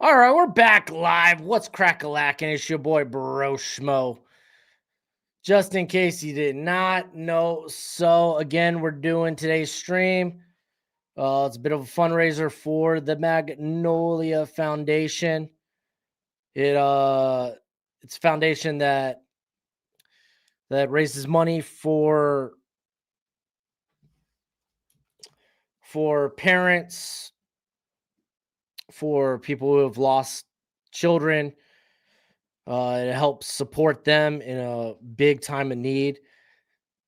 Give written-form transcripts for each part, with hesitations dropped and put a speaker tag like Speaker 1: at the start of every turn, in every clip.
Speaker 1: All right, we're back live. What's crack-a-lackin'? It's your boy Broshmo. Just in case you did not know. So again, we're doing today's stream. It's a bit of a fundraiser for the Magnolia Foundation. It's a foundation that raises money for parents, for people who have lost children. It helps support them in a big time of need.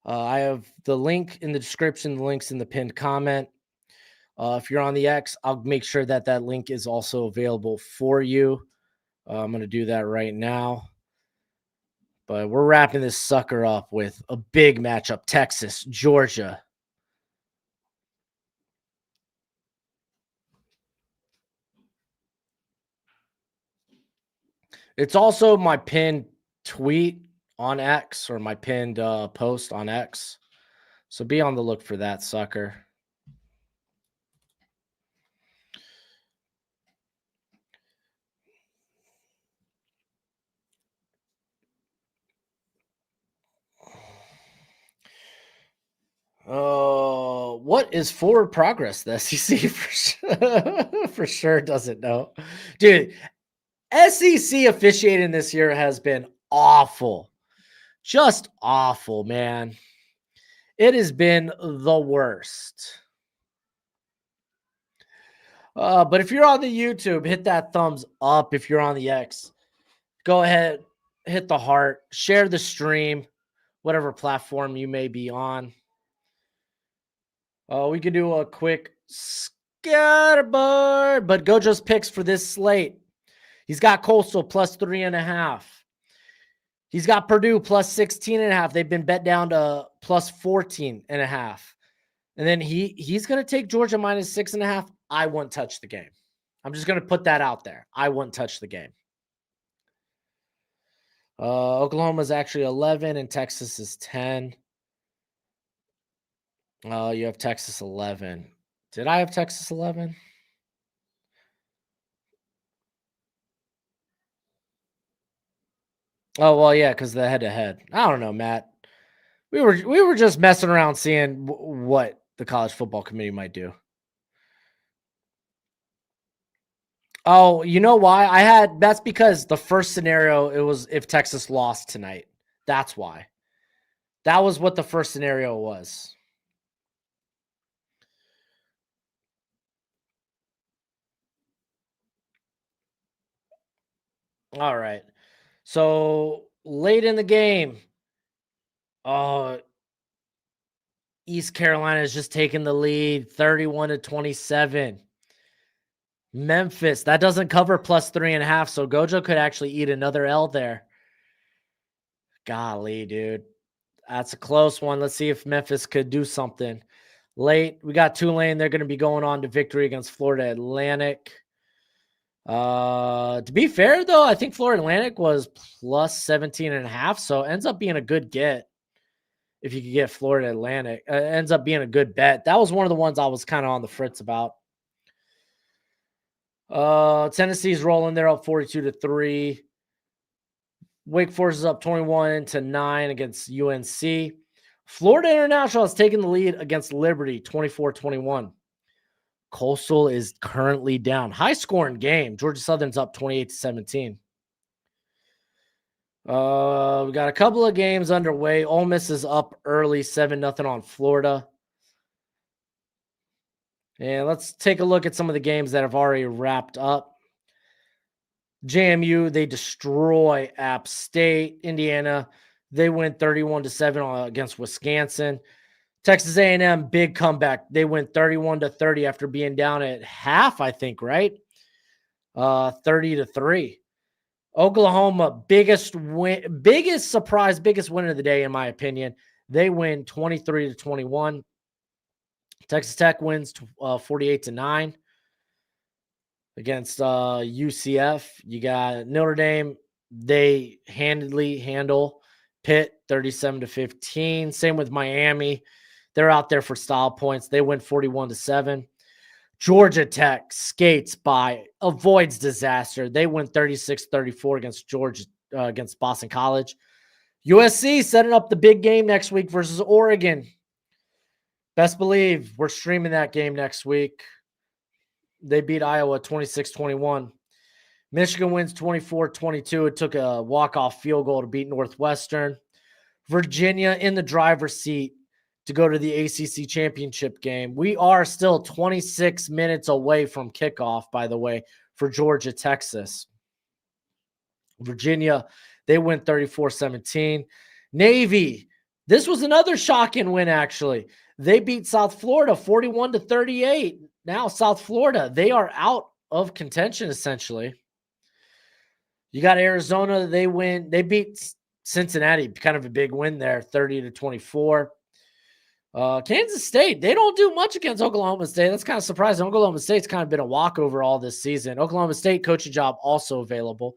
Speaker 1: I have the link in the description, the links in the pinned comment. If you're on the X, I'll make sure that that link is also available for you. I'm going to do that right now. But we're wrapping this sucker up with a big matchup, Texas, Georgia. It's also my pinned tweet on X, or my pinned post on X. So be on the look for that sucker. What is forward progress? The SEC for sure doesn't know. Dude, SEC officiating this year has been awful. Just awful, man. It has been the worst. But if you're on the YouTube, hit that thumbs up. If you're on the X, go ahead, hit the heart, share the stream, whatever platform you may be on. We could do a quick scatterboard, but Gojo's picks for this slate. He's got Coastal plus 3.5. He's got Purdue plus 16.5. They've been bet down to plus 14.5. And then he's going to take Georgia minus 6.5. I wouldn't touch the game. I'm just going to put that out there. I wouldn't touch the game. Oklahoma's actually 11 and Texas is 10. You have Texas 11. Did I have Texas 11? Oh, well, yeah, because the head-to-head. I don't know, Matt. We were just messing around seeing what the college football committee might do. Oh, you know why? That's because the first scenario, it was if Texas lost tonight. That's why. That was what the first scenario was. All right. So late in the game, East Carolina is just taking the lead, 31-27. Memphis, that doesn't cover plus 3.5, so Gojo could actually eat another L there. Golly, dude. That's a close one. Let's see if Memphis could do something. Late, we got Tulane. They're going to be going on to victory against Florida Atlantic. To be fair, though, I think Florida Atlantic was plus 17.5, so it ends up being a good get if you could get Florida Atlantic. Ends up being a good bet. That was one of the ones I was kind of on the fritz about. Tennessee's rolling. They're up 42-3. Wake Forest is up 21-9 against UNC. Florida International has taken the lead against Liberty 24-21. Coastal is currently down. High scoring game. Georgia Southern's up 28-17. We got a couple of games underway. Ole Miss is up early, 7-0 on Florida. And let's take a look at some of the games that have already wrapped up. JMU, they destroy App State. Indiana, they win 31-7 against Wisconsin. Texas A&M, big comeback. They win 31-30 after being down at half, I think, right? 30-3. Oklahoma, biggest surprise, biggest win of the day, in my opinion. They win 23-21. Texas Tech wins 48-9 against UCF. You got Notre Dame. They handedly handle Pitt 37-15. Same with Miami. They're out there for style points. They win 41-7. Georgia Tech skates by, avoids disaster. They win 36-34 against against Boston College. USC setting up the big game next week versus Oregon. Best believe we're streaming that game next week. They beat Iowa 26-21. Michigan wins 24-22. It took a walk-off field goal to beat Northwestern. Virginia in the driver's seat to go to the ACC championship game. We are still 26 minutes away from kickoff, by the way, for Georgia, Texas. Virginia, they win 34-17. Navy, this was another shocking win, actually. They beat South Florida 41-38. Now, South Florida, they are out of contention, essentially. You got Arizona, they win. They beat Cincinnati, kind of a big win there, 30-24. Kansas State, they don't do much against Oklahoma State. That's kind of surprising. Oklahoma State's kind of been a walkover all this season. Oklahoma State coaching job also available.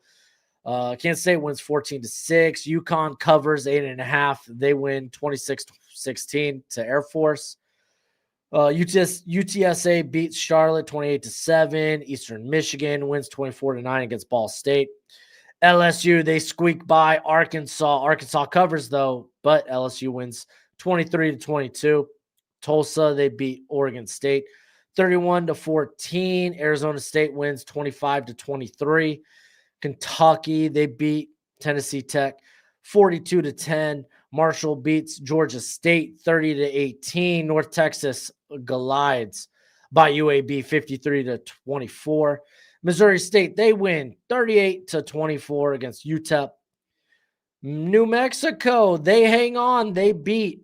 Speaker 1: Kansas State wins 14-6. UConn covers 8.5. They win 26-16 to Air Force. UTSA beats Charlotte 28-7. Eastern Michigan wins 24-9 against Ball State. LSU, they squeak by Arkansas. Arkansas covers, though, but LSU wins 23-22. Tulsa, they beat Oregon State 31-14. Arizona State wins 25-23. Kentucky, they beat Tennessee Tech 42-10. Marshall beats Georgia State 30-18. North Texas glides by UAB 53-24. Missouri State, they win 38-24 against UTEP. New Mexico, they hang on. They beat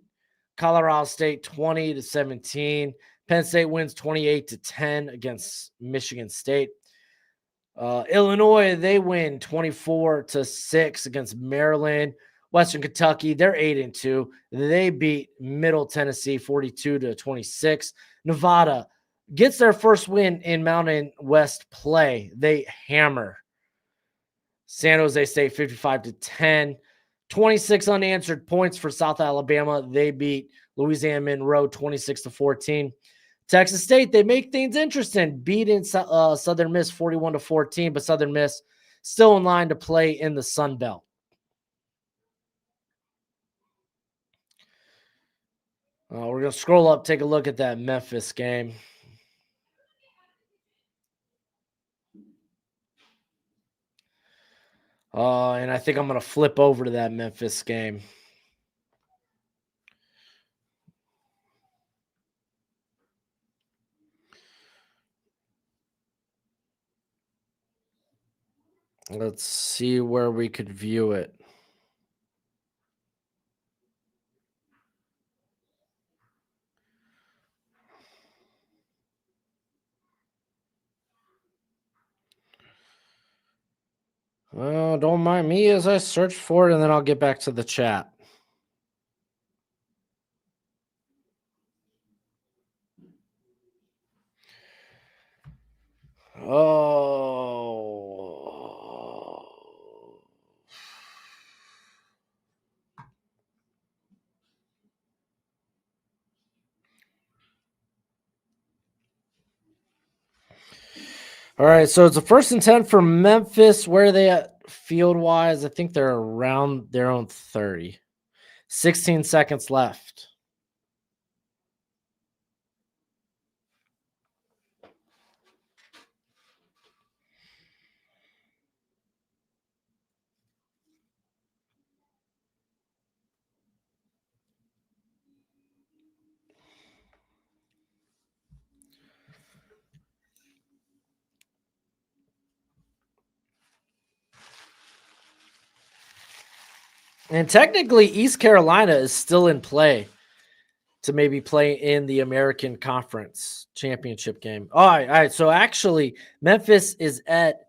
Speaker 1: Colorado State 20-17. Penn State wins 28-10 against Michigan State. Illinois, they win 24-6 against Maryland. Western Kentucky, they're 8-2. They beat Middle Tennessee 42-26. Nevada gets their first win in Mountain West play. They hammer San Jose State 55-10. 26 unanswered points for South Alabama. They beat Louisiana Monroe 26-14. Texas State, they make things interesting, beating Southern Miss 41-14, but Southern Miss still in line to play in the Sun Belt. We're going to scroll up, take a look at that Memphis game. And I think I'm going to flip over to that Memphis game. Let's see where we could view it. Well, don't mind me as I search for it, and then I'll get back to the chat. Oh. All right, so it's a 1st and 10 for Memphis. Where are they at field-wise? I think they're around their own 30. 16 seconds left. And technically, East Carolina is still in play to maybe play in the American Conference Championship game. All right. So actually, Memphis is at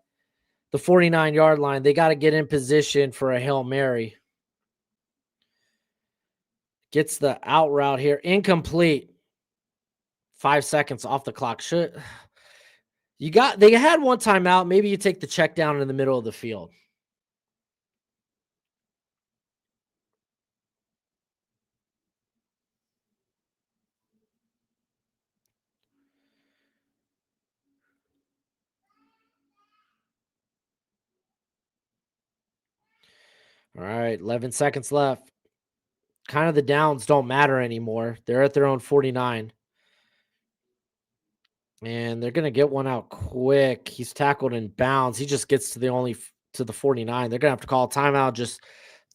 Speaker 1: the 49-yard line. They got to get in position for a Hail Mary. Gets the out route here. Incomplete. 5 seconds off the clock. They had one timeout. Maybe you take the check down in the middle of the field. All right, 11 seconds left. Kind of the downs don't matter anymore. They're at their own 49. And they're gonna get one out quick. He's tackled in bounds. He just gets to to the 49. They're gonna have to call a timeout, just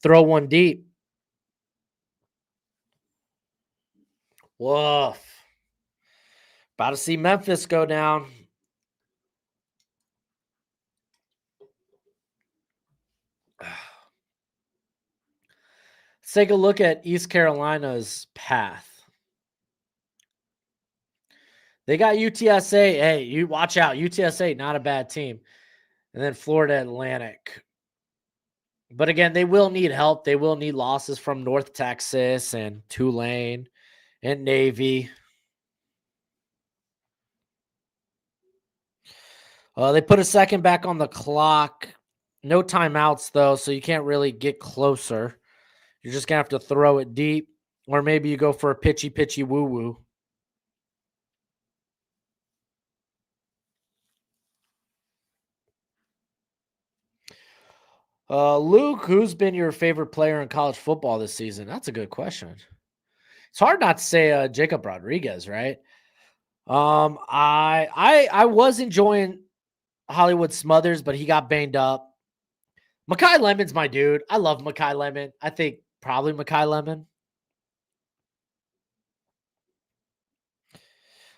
Speaker 1: throw one deep. Woof. About to see Memphis go down. Let's take a look at East Carolina's path. They got UTSA. Hey, you watch out. UTSA, not a bad team. And then Florida Atlantic. But again, they will need help. They will need losses from North Texas and Tulane and Navy. They put a second back on the clock. No timeouts, though, so you can't really get closer. You're just going to have to throw it deep, or maybe you go for a pitchy woo-woo. Luke, who's been your favorite player in college football this season? That's a good question. It's hard not to say Jacob Rodriguez, right? I was enjoying Hollywood Smothers, but he got banged up. Makai Lemon's my dude. I love Makai Lemon. I think probably Makai Lemon.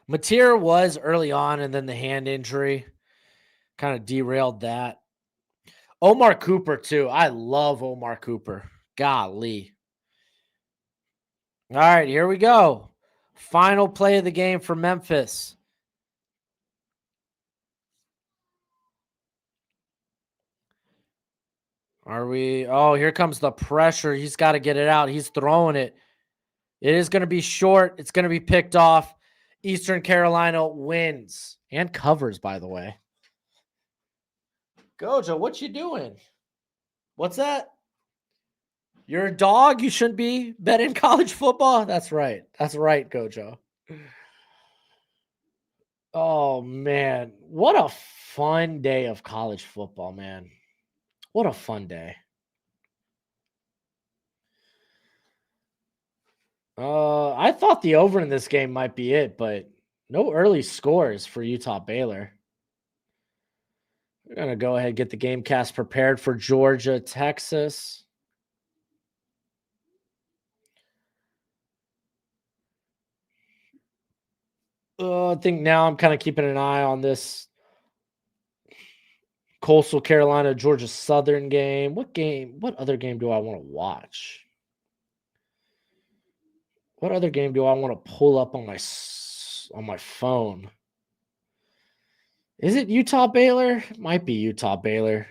Speaker 1: Mateer was early on, and then the hand injury kind of derailed that. Omar Cooper, too. I love Omar Cooper. Golly. All right, here we go. Final play of the game for Memphis. Are we? Oh, here comes the pressure. He's got to get it out. He's throwing it. It is going to be short. It's going to be picked off. Eastern Carolina wins and covers, by the way. Gojo, what you doing? What's that? You're a dog? You shouldn't be betting college football? That's right. That's right, Gojo. Oh, man. What a fun day of college football, man. What a fun day. I thought the over in this game might be it, but no early scores for Utah Baylor. We're going to go ahead and get the game cast prepared for Georgia, Texas. I think now I'm kind of keeping an eye on this Coastal Carolina, Georgia Southern game. What other game do I want to watch? What other game do I want to pull up on my phone? Is it Utah Baylor? It might be Utah Baylor.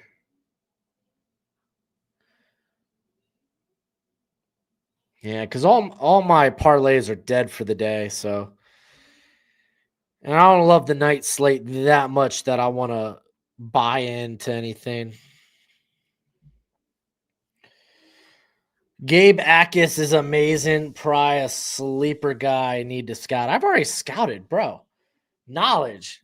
Speaker 1: Yeah, because all my parlays are dead for the day. So, and I don't love the night slate that much that I want to buy into anything. Gabe Akis is amazing. Probably a sleeper guy I need to scout. I've already scouted, bro. Knowledge.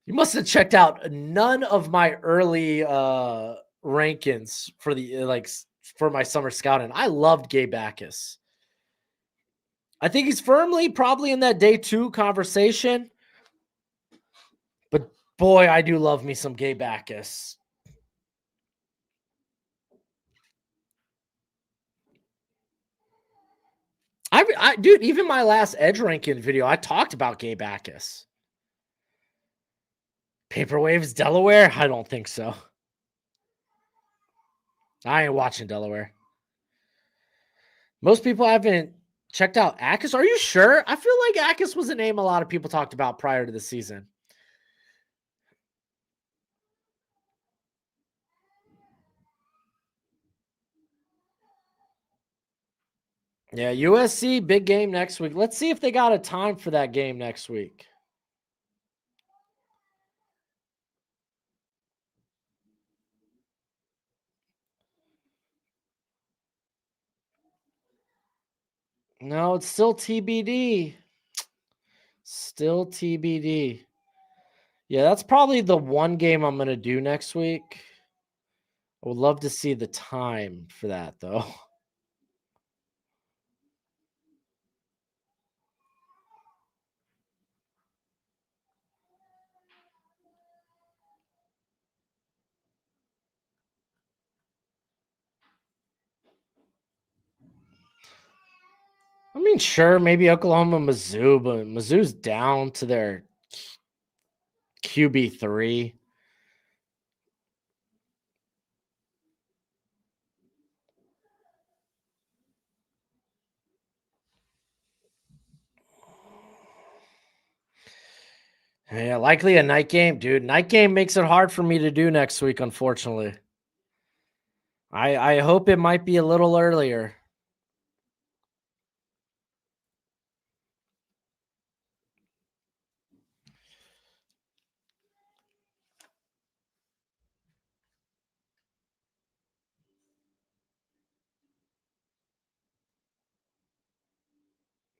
Speaker 1: You must have checked out none of my early rankings for the for my summer scouting. I loved Gabe Akis. I think he's firmly probably in that day 2 conversation. But boy, I do love me some Gabe Akis. Dude, even my last edge ranking video, I talked about Gabe Akis. Paper Waves, Delaware? I don't think so. I ain't watching Delaware. Most people haven't checked out Akis. Are you sure? I feel like Akis was a name a lot of people talked about prior to the season. Yeah, USC, big game next week. Let's see if they got a time for that game next week. No, it's still TBD. Still TBD. Yeah, that's probably the one game I'm going to do next week. I would love to see the time for that though. I mean, sure, maybe Oklahoma, Mizzou, but Mizzou's down to their QB3. Yeah, likely a night game, dude. Night game makes it hard for me to do next week, unfortunately. I hope it might be a little earlier.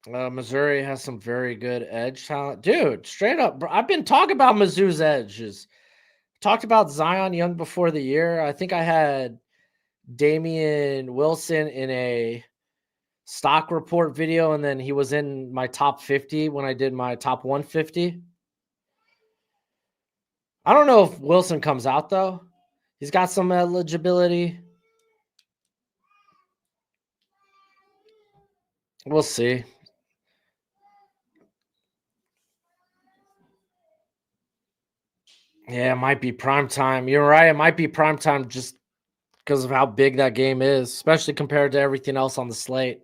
Speaker 1: Missouri has some very good edge talent, dude. Straight up, bro, I've been talking about Mizzou's edges. Talked about Zion Young before the year. I think I had Damian Wilson in a stock report video, and then he was in my top 50 when I did my top 150. I don't know if Wilson comes out though. He's got some eligibility. We'll see. Yeah, it might be prime time. You're right. It might be prime time just because of how big that game is, especially compared to everything else on the slate.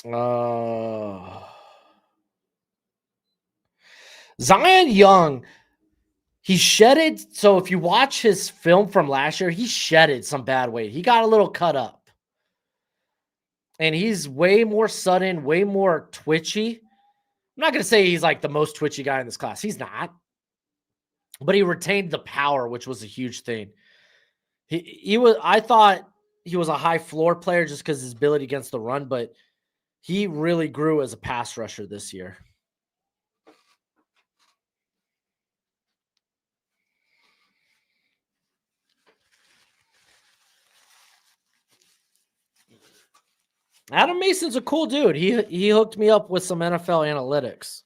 Speaker 1: Uh, Zion Young, he shedded. So if you watch his film from last year, he shedded some bad weight. He got a little cut up, and he's way more sudden, way more twitchy. I'm not going to say he's like the most twitchy guy in this class. He's not, but he retained the power, which was a huge thing. He was. I thought he was a high floor player just because his ability against the run, but he really grew as a pass rusher this year. Adam Mason's a cool dude. He hooked me up with some NFL analytics.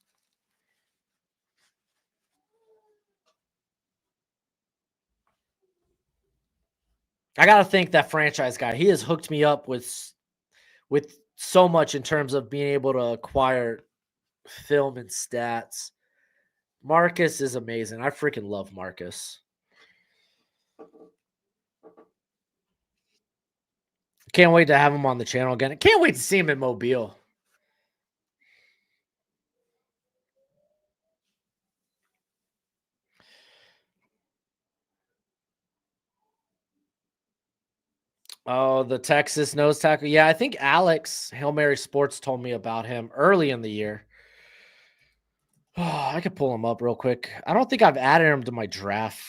Speaker 1: I gotta thank that franchise guy. He has hooked me up with so much in terms of being able to acquire film and stats. Marcus is amazing. I freaking love Marcus. Can't wait to have him on the channel again. Can't wait to see him in Mobile. Oh, the Texas nose tackle. Yeah, I think Alex Hail Mary Sports told me about him early in the year. Oh, I could pull him up real quick. I don't think I've added him to my draft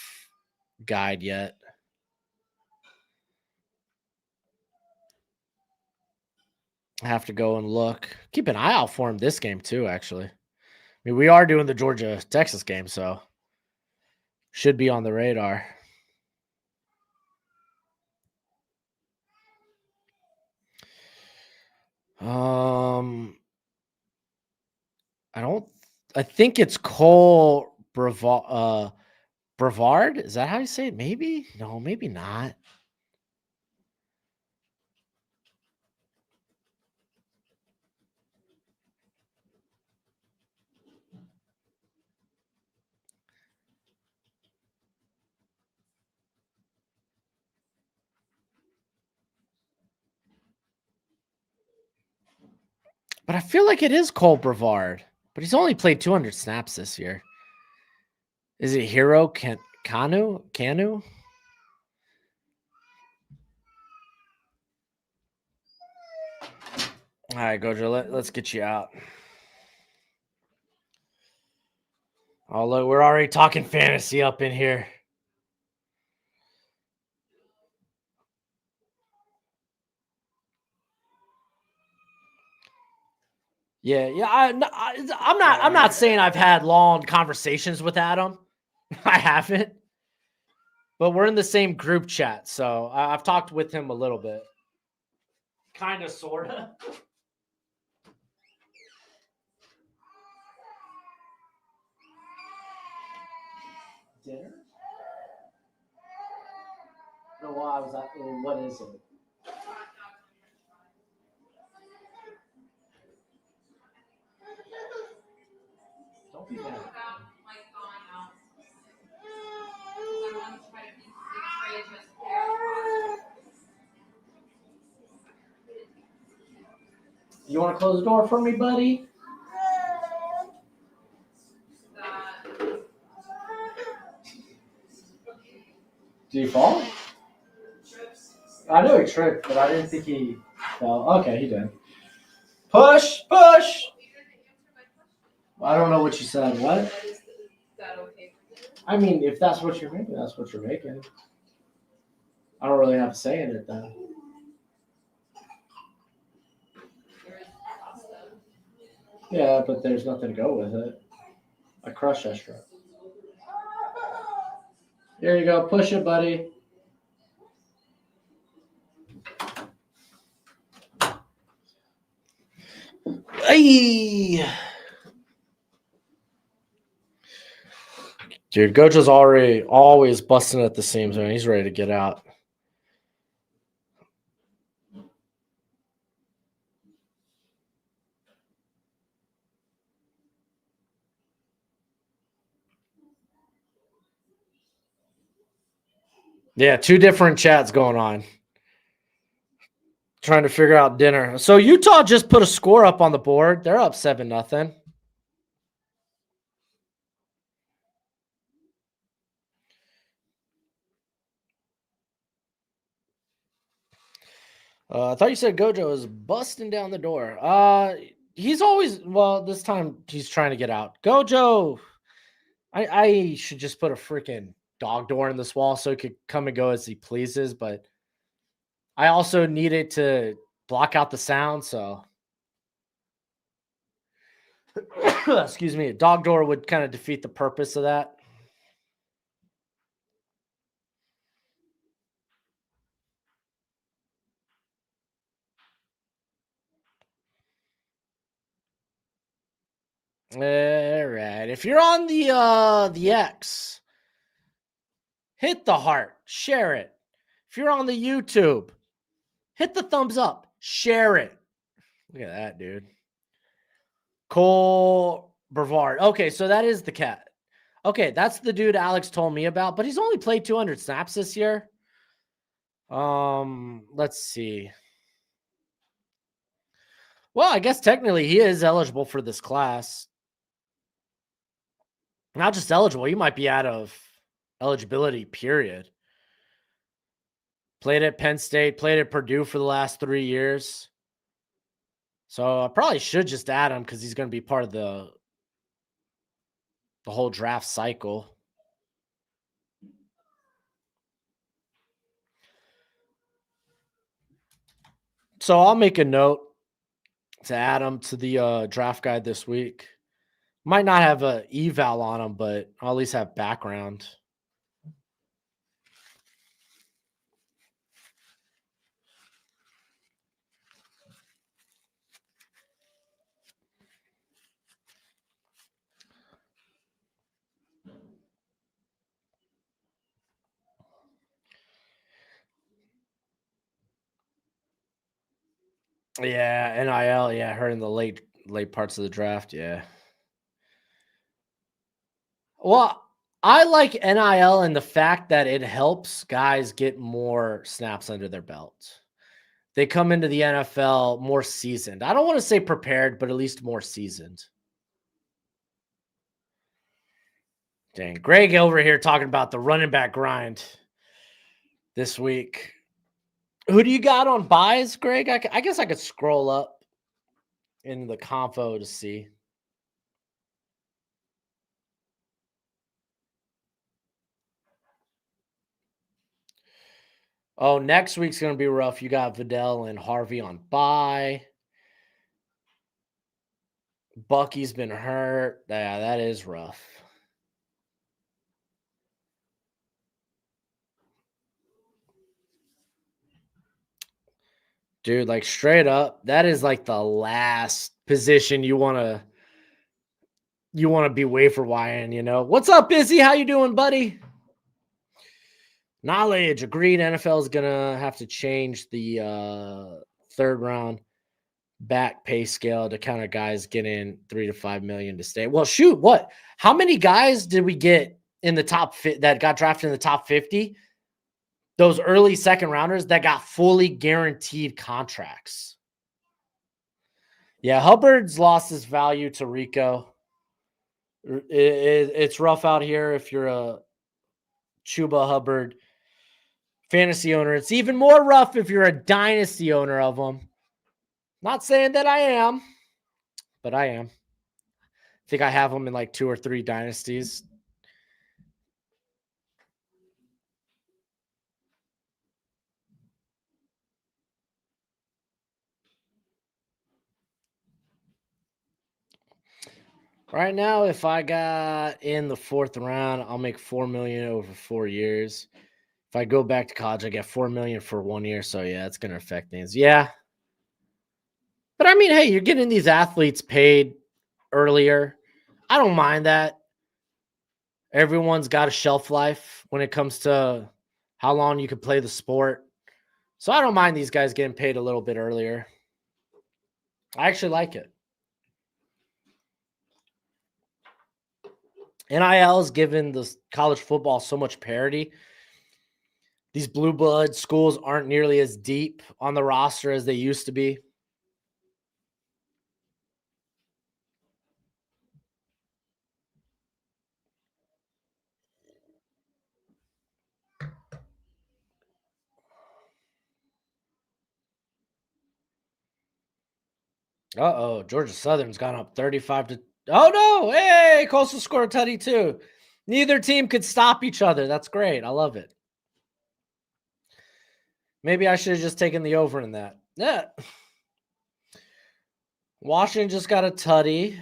Speaker 1: guide yet. I have to go and look. Keep an eye out for him this game too, actually. I mean, we are doing the Georgia Texas game, so should be on the radar. Um, I don't. I think it's Cole Brevard. Is that how you say it? Maybe. No, maybe not. But I feel like it is Cole Brevard. But he's only played 200 snaps this year. Is it Hero Canu? All right, Gojo, let's get you out. Oh, look, we're already talking fantasy up in here. Yeah, yeah. I'm not saying I've had long conversations with Adam. I haven't, but we're in the same group chat, so I've talked with him a little bit, kind of, sorta. Dinner? No, why was that? What is it? Don't be mad. You want to close the door for me, buddy? Did he fall? I know he tripped, but I didn't think he fell. Okay, he did. Push, push. I don't know what you said. What? I mean, if that's what you're making, that's what you're making. I don't really have a say in it, though. Yeah, but there's nothing to go with it. I crush extra. Here you go. Push it, buddy. Hey. Dude, Gojo's already always busting at the seams, man. He's ready to get out. Yeah, two different chats going on. Trying to figure out dinner. So Utah just put a score up on the board. They're up 7-0. I thought you said Gojo was busting down the door. He's always, well, this time he's trying to get out. Gojo, I should just put a freaking dog door in this wall so he could come and go as he pleases, but I also needed to block out the sound, so excuse me, a dog door would kind of defeat the purpose of that. All right. If you're on the X, hit the heart, share it. If you're on the YouTube, hit the thumbs up, share it. Look at that, dude. Cole Brevard. Okay, so that is the cat. Okay, that's the dude Alex told me about, but he's only played 200 snaps this year. Let's see. Well, I guess technically he is eligible for this class. Not just eligible, he might be out of eligibility, period. Played at Penn State, played at Purdue for the last 3 years. So I probably should just add him because he's going to be part of the whole draft cycle. So I'll make a note to add him to the draft guide this week. Might not have a eval on him, but I'll at least have background. Yeah, NIL. Yeah, I heard in the late parts of the draft. Yeah. Well, I like NIL and the fact that it helps guys get more snaps under their belt. They come into the NFL more seasoned. I don't want to say prepared, but at least more seasoned. Dang, Greg over here talking about the running back grind this week. Who do you got on buys, Greg? I guess I could scroll up in the confo to see. Oh, next week's going to be rough. You got Vidal and Harvey on bye. Bucky's been hurt. Yeah, that is rough. Dude, like straight up, that is like the last position you wanna be wafer wiring, you know. What's up, Busy? How you doing, buddy? Knowledge, agreed. NFL is gonna have to change the third round back pay scale to kind of guys getting 3 to 5 million to stay. Well, shoot, what? How many guys did we get in the that got drafted in the top 50? Those early second rounders that got fully guaranteed contracts. Yeah, Hubbard's lost his value to Rico. It's rough out here if you're a Chuba Hubbard fantasy owner. It's even more rough if you're a dynasty owner of them. Not saying that I am, but I am. I think I have them in like 2 or 3 dynasties. Right now, if I got in the 4th round, I'll make 4 million over 4 years. If I go back to college, I get 4 million for 1 year. So yeah, it's gonna affect things. Yeah. But I mean, hey, you're getting these athletes paid earlier. I don't mind that. Everyone's got a shelf life when it comes to how long you can play the sport. So I don't mind these guys getting paid a little bit earlier. I actually like it. NIL has given the college football so much parity. These blue blood schools aren't nearly as deep on the roster as they used to be. Uh-oh, Georgia Southern's gone up 35 to. Oh no! Hey, Coastal scored 32. Neither team could stop each other. That's great. I love it. Maybe I should have just taken the over in that. Yeah. Washington just got a tutty.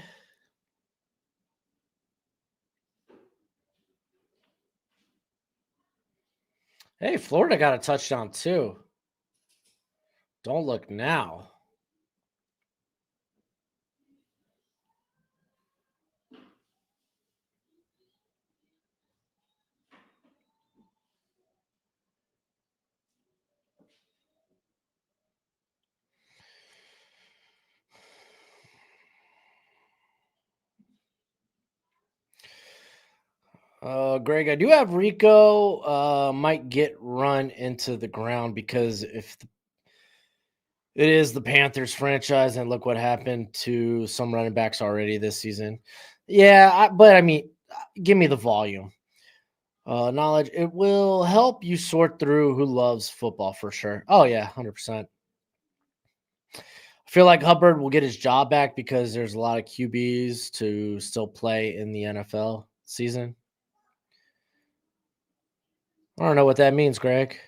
Speaker 1: Hey, Florida got a touchdown too. Don't look now. Greg, I do have Rico might get run into the ground because if it is the Panthers franchise, and look what happened to some running backs already this season. Yeah, but I mean, give me the volume. Knowledge. It will help you sort through who loves football for sure. Oh yeah, 100%. I feel like Hubbard will get his job back because there's a lot of QBs to still play in the NFL season. I don't know what that means, Greg.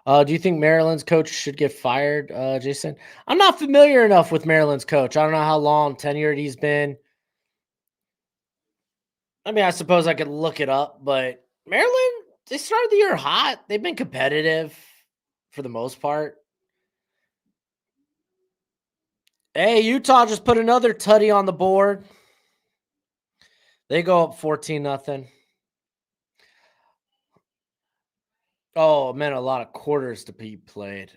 Speaker 1: Do you think Maryland's coach should get fired, Jason? I'm not familiar enough with Maryland's coach. I don't know how long tenured he's been. I mean, I suppose I could look it up, but Maryland, they started the year hot. They've been competitive for the most part. Hey, Utah just put another tutty on the board. They go up 14-0. Oh, man, a lot of quarters to be played.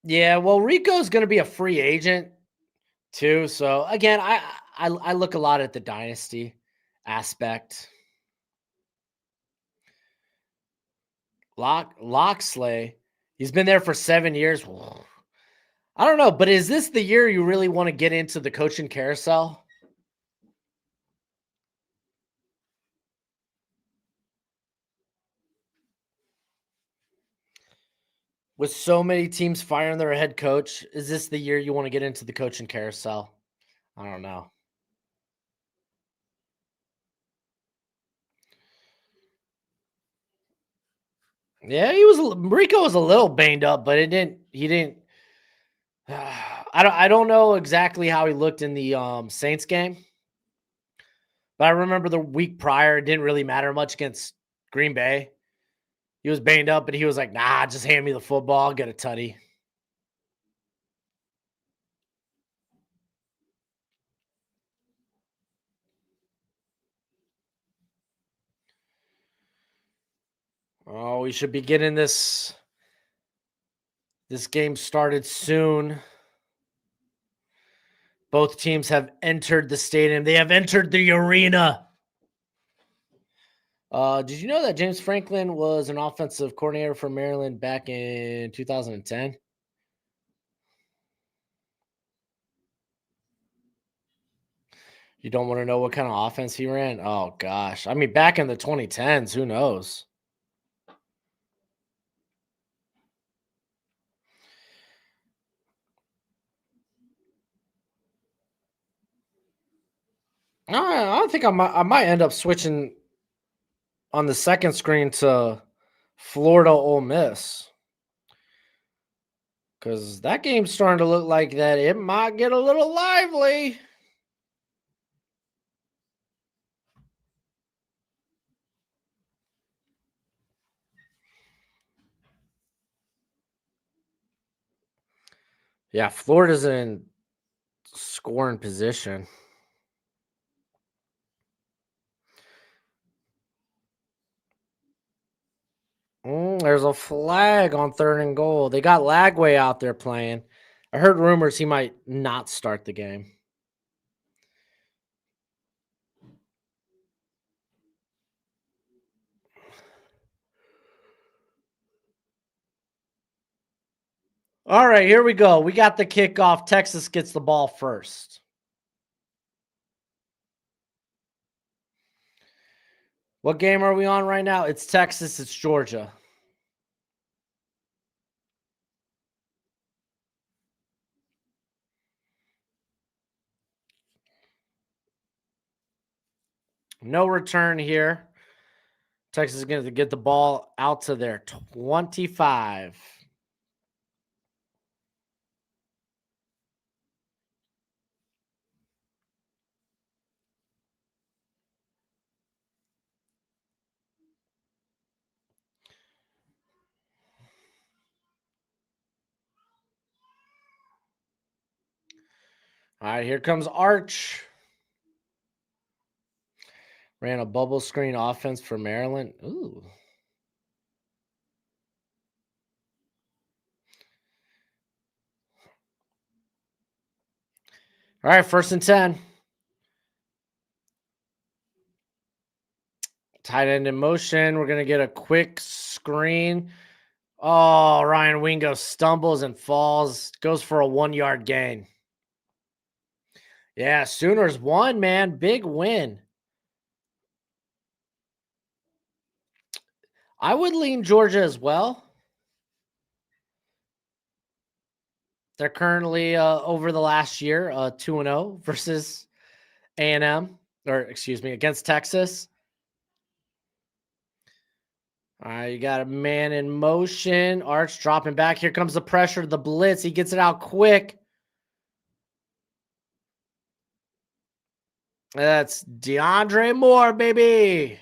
Speaker 1: Yeah, well, Rico's going to be a free agent too. So again, I look a lot at the dynasty aspect. Locksley, he's been there for 7 years. I don't know, but is this the year you really want to get into the coaching carousel? With so many teams firing their head coach, is this the year you want to get into the coaching carousel? I don't know. Yeah, Rico was a little banged up, but it didn't. he didn't. I don't know exactly how he looked in the Saints game, but I remember the week prior it didn't really matter much against Green Bay. He was banged up, but he was like, "Nah, just hand me the football, I'll get a tutty." Oh, we should be getting this game started soon. Both teams have entered the stadium. They have entered the arena. Did you know that James Franklin was an offensive coordinator for Maryland back in 2010? You don't want to know what kind of offense he ran? Oh gosh. I mean, back in the 2010s, who knows? I think I might end up switching on the second screen to Florida Ole Miss because that game's starting to look like that. It might get a little lively. Yeah, Florida's in scoring position. There's a flag on 3rd and goal. They got Lagway out there playing. I heard rumors he might not start the game. All right, here we go. We got the kickoff. Texas gets the ball first. What game are we on right now? It's Texas, it's Georgia. No return here. Texas is going to get the ball out to their 25. All right, here comes Arch. Ran a bubble screen offense for Maryland. Ooh. All right, 1st and 10. Tight end in motion. We're going to get a quick screen. Oh, Ryan Wingo stumbles and falls. Goes for a 1-yard gain. Yeah, Sooners won, man. Big win. I would lean Georgia as well. They're currently over the last year 2-0 versus A&M, or excuse me, against Texas. All right, you got a man in motion. Arch dropping back. Here comes the pressure, the blitz. He gets it out quick. That's DeAndre Moore, baby.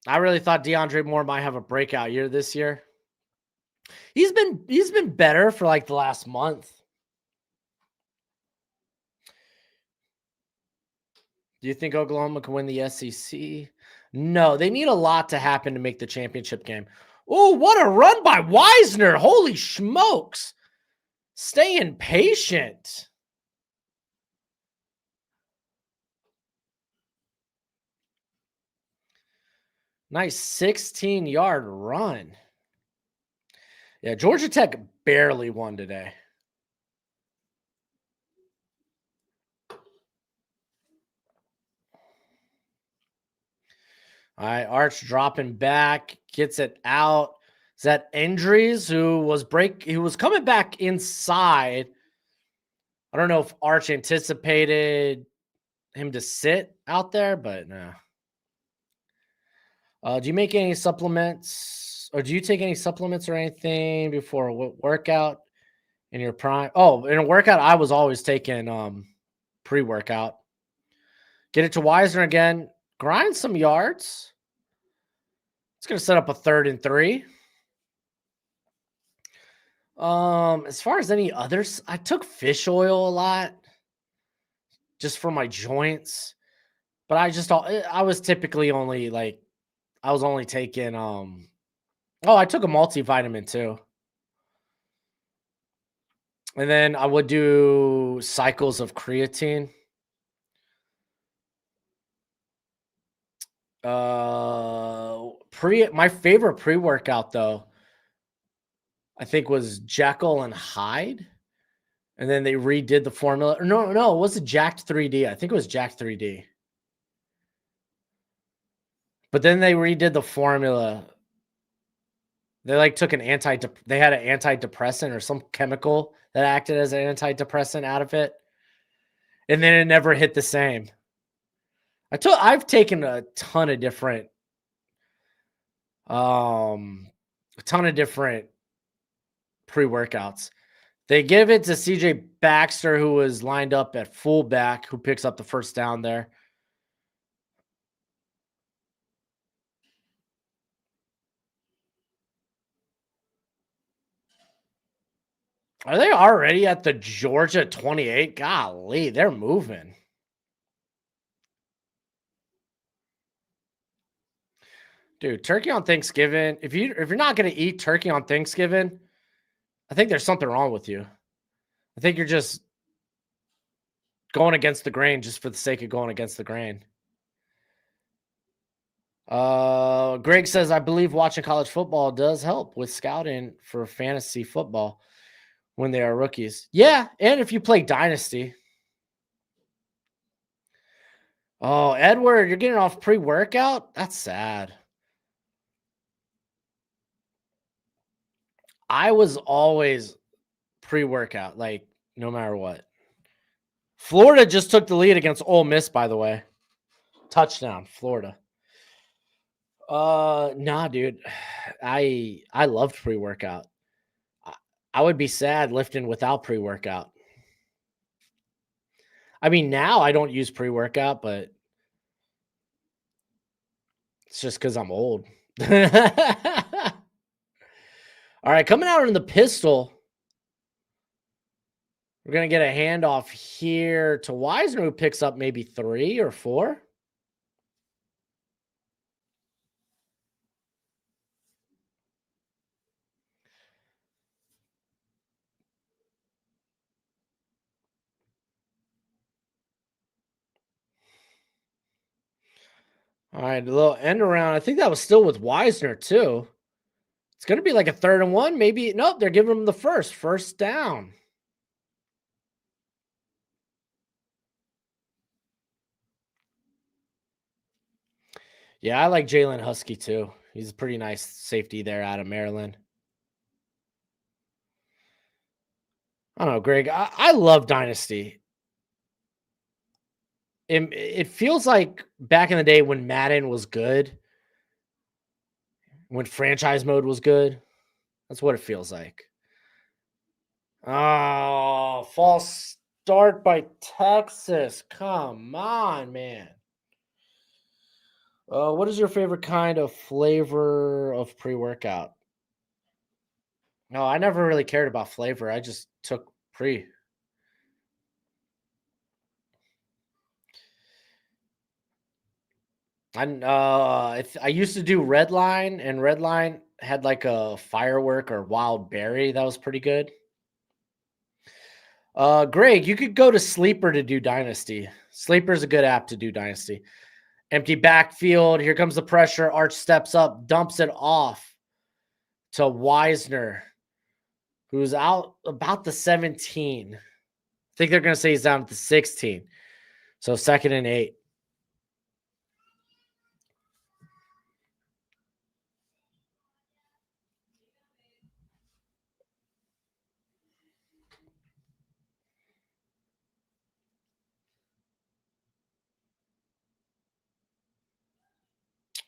Speaker 1: I really thought DeAndre Moore might have a breakout year this year. He's been better for like the last month. Do you think Oklahoma can win the SEC? No, they need a lot to happen to make the championship game. Oh, what a run by Wisner. Holy smokes. Staying patient. Nice 16-yard run. Yeah, Georgia Tech barely won today. All right, Arch dropping back, gets it out. Is that Endries who was coming back inside? I don't know if Arch anticipated him to sit out there, but no. Do you make any supplements, or do you take any supplements or anything before a workout in your prime? Oh, in a workout, I was always taking pre-workout. Get it to Wisner again. Grind some yards. It's gonna set up a 3rd and 3. As far as any others, I took fish oil a lot just for my joints, but I was typically only like I was only taking oh, I took a multivitamin too. And then I would do cycles of creatine. Pre My favorite pre-workout though, I think was Jekyll and Hyde. And then they redid the formula. No, no, it wasn't Jacked 3D. I think it was Jacked 3D. But then they redid the formula. They like took they had an antidepressant or some chemical that acted as an antidepressant out of it. And then it never hit the same. I've taken um a ton of different pre-workouts. They give it to CJ Baxter, who was lined up at fullback, who picks up the first down there. Are they already at the Georgia 28? Golly, they're moving. Dude, turkey on Thanksgiving. If you're not gonna eat turkey on Thanksgiving, I think there's something wrong with you. I think you're just going against the grain just for the sake of going against the grain. Greg says, I believe watching college football does help with scouting for fantasy football when they are rookies. Yeah, and if you play Dynasty. Oh, Edward, you're getting off pre-workout? That's sad. I was always pre-workout, like no matter what. Florida just took the lead against Ole Miss, by the way. Touchdown, Florida. Nah, dude. I loved pre-workout. I, I would be sad lifting without pre-workout. I mean, now I don't use pre-workout, but it's just because I'm old. All right, coming out in the pistol. We're gonna get a handoff here to Wisner, who picks up maybe 3 or 4. All right, a little end around. I think that was still with Wisner too. It's gonna be like a 3rd and 1, maybe. Nope, they're giving him the first down. Yeah, I like Jalen Husky too. He's a pretty nice safety there out of Maryland. I don't know, Greg. I love Dynasty. It feels like back in the day when Madden was good, when franchise mode was good. That's what it feels like. Oh, false start by Texas. Come on, man. What is your favorite kind of flavor of pre-workout? No, I never really cared about flavor. I just took pre. I used to do red line, and red line had like a firework or wild berry that was pretty good. Greg, you could go to Sleeper to do Dynasty. Sleeper's a good app to do Dynasty. Empty backfield. Here comes the pressure. Arch steps up, dumps it off to Wisner, who's out about the 17. I think they're going to say he's down at the 16. So 2nd and 8.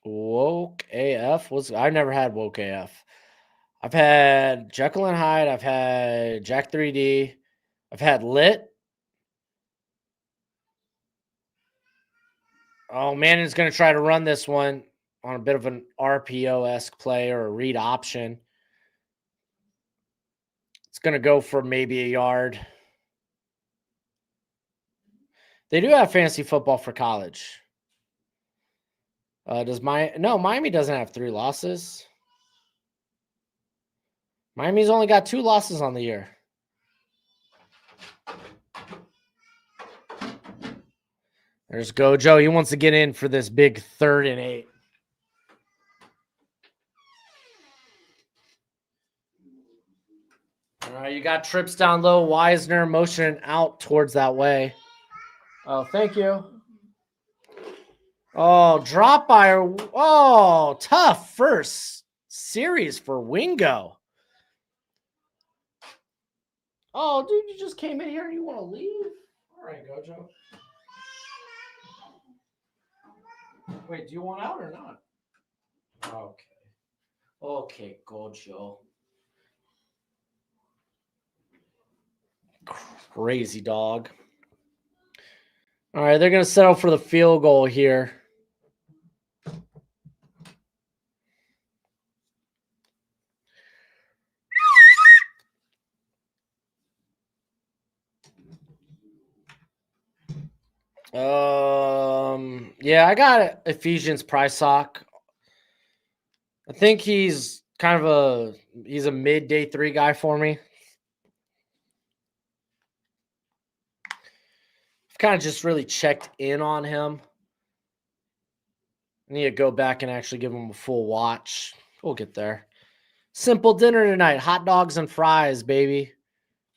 Speaker 1: Woke AF was I never had Woke AF. I've had Jekyll and Hyde. I've had Jack 3D. I've had Lit. Oh, man is going to try to run this one on a bit of an RPO-esque play or a read option. It's going to go for maybe a yard. They do have fantasy football for college. No, Miami doesn't have 3 losses. Miami's only got 2 losses on the year. There's Gojo. He wants to get in for this big 3rd and 8. All right, you got trips down low. Wisner motioning out towards that way. Oh, thank you. Oh, drop by. Oh, tough first series for Wingo. Oh, dude, you just came in here and you want to leave? All right, Gojo. Wait, do you want out or not? Okay. Okay, Gojo. Crazy dog. All right, they're going to settle for the field goal here. Yeah, I got Ephesians Prysock. I think he's kind of he's a mid day 3 guy for me. I've kind of just really checked in on him. I need to go back and actually give him a full watch. We'll get there. Simple dinner tonight. Hot dogs and fries, baby.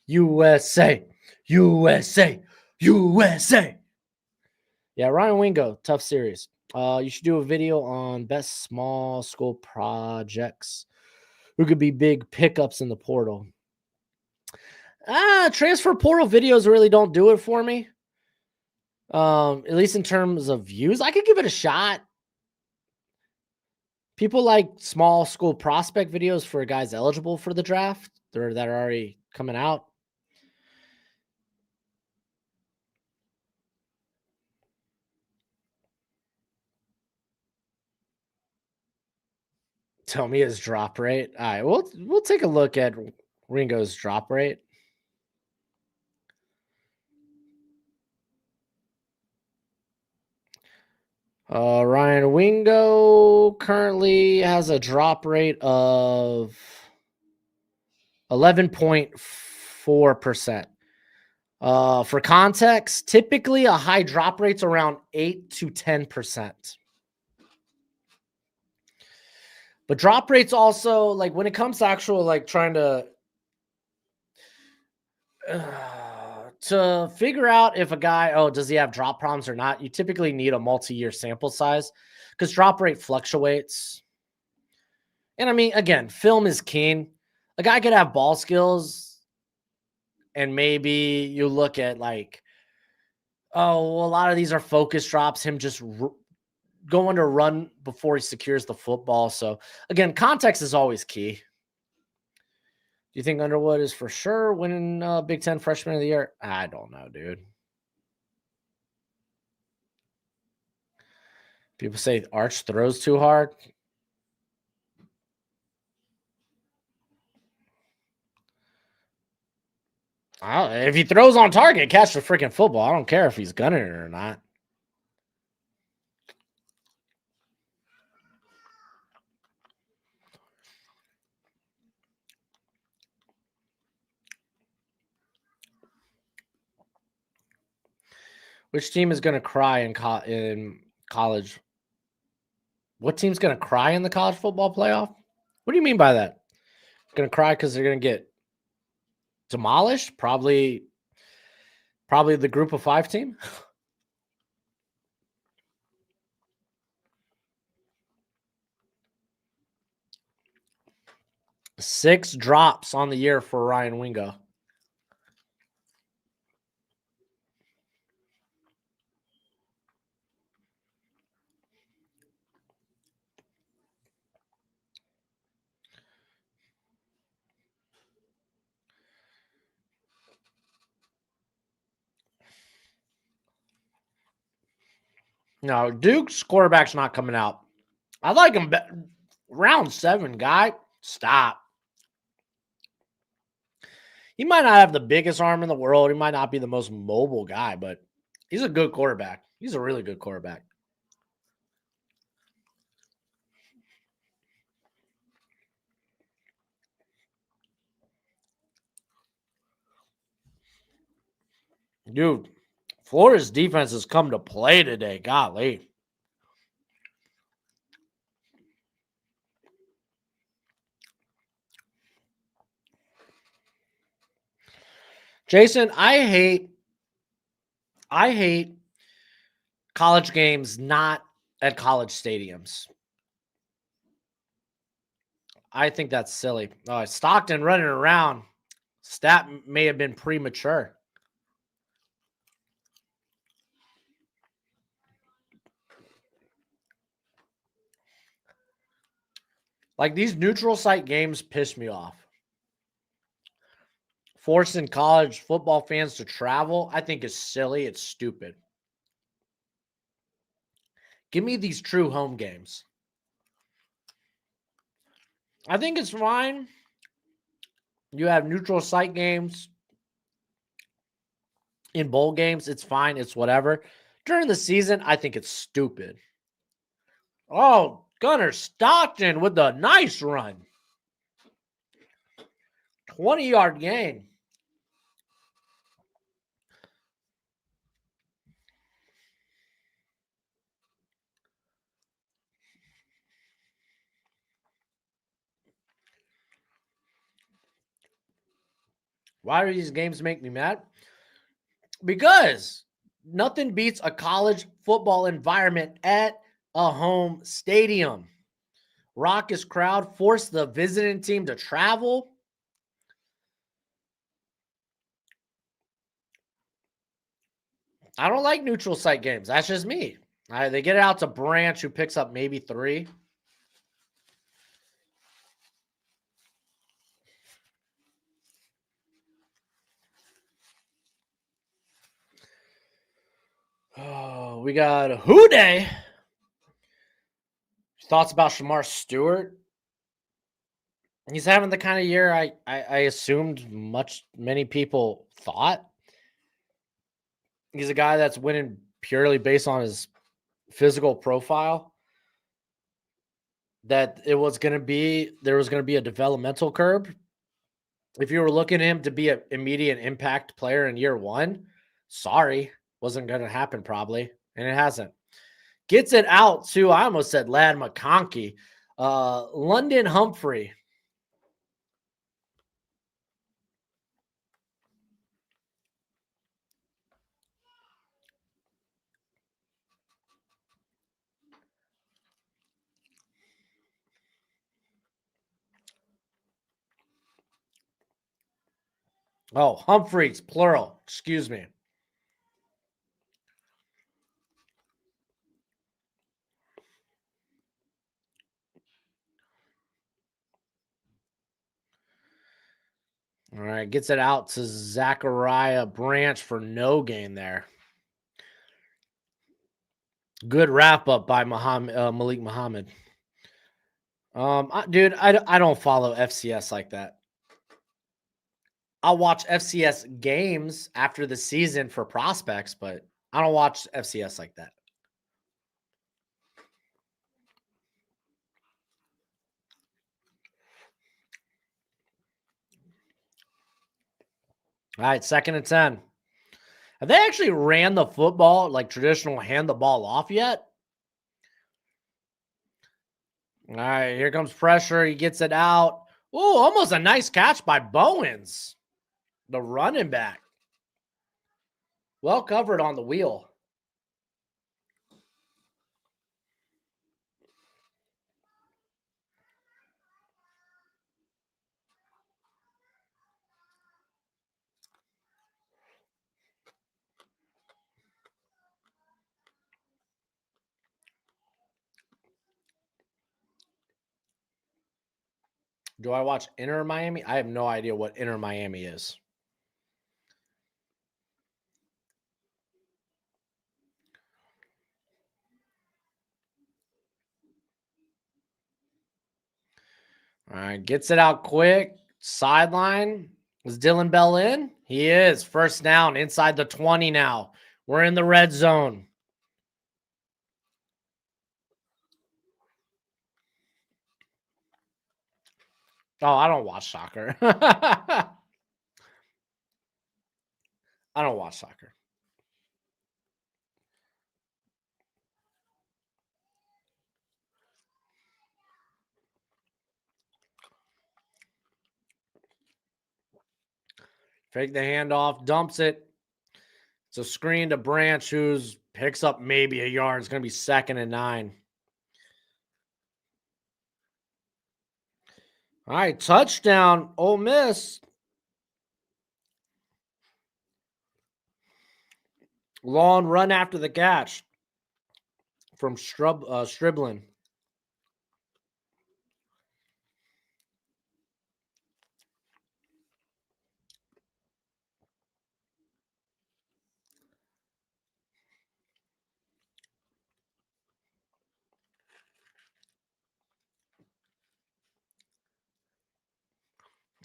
Speaker 1: USA. USA. USA. Yeah, Ryan Wingo, tough series. You should do a video on best small school projects who could be big pickups in the portal. Transfer portal videos really don't do it for me. At least in terms of views, I could give it a shot. People like small school prospect videos for guys eligible for the draft or that are already coming out. Tell me his drop rate. All right, we'll take a look at Ringo's drop rate. Ryan Wingo currently has a drop rate of 11.4%. For context, typically a high drop rate's around 8 to 10%. But drop rates also, like when it comes to actual like trying to figure out if a guy, does he have drop problems or not, you typically need a multi-year sample size because drop rate fluctuates. And I mean, again, film is keen. A guy could have ball skills and maybe you look at like, oh, well, a lot of these are focus drops, him just going to run before he secures the football. So again, context is always key. Do you think Underwood is for sure winning Big Ten Freshman of the Year? I don't know, dude. People say Arch throws too hard. If he throws on target, catch the freaking football. I don't care if he's gunning it or not. Which team is going to cry in college? What team's going to cry in the college football playoff? What do you mean by that? Going to cry because they're going to get demolished? Probably the group of 5 team. 6 drops on the year for Ryan Wingo. No, Duke's quarterback's not coming out. I like him. Round 7, guy. Stop. He might not have the biggest arm in the world. He might not be the most mobile guy, but he's a good quarterback. He's a really good quarterback. Dude, Florida's defense has come to play today. Golly. Jason, I hate college games not at college stadiums. I think that's silly. Stockton running around. Stat may have been premature. Like these neutral site games piss me off. Forcing college football fans to travel, I think is silly. It's stupid. Give me these true home games. I think it's fine. You have neutral site games in bowl games. It's fine. It's whatever. During the season, I think it's stupid. Oh, Gunnar Stockton with a nice run. 20-yard gain. Why do these games make me mad? Because nothing beats a college football environment at a home stadium. Raucous crowd forced the visiting team to travel. I don't like neutral site games. That's just me. They get it out to Branch, who picks up maybe 3. Oh, we got Who Day. Thoughts about Shamar Stewart? He's having the kind of year I assumed many people thought. He's a guy that's winning purely based on his physical profile. That there was going to be a developmental curve. If you were looking at him to be an immediate impact player in year 1, sorry, wasn't going to happen probably, and it hasn't. Gets it out to, I almost said Lad McConkey, London Humphrey. Oh, Humphreys, plural. Excuse me. All right, gets it out to Zachariah Branch for no gain there. Good wrap up by Malik Muhammad. Dude, I don't follow FCS like that. I'll watch FCS games after the season for prospects, but I don't watch FCS like that. All right, 2nd and 10. Have they actually ran the football like traditional hand the ball off yet? All right, here comes pressure. He gets it out. Oh, almost a nice catch by Bowens, the running back. Well covered on the wheel. Do I watch Inter Miami? I have no idea what Inter Miami is. All right, gets it out quick. Sideline. Is Dylan Bell in? He is. First down inside the 20 now. We're in the red zone. Oh, I don't watch soccer. I don't watch soccer. Fake the handoff, dumps it. It's a screen to Branch, who's picks up maybe a yard. It's going to be 2nd and 9. All right, touchdown, Ole Miss. Long run after the catch from Striblin.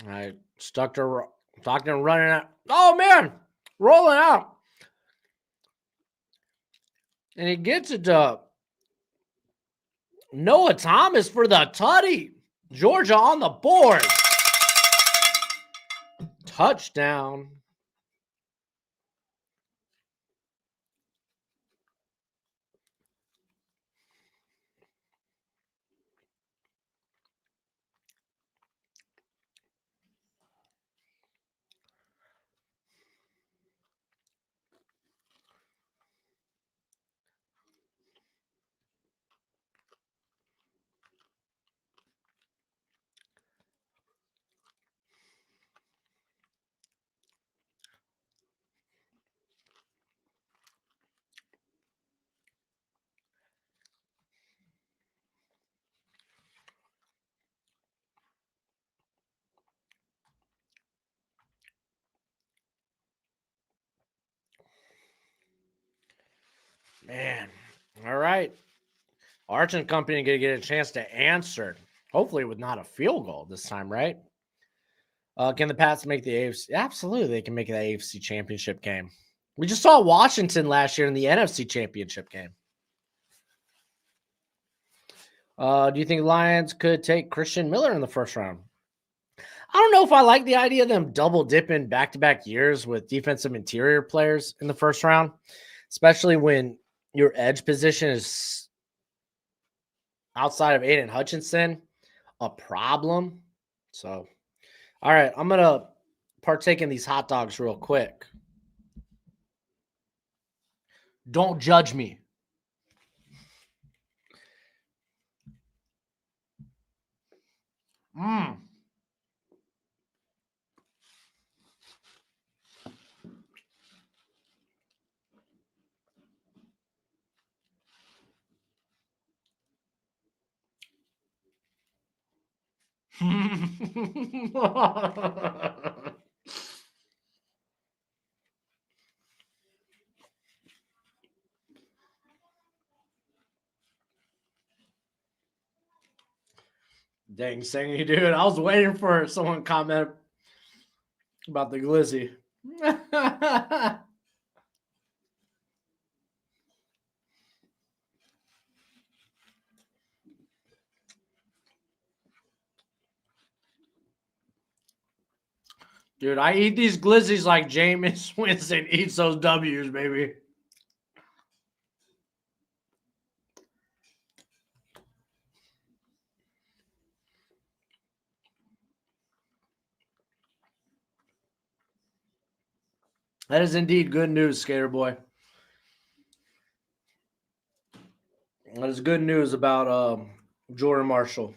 Speaker 1: All right, Stockton running out. Oh, man, rolling out. And he gets it to Noah Thomas for the tutty. Georgia on the board. Touchdown. Man, all right. Arch and Company going to get a chance to answer, hopefully with not a field goal this time, right? Can the Pats make the AFC? Absolutely, they can make the AFC Championship game. We just saw Washington last year in the NFC Championship game. Do you think Lions could take Christian Miller in the first round? I don't know if I like the idea of them double dipping back-to-back years with defensive interior players in the first round, especially when your edge position is outside of Aiden Hutchinson a problem. So, all right, I'm going to partake in these hot dogs real quick. Don't judge me. Mmm. Dang, Sangy, dude. I was waiting for someone to comment about the glizzy. Dude, I eat these glizzies like Jameis Winston eats those W's, baby. That is indeed good news, Skater Boy. That is good news about Jordan Marshall.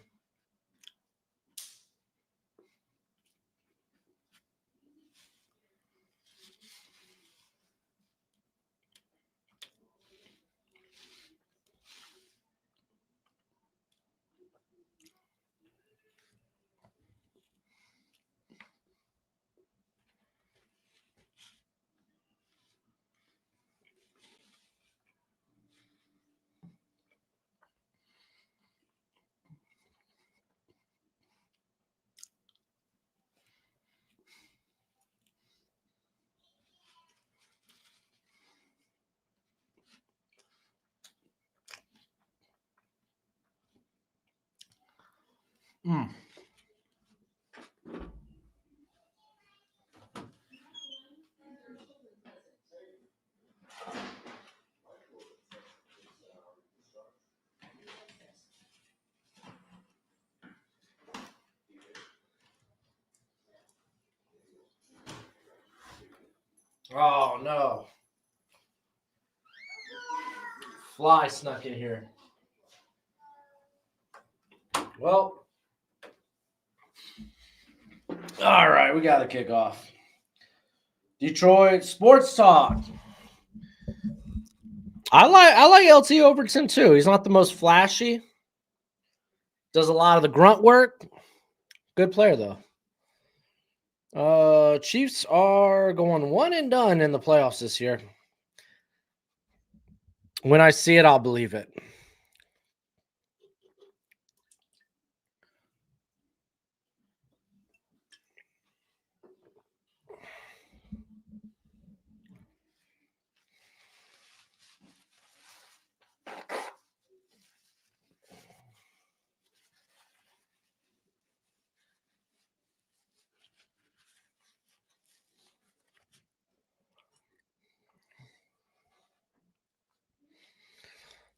Speaker 1: Mm. Oh no. Fly snuck in here. Well, all right, we got to kick off. Detroit Sports Talk. I like LT Overton too. He's not the most flashy. Does a lot of the grunt work. Good player though. Chiefs are going one and done in the playoffs this year. When I see it, I'll believe it.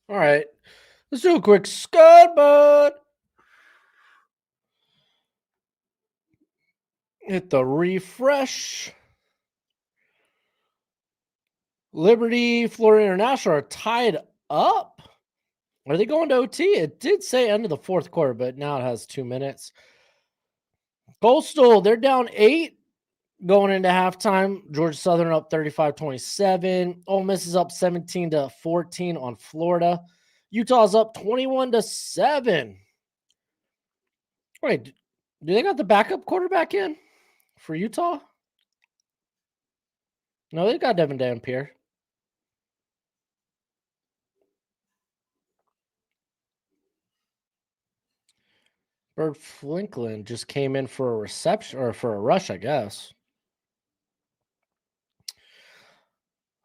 Speaker 1: All right. Let's do a quick scuttlebutt. Hit the refresh. Liberty, Florida International are tied up. Are they going to OT? It did say end of the fourth quarter, but now it has 2 minutes. Coastal, they're down 8 going into halftime. Georgia Southern up 35-27. Ole Miss is up 17-14 on Florida. Utah's up 21-7. Wait, do they got the backup quarterback in for Utah? No, they got Devin Dampier. Bird Flinklin just came in for a reception or for a rush, I guess.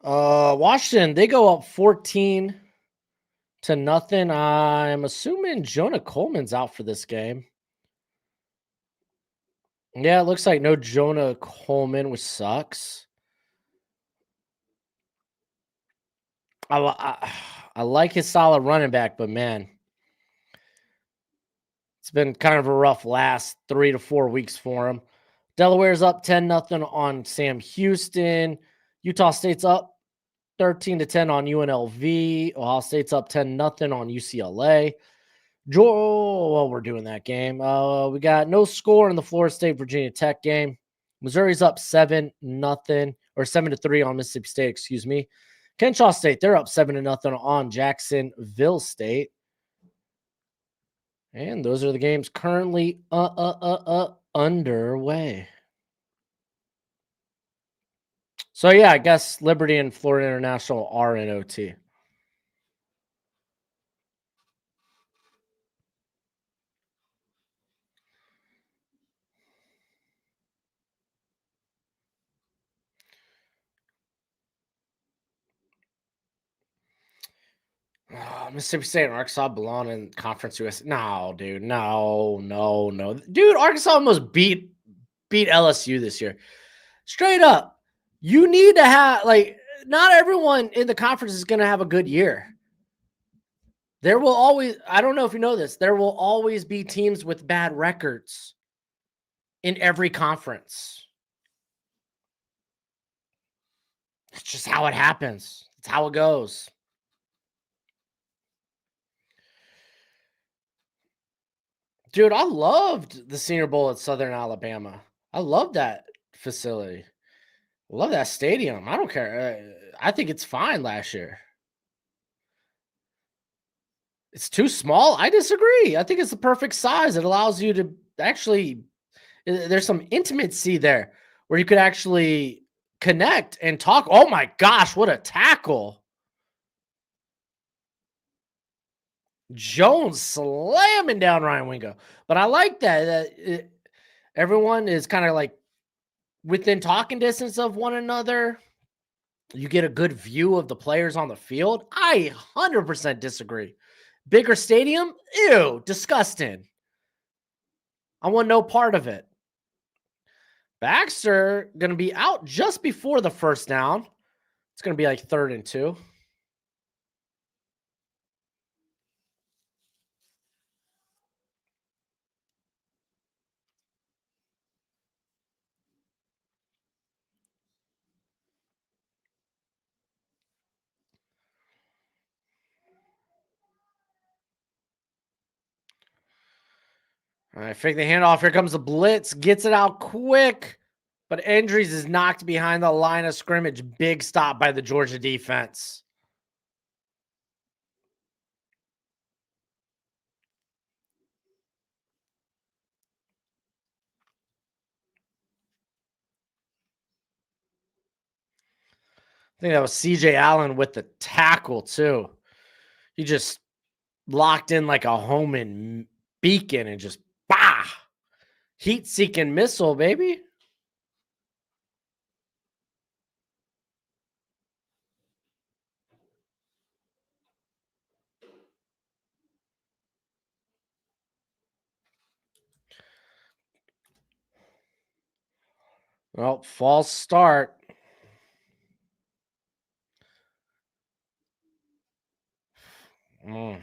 Speaker 1: Washington, they go up 14-0. I'm assuming Jonah Coleman's out for this game. Yeah, it looks like no Jonah Coleman, which sucks. I like his solid running back, but man, it's been kind of a rough last 3 to 4 weeks for him. Delaware's up 10-0 on Sam Houston. Utah State's up 13-10 on UNLV. Ohio State's up 10-0 on UCLA. Well, we're doing that game. We got no score in the Florida State Virginia Tech game. Missouri's up 7-0 or 7-3 on Mississippi State, excuse me. Kennesaw State, they're up 7-0 on Jacksonville State. And those are the games currently underway. So yeah, I guess Liberty and Florida International are in OT. Mississippi State and Arkansas belong in Conference US. No, dude. No. Dude, Arkansas almost beat LSU this year. Straight up. You need to have, like, not everyone in the conference is going to have a good year. There will always, I don't know if you know this, there will always be teams with bad records in every conference. It's just how it happens. It's how it goes. Dude, I loved the Senior Bowl at Southern Alabama. I love that facility. I love that stadium. I don't care. I think it's fine last year. It's too small. I disagree. I think it's the perfect size. It allows you to actually, there's some intimacy there where you could actually connect and talk. Oh my gosh, what a tackle. Jones slamming down Ryan Wingo. But I like that everyone is kind of like within talking distance of one another. You get a good view of the players on the field. I 100% disagree. Bigger stadium? Ew, disgusting. I want no part of it. Baxter going to be out just before the first down. It's going to be like 3rd and 2. All right, fake the handoff. Here comes the blitz. Gets it out quick. But Andrews is knocked behind the line of scrimmage. Big stop by the Georgia defense. I think that was CJ Allen with the tackle, too. He just locked in like a homing beacon and just bah! Heat-seeking missile, baby. Well, false start. Mm.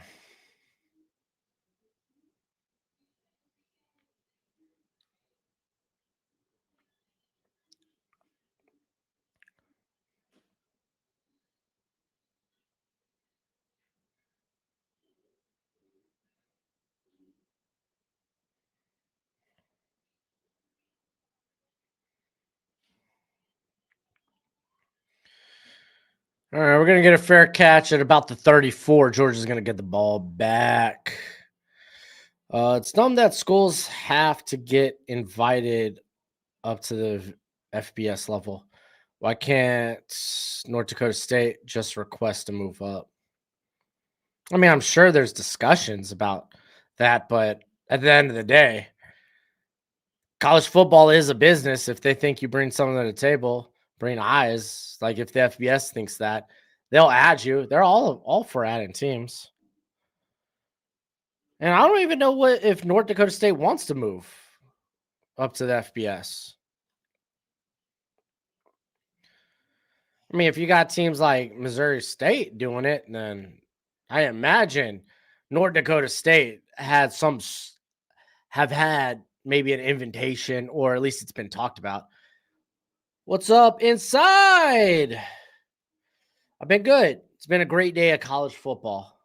Speaker 1: All right, we're going to get a fair catch at about the 34. Georgia's going to get the ball back. It's dumb that schools have to get invited up to the FBS level. Why can't North Dakota State just request to move up? I mean, I'm sure there's discussions about that, but at the end of the day, college football is a business. If they think you bring something to the table, bring eyes. Like if the FBS thinks that, they'll add you. They're all for adding teams. And I don't even know what if North Dakota State wants to move up to the FBS. I mean, if you got teams like Missouri State doing it, then I imagine North Dakota State have had maybe an invitation, or at least it's been talked about. What's up inside? I've been good. It's been a great day of college football.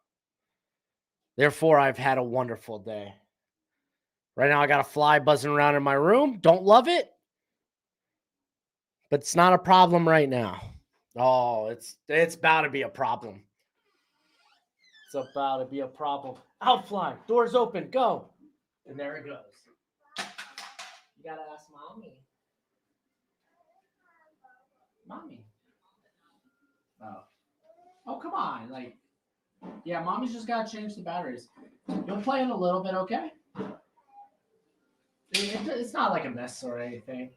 Speaker 1: Therefore, I've had a wonderful day. Right now, I got a fly buzzing around in my room. Don't love it, but it's not a problem right now. Oh, it's about to be a problem. It's about to be a problem. Out fly. Doors open. Go. And there it goes. You got to ask mommy. Mommy. Oh. Oh, come on. Like, yeah, mommy's just got to change the batteries. You'll play in a little bit, okay? It's not like a mess or anything.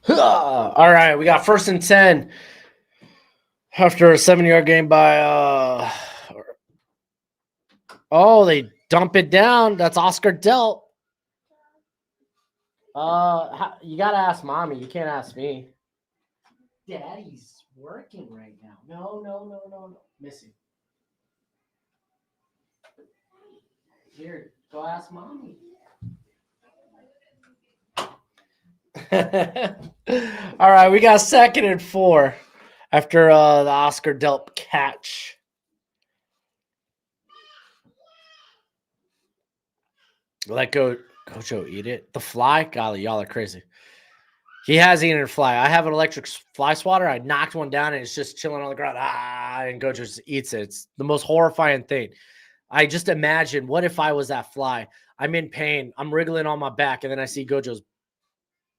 Speaker 1: All right, we got 1st and 10 after a 7-yard gain by oh, they dump it down. That's Oscar Delt. You gotta ask mommy. You can't ask me. Daddy's working right now. No. Missy. Here, go ask mommy. All right, we got 2nd and 4 after the Oscar Delp catch. Let Gojo eat it. The fly? Golly, y'all are crazy. He has eaten a fly. I have an electric fly swatter. I knocked one down and it's just chilling on the ground. And Gojo just eats it. It's the most horrifying thing. I just imagine, what if I was that fly? I'm in pain. I'm wriggling on my back, and then I see Gojo's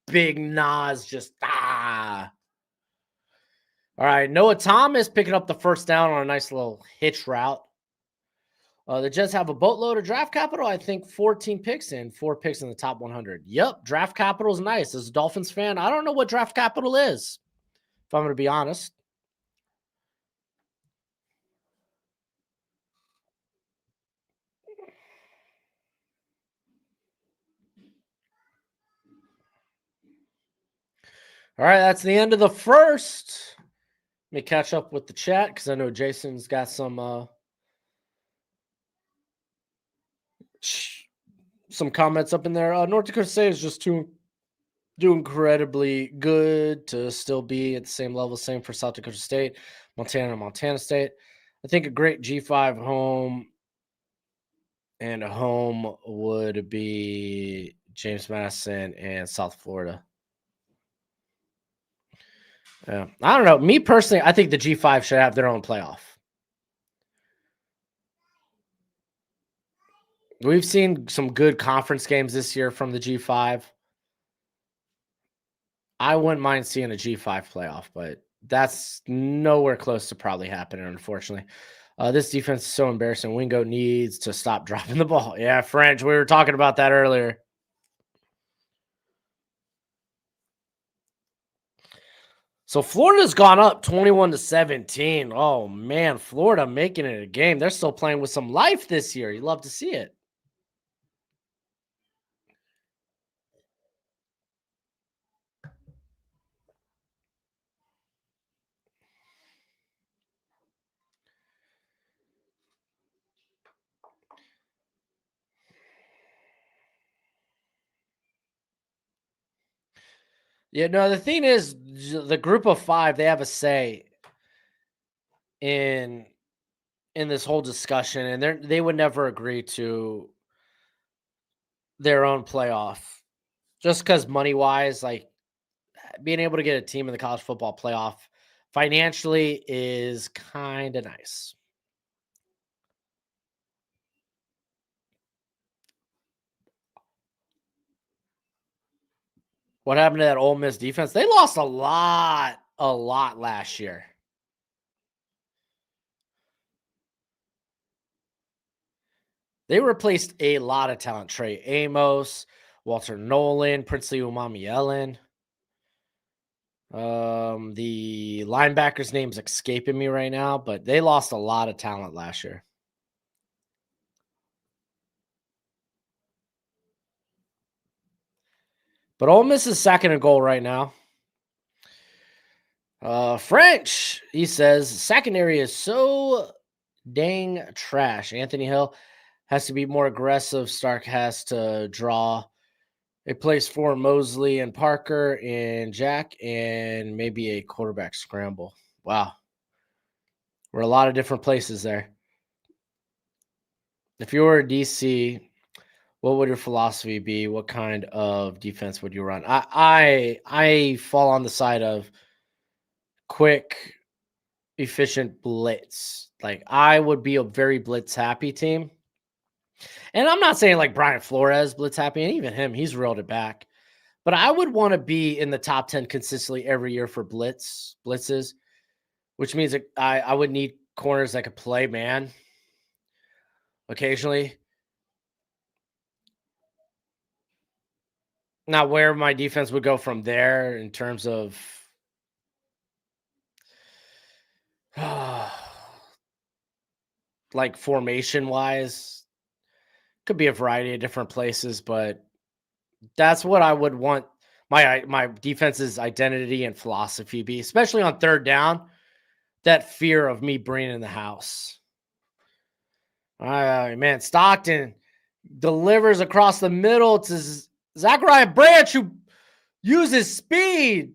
Speaker 1: big nose just All right, Noah Thomas picking up the 1st down on a nice little hitch route. The Jets have a boatload of draft capital. I think 14 picks in, 4 picks in the top 100. Yep, draft capital is nice. As a Dolphins fan, I don't know what draft capital is, if I'm going to be honest. All right, that's the end of the first. Let me catch up with the chat because I know Jason's got sh- some comments up in there. North Dakota State is just too do incredibly good to still be at the same level. Same for South Dakota State, Montana State. I think a great G5 home and a home would be James Madison and South Florida. Yeah. I don't know. Me personally, I think the G5 should have their own playoff. We've seen some good conference games this year from the G5. I wouldn't mind seeing a G5 playoff, but that's nowhere close to probably happening, unfortunately. This defense is so embarrassing. Wingo needs to stop dropping the ball. Yeah, French. We were talking about that earlier. So Florida's gone up 21-17. Oh man, Florida making it a game. They're still playing with some life this year. You love to see it. Yeah, no, the thing is the group of 5, they have a say in this whole discussion, and they would never agree to their own playoff. Just because money wise, like being able to get a team in the college football playoff financially is kind of nice. What happened to that Ole Miss defense? They lost a lot last year. They replaced a lot of talent. Trey Amos, Walter Nolan, Princely Umamielen. The linebacker's name's escaping me right now, but they lost a lot of talent last year. But Ole Miss is second and goal right now. French, he says, secondary is so dang trash. Anthony Hill has to be more aggressive. Stark has to draw a place for Mosley and Parker and Jack and maybe a quarterback scramble. Wow. We're a lot of different places there. If you were a DC, what would your philosophy be? What kind of defense would you run? I fall on the side of quick, efficient blitz. Like I would be a very blitz happy team. And I'm not saying like Brian Flores blitz happy, and even him, he's reeled it back. But I would want to be in the top 10 consistently every year for blitzes, which means that I would need corners that could play man occasionally. Now, where my defense would go from there in terms of like formation wise, could be a variety of different places, but that's what I would want my defense's identity and philosophy be, especially on third down. That fear of me bringing in the house. Man, Stockton delivers across the middle to Zachariah Branch, who uses speed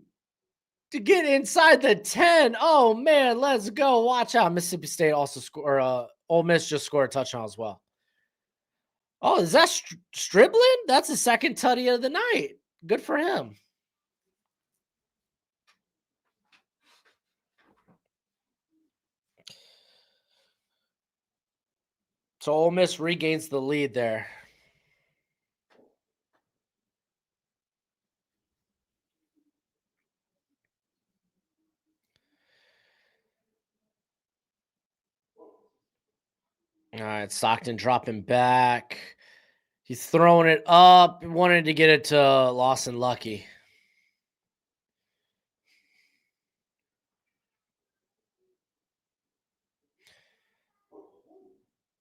Speaker 1: to get inside the 10. Oh man, let's go. Watch out. Mississippi State also score. Ole Miss just scored a touchdown as well. Oh, is that Striblin? That's the second tutty of the night. Good for him. So Ole Miss regains the lead there. All right, Stockton dropping back. He's throwing it up. Wanted to get it to Lawson Lucky.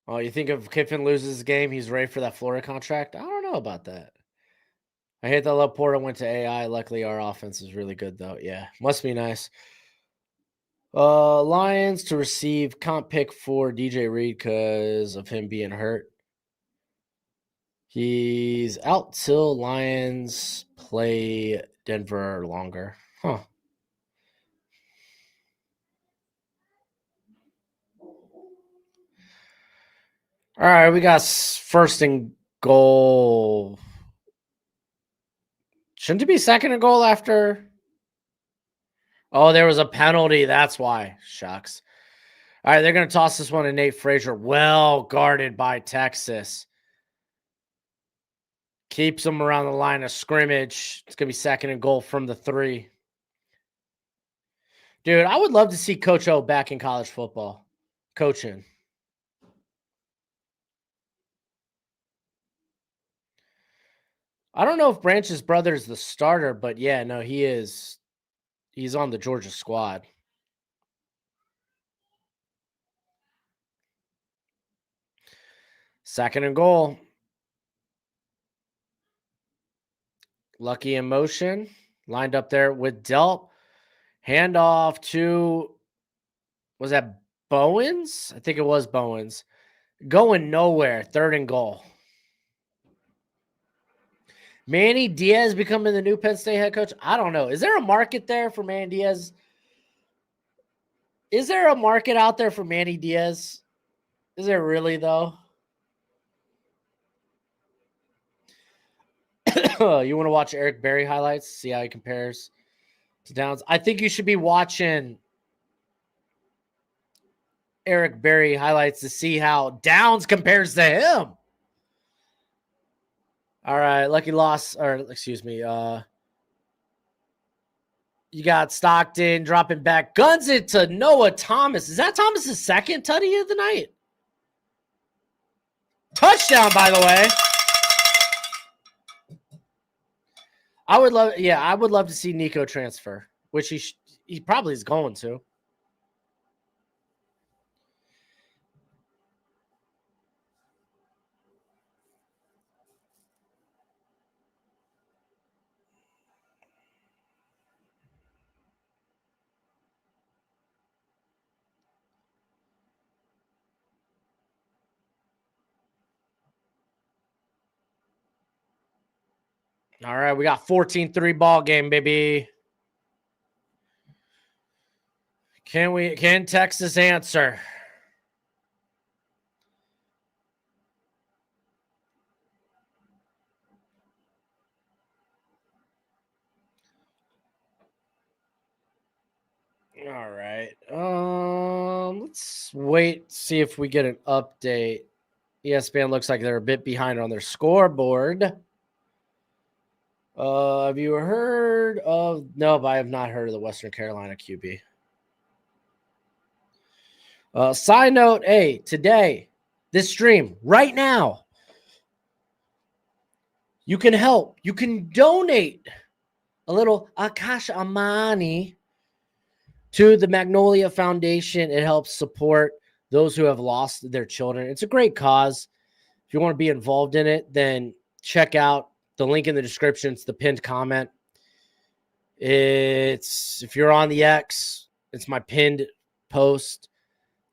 Speaker 1: Oh, you think if Kiffin loses his game, he's ready for that Florida contract? I don't know about that. I hate that Laporta went to AI. Luckily, our offense is really good, though. Yeah, must be nice. Lions to receive comp pick for DJ Reed because of him being hurt. He's out till Lions play Denver longer. Huh. All right, we got first and goal. Shouldn't it be second and goal after? Oh, there was a penalty. That's why. Shucks. All right, they're going to toss this one to Nate Frazier. Well guarded by Texas. Keeps them around the line of scrimmage. It's going to be second and goal from the 3. Dude, I would love to see Coach O back in college football. Coaching. I don't know if Branch's brother is the starter, but yeah, no, he is. He's on the Georgia squad. Second and goal. Lucky in motion. Lined up there with Delp. Handoff to, was that Bowens? I think it was Bowens. Going nowhere. Third and goal. Manny Diaz becoming the new Penn State head coach? I don't know. Is there a market there for Manny Diaz? Is there a market out there for Manny Diaz? Is there really, though? You want to watch Eric Berry highlights? See how he compares to Downs? I think you should be watching Eric Berry highlights to see how Downs compares to him. All right, lucky loss, or excuse me. You got Stockton dropping back, guns it to Noah Thomas. Is that Thomas's second tutty of the night? Touchdown, by the way. I would love to see Nico transfer, which he probably is going to. All right, we got 14-3 ball game, baby. Can Texas answer? All right. Let's wait, see if we get an update. ESPN looks like they're a bit behind on their scoreboard. Have you heard of? No, but I have not heard of the Western Carolina QB. Side note, hey, today, this stream, right now, you can help. You can donate a little Akash Amani to the Magnolia Foundation. It helps support those who have lost their children. It's a great cause. If you want to be involved in it, then check out the link in the description. It's the pinned comment. If you're on the X, it's my pinned post.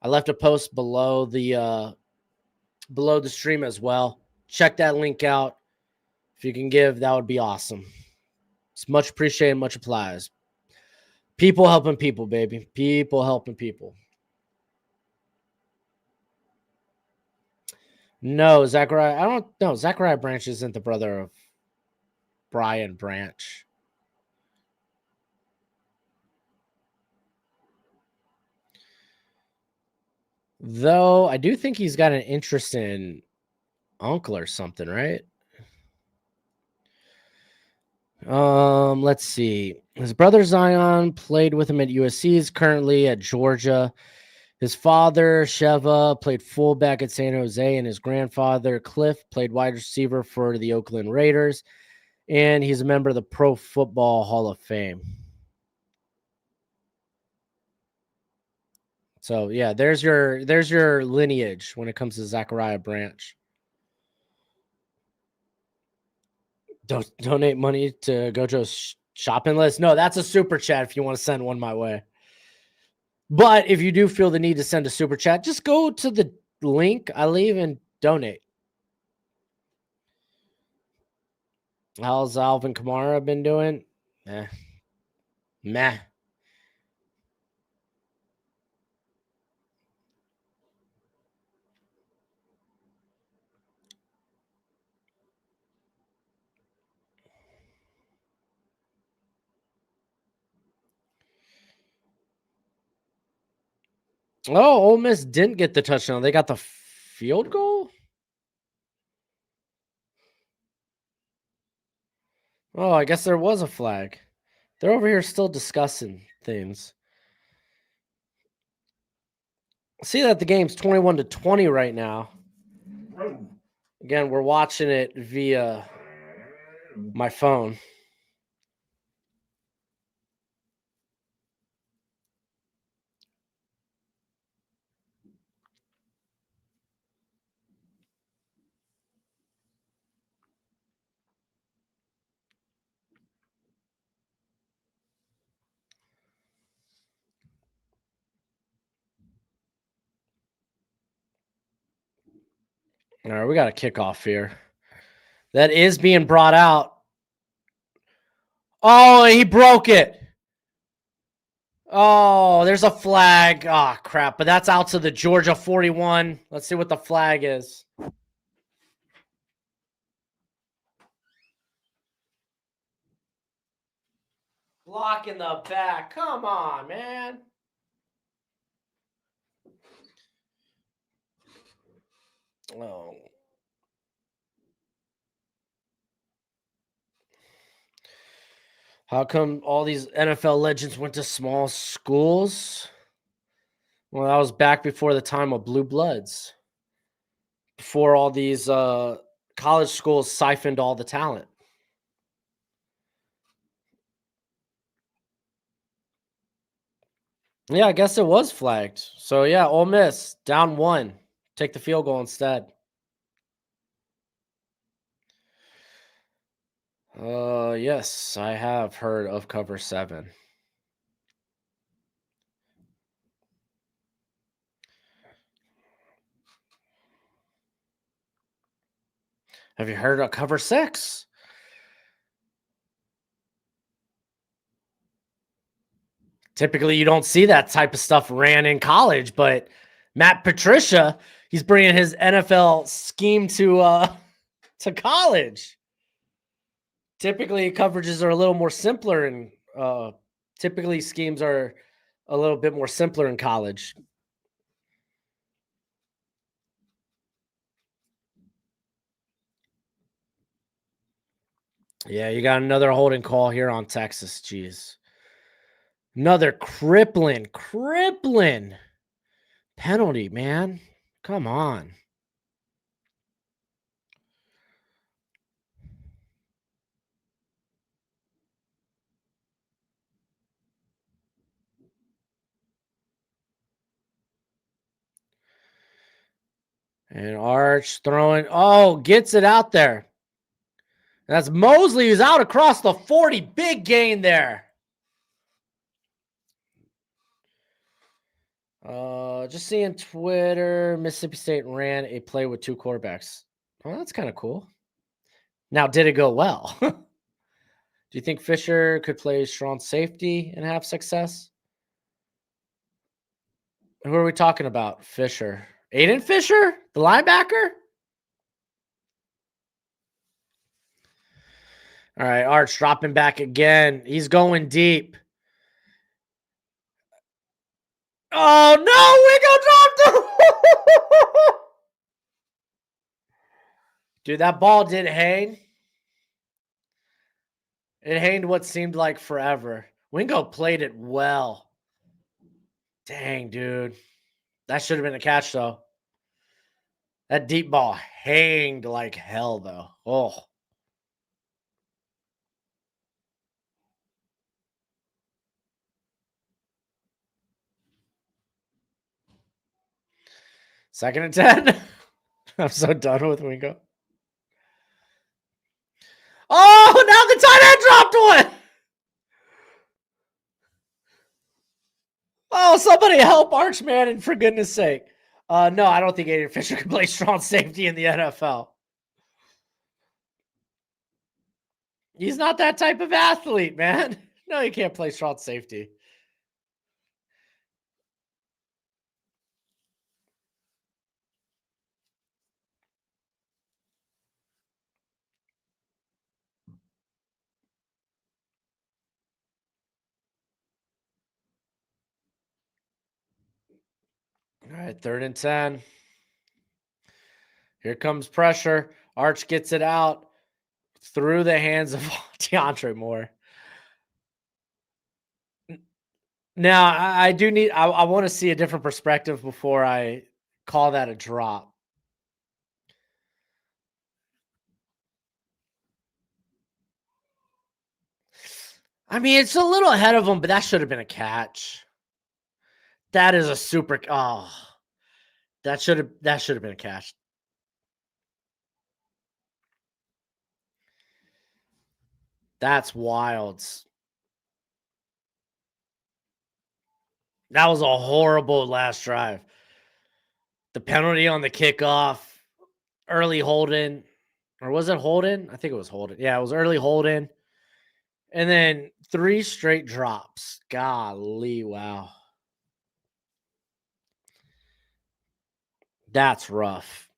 Speaker 1: I left a post below the stream as well. Check that link out. If you can give, that would be awesome. It's much appreciated, much applies. People helping people, baby. People helping people. No, Zachariah. I don't know. Zachariah Branch isn't the brother of Brian Branch. Though I do think he's got an interest in uncle or something, right? Let's see. His brother Zion played with him at USC. He's currently at Georgia. His father, Sheva, played fullback at San Jose, and his grandfather, Cliff, played wide receiver for the Oakland Raiders. And he's a member of the Pro Football Hall of Fame. So yeah, there's your lineage when it comes to Zachariah Branch. Donate money to Gojo's shopping list. No, that's a super chat if you want to send one my way. But if you do feel the need to send a super chat, just go to the link I leave and donate. How's Alvin Kamara been doing? Meh. Oh, Ole Miss didn't get the touchdown. They got the field goal? Oh, I guess there was a flag. They're over here still discussing things. See that the game's 21-20 right now. Again, we're watching it via my phone. All right, we got a kickoff here. That is being brought out. Oh, he broke it. Oh, there's a flag. Oh, crap. But that's out to the Georgia 41. Let's see what the flag is. Block in the back. Come on, man. Oh. How come all these NFL legends went to small schools? Well, that was back before the time of blue bloods. Before all these college schools siphoned all the talent. Yeah, I guess it was flagged. So yeah, Ole Miss down 1. Take the field goal instead. Yes, I have heard of cover 7. Have you heard of cover 6? Typically, you don't see that type of stuff ran in college, but Matt Patricia, he's bringing his NFL scheme to college. Typically, coverages are a little more simpler, and typically schemes are a little bit more simpler in college. Yeah, you got another holding call here on Texas. Jeez. Another crippling penalty, man. Come on. And Arch throwing. Oh, gets it out there. That's Mosley who's out across the 40. Big gain there. Just seeing Twitter, Mississippi State ran a play with 2 quarterbacks. Oh, that's kind of cool. Now, did it go well? Do you think Fisher could play strong safety and have success? Who are we talking about? Fisher. Aiden Fisher? The linebacker? All right, Arch dropping back again. He's going deep. Oh, no, Wingo dropped him. Dude, that ball did hang. It hanged what seemed like forever. Wingo played it well. Dang, dude. That should have been a catch, though. That deep ball hanged like hell, though. Oh. Second and 10. I'm so done with Wingo. Oh, now the tight end dropped one. Oh, somebody help Arch Manning, for goodness sake. No, I don't think Aiden Fisher can play strong safety in the NFL. He's not that type of athlete, man. No, he can't play strong safety. All right, 3rd and 10. Here comes pressure. Arch gets it out through the hands of DeAndre Moore. Now, I do need, I want to see a different perspective before I call that a drop. I mean, it's a little ahead of him, but that should have been a catch. That is a super. Oh, that should have been a catch. That's wild. That was a horrible last drive. The penalty on the kickoff, early holding, or was it holding? I think it was holding. Yeah, it was early holding. And then 3 straight drops. Golly, wow. That's rough.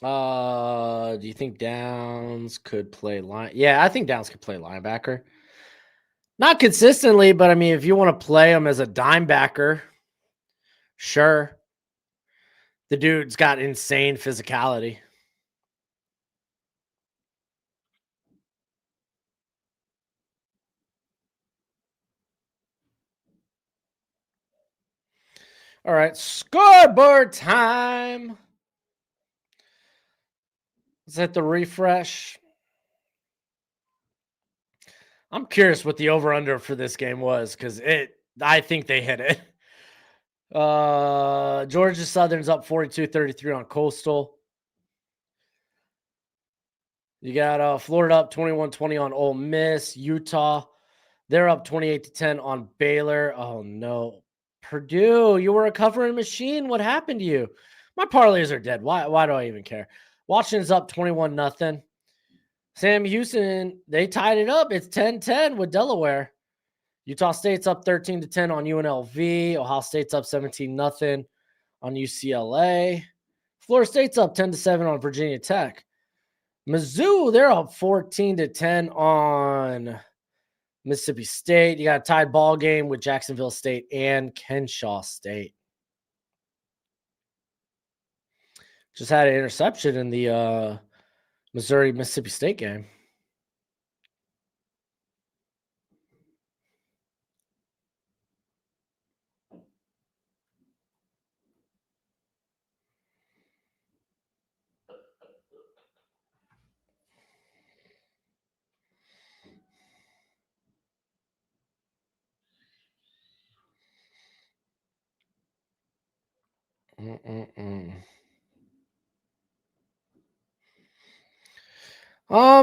Speaker 1: Do you think Downs could play line? Yeah, I think Downs could play linebacker. Not consistently, but I mean, if you want to play him as a dime backer, sure. The dude's got insane physicality. All right, scoreboard time. Is that the refresh? I'm curious what the over under for this game was because I think they hit it. Georgia Southern's up 42-33 on Coastal. You got Florida up 21-20 on Ole Miss. Utah, they're up 28-10 on Baylor. Oh no. Purdue, you were a covering machine. What happened to you? My parlays are dead. Why do I even care? Washington's up 21-0. Sam Houston, they tied it up. It's 10-10 with Delaware. Utah State's up 13-10 on UNLV. Ohio State's up 17-0 on UCLA. Florida State's up 10-7 on Virginia Tech. Mizzou, they're up 14-10 on Mississippi State. You got a tied ball game with Jacksonville State and Kenshaw State. Just had an interception in the Missouri-Mississippi State game.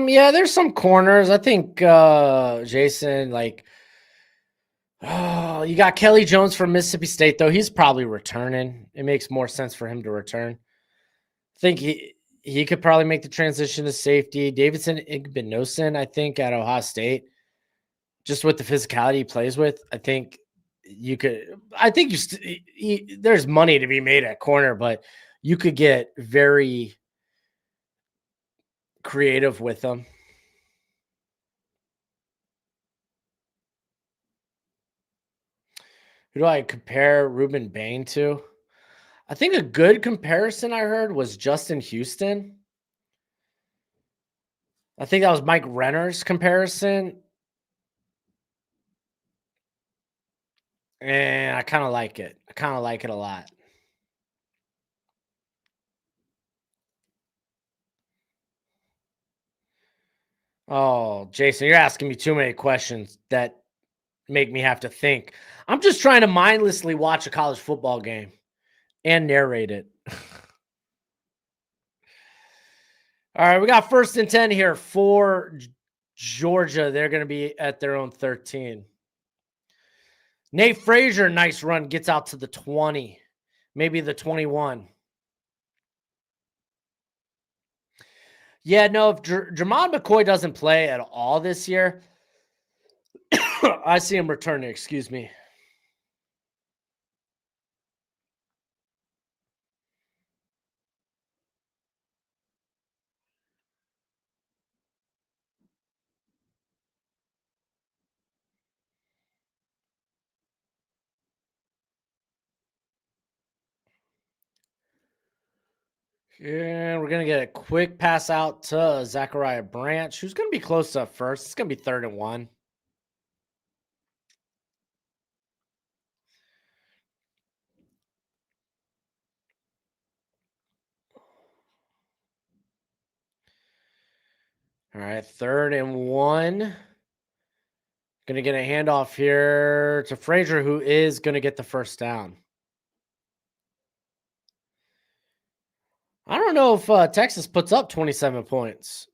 Speaker 1: Yeah, there's some corners. I think Jason, like, oh, you got Kelly Jones from Mississippi State, though. He's probably returning. It makes more sense for him to return. I think he could probably make the transition to safety. Davidson Igbinosun, I think, at Ohio State, just with the physicality he plays with, I think you could. I think there's money to be made at corner, but you could get very creative with them. Who do I compare Ruben Bain to? I think a good comparison I heard was Justin Houston. I think that was Mike Renner's comparison. And I kind of like it. I kind of like it a lot. Oh, Jason, you're asking me too many questions that make me have to think. I'm just trying to mindlessly watch a college football game and narrate it. All right, we got first and 10 here for Georgia. They're going to be at their own 13. Nate Frazier, nice run, gets out to the 20, maybe the 21. Yeah, no, if Jermon McCoy doesn't play at all this year, I see him returning, excuse me. And we're going to get a quick pass out to Zachariah Branch, who's going to be close up first. It's going to be 3rd and 1. All right, 3rd and 1. Going to get a handoff here to Frazier, who is going to get the first down. I don't know if Texas puts up 27 points.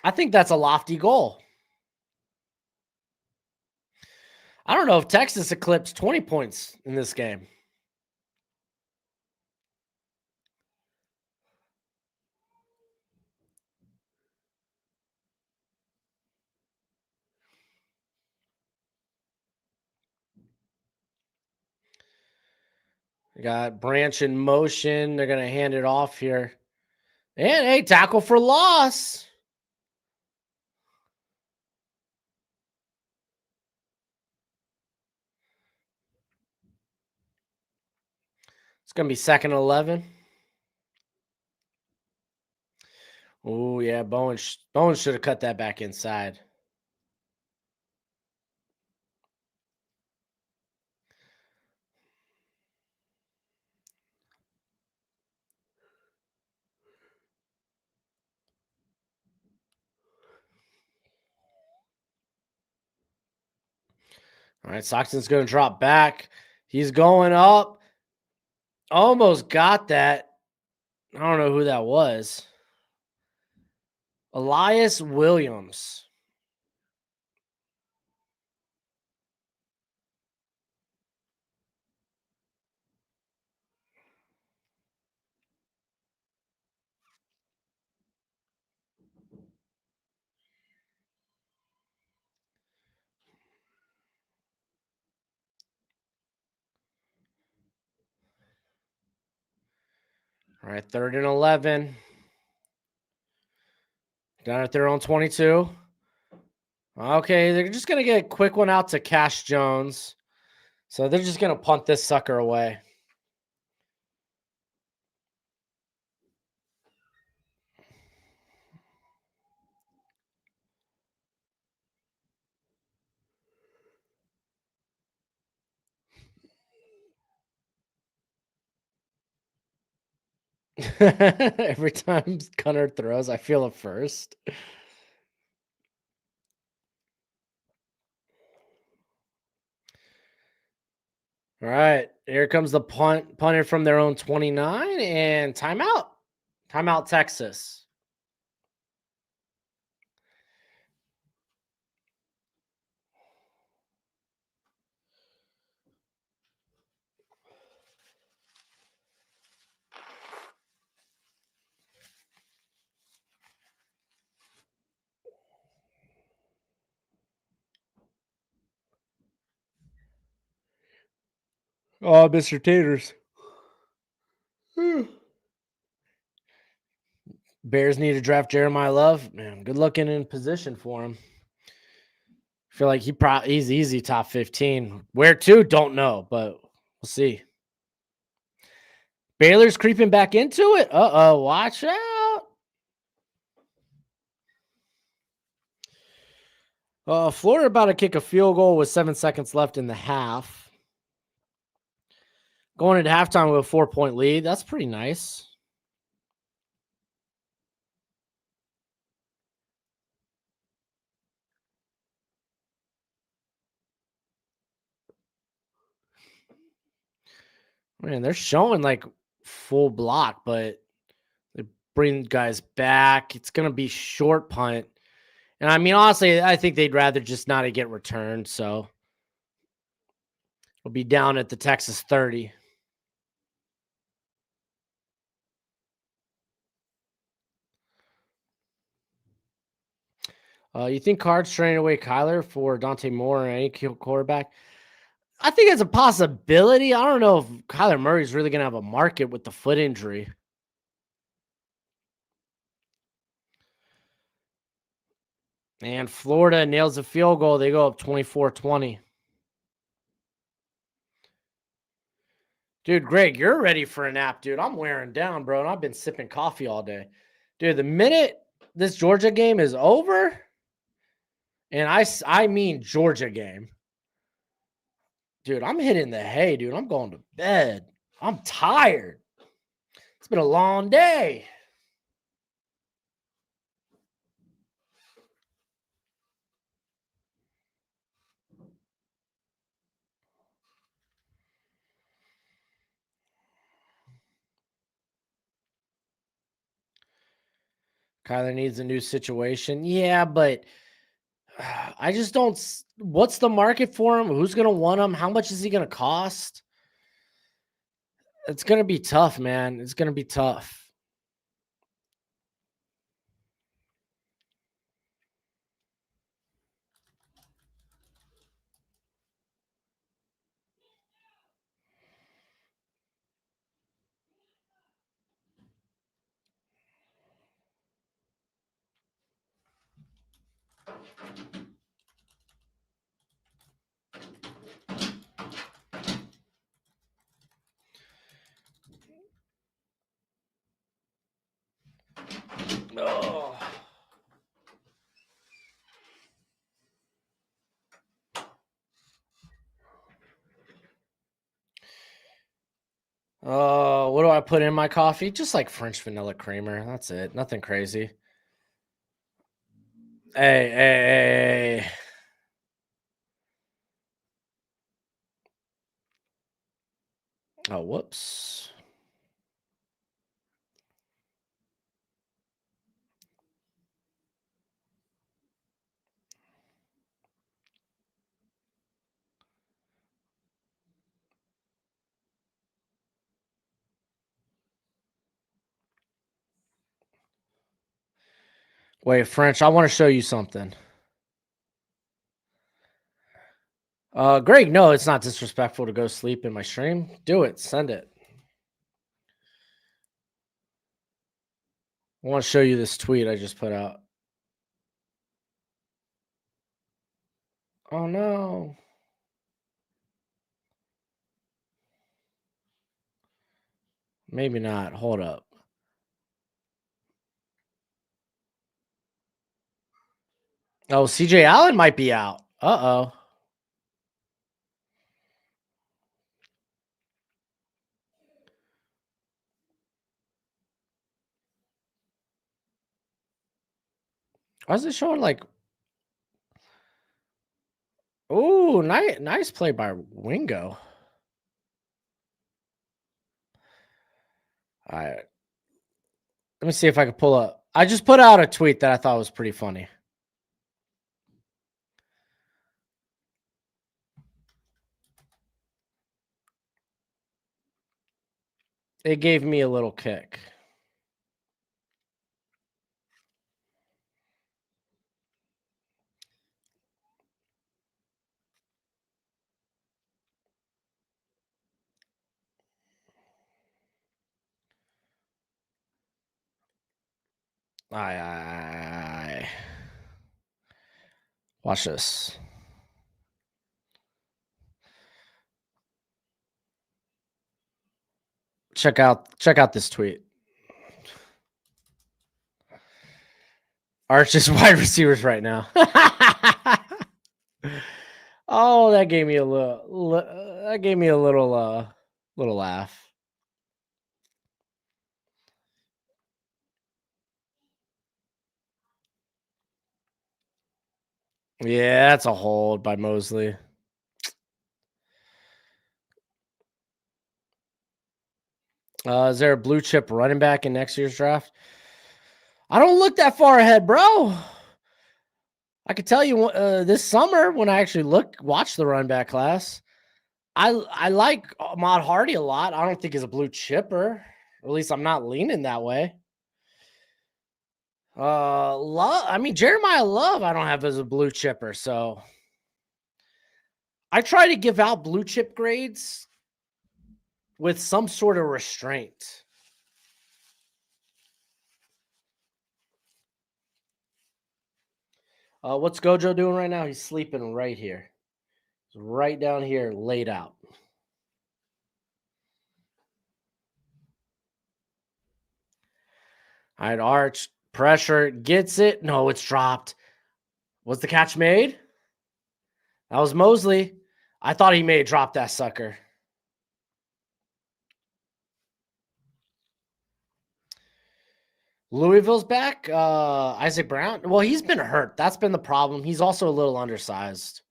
Speaker 1: I think that's a lofty goal. I don't know if Texas eclipsed 20 points in this game. We got Branch in motion. They're going to hand it off here. And hey, tackle for loss. It's going to be 2nd and 11. Oh, yeah. Bowen should have cut that back inside. All right. Soxton's going to drop back. He's going up. Almost got that. I don't know who that was. Elias Williams. All right, 3rd and 11. Down at their own 22. Okay, they're just going to get a quick one out to Cash Jones. So they're just going to punt this sucker away. Every time Gunner throws, I feel it first. All right, here comes the punter from their own 29 and timeout. Timeout, Texas. Oh, Mr. Taters. Bears need to draft Jeremiah Love. Man, good looking in position for him. I feel like he's easy top 15. Where to? Don't know, but we'll see. Baylor's creeping back into it. Uh-oh, watch out. Florida about to kick a field goal with 7 seconds left in the half. Going into halftime with a 4-point lead. That's pretty nice. Man, they're showing like full block, but bring guys back. It's gonna be short punt. And I mean, honestly, I think they'd rather just not get returned. So we'll be down at the Texas 30. You think Cards trading away Kyler for Dante Moore or any quarterback? I think it's a possibility. I don't know if Kyler Murray's really going to have a market with the foot injury. And Florida nails a field goal. They go up 24-20. Dude, Greg, you're ready for a nap, dude. I'm wearing down, bro, and I've been sipping coffee all day. Dude, the minute this Georgia game is over, and I mean Georgia game, dude, I'm hitting the hay, dude. I'm going to bed. I'm tired. It's been a long day. Kyler needs a new situation. Yeah, but I just don't. What's the market for him? Who's going to want him? How much is he going to cost? It's going to be tough, man. It's going to be tough. Oh. What do I put in my coffee? Just like French vanilla creamer. That's it. Nothing crazy. Hey. Oh, whoops. Wait, French, I want to show you something. Greg, no, it's not disrespectful to go sleep in my stream. Do it. Send it. I want to show you this tweet I just put out. Oh, no. Maybe not. Hold up. Oh, CJ Allen might be out. Uh-oh. Why is it showing like... Oh, nice play by Wingo. All right. Let me see if I can pull up. I just put out a tweet that I thought was pretty funny. It gave me a little kick. Aye. Watch this. Check out this tweet. Arch's wide receivers right now. Oh, that gave me a little laugh. Yeah, that's a hold by Mosley. Is there a blue chip running back in next year's draft? I don't look that far ahead, bro. I could tell you this summer when I actually watch the run back class. I like Ahmad Hardy a lot. I don't think he's a blue chipper. Or at least I'm not leaning that way. Love. I mean Jeremiah Love. I don't have as a blue chipper, so I try to give out blue chip grades with some sort of restraint. What's Gojo doing right now? He's sleeping right here. He's right down here, laid out. All right, Arch pressure gets it. No, it's dropped. Was the catch made? That was Mosley. I thought he may have dropped that sucker. Louisville's back. Isaac Brown. Well, he's been hurt. That's been the problem. He's also a little undersized.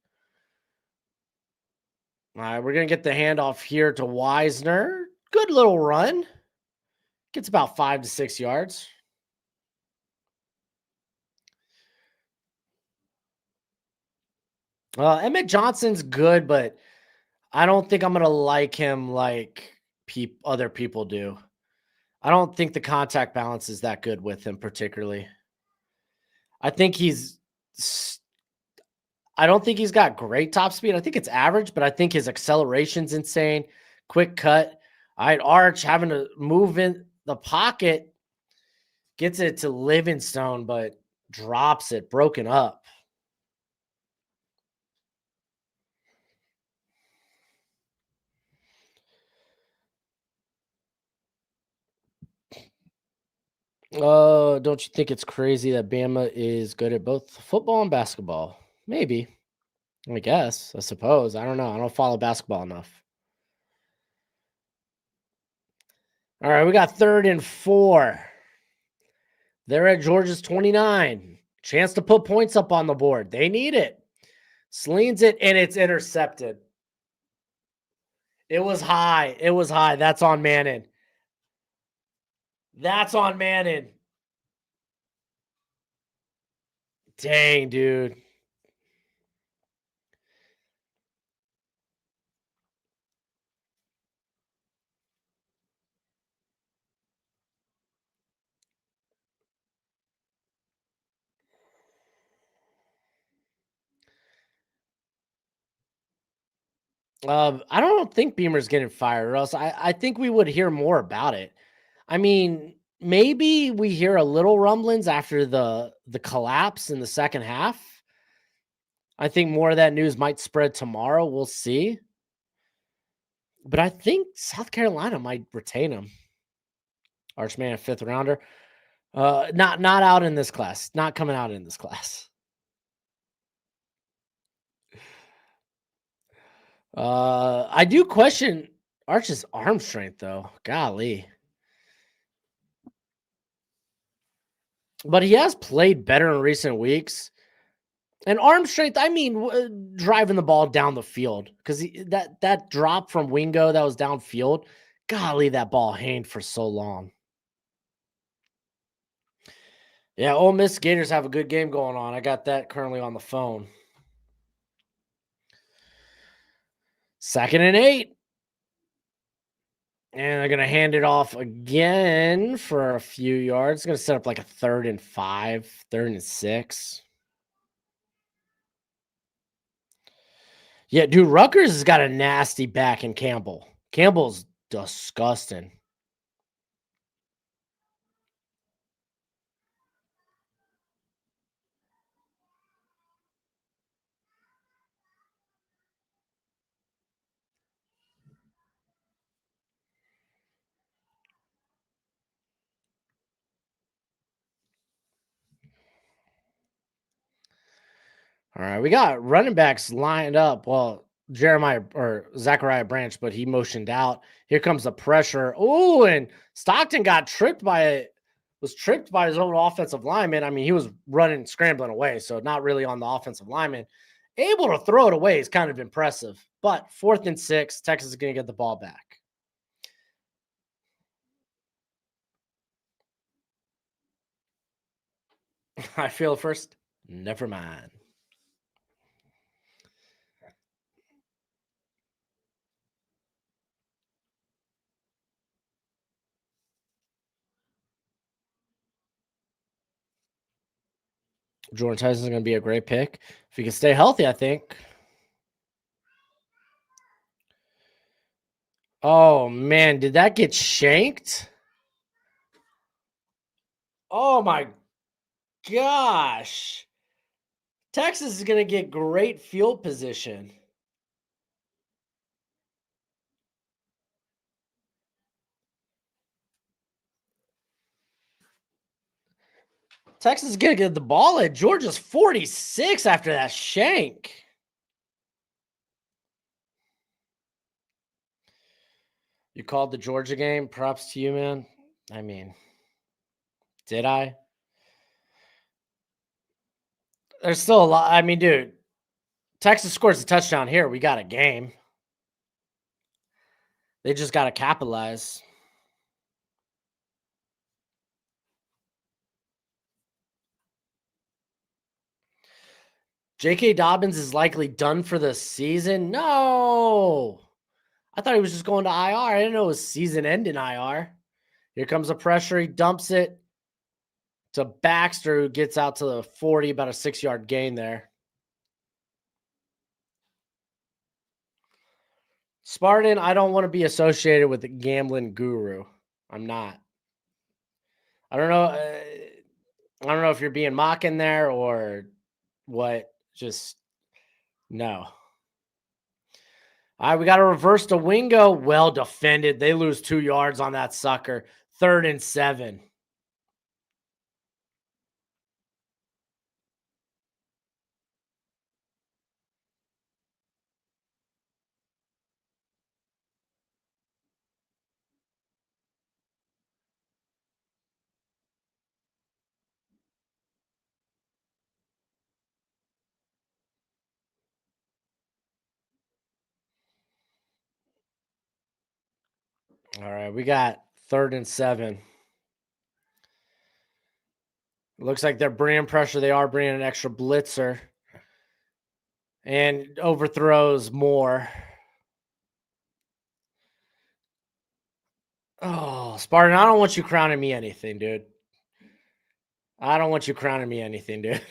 Speaker 1: All right, we're going to get the handoff here to Wisner. Good little run. Gets about 5 to 6 yards. Emmett Johnson's good, but I don't think I'm going to like him like other people do. I don't think the contact balance is that good with him particularly. I think I don't think he's got great top speed. I think it's average, but I think his acceleration's insane. Quick cut. All right, Arch having to move in the pocket. Gets it to Livingstone, but drops it. Broken up. Don't you think it's crazy that Bama is good at both football and basketball? Maybe. I guess. I suppose. I don't know. I don't follow basketball enough. All right, we got 3rd and 4. They're at Georgia's 29. Chance to put points up on the board. They need it. Sleens it, and it's intercepted. It was high. It was high. That's on Manning. That's on Manning. Dang, dude. I don't think Beamer's getting fired, or else I think we would hear more about it. I mean, maybe we hear a little rumblings after the collapse in the second half. I think more of that news might spread tomorrow. We'll see. But I think South Carolina might retain him. Archman, a 5th rounder. Not out in this class. Not coming out in this class. I do question Arch's arm strength, though. Golly. But he has played better in recent weeks. And arm strength, I mean, driving the ball down the field. Because that drop from Wingo that was downfield, golly, that ball hanged for so long. Yeah, Ole Miss Gators have a good game going on. I got that currently on the phone. 2nd and 8. And they're going to hand it off again for a few yards. It's going to set up like a 3rd and 5, 3rd and 6. Yeah, dude, Rutgers has got a nasty back in Campbell. Campbell's disgusting. All right, we got running backs lined up. Well, Jeremiah or Zachariah Branch, but he motioned out. Here comes the pressure. Oh, and Stockton was tripped by his own offensive lineman. I mean, he was running, scrambling away, so not really on the offensive lineman. Able to throw it away is kind of impressive. But 4th and 6, Texas is going to get the ball back. I feel first. Never mind. Jordan Tyson's going to be a great pick if he can stay healthy. I think. Oh man, did that get shanked? Oh my gosh. Texas is going to get great field position. Texas is going to get the ball at Georgia's 46 after that shank. You called the Georgia game. Props to you, man. I mean, did I? There's still a lot. I mean, dude, Texas scores a touchdown here. We got a game. They just got to capitalize. J.K. Dobbins is likely done for the season. No. I thought he was just going to IR. I didn't know it was season ending IR. Here comes the pressure. He dumps it to Baxter, who gets out to the 40, about a 6-yard gain there. Spartan, I don't want to be associated with the gambling guru. I'm not. I don't know. I don't know if you're being mocking there or what. Just no. All right, we got to reverse to Wingo. Well defended. They lose 2 yards on that sucker. 3rd and 7. All right, we got 3rd and 7. It looks like they're bringing pressure. They are bringing an extra blitzer and overthrows more. Oh, Spartan, I don't want you crowning me anything, dude. I don't want you crowning me anything, dude.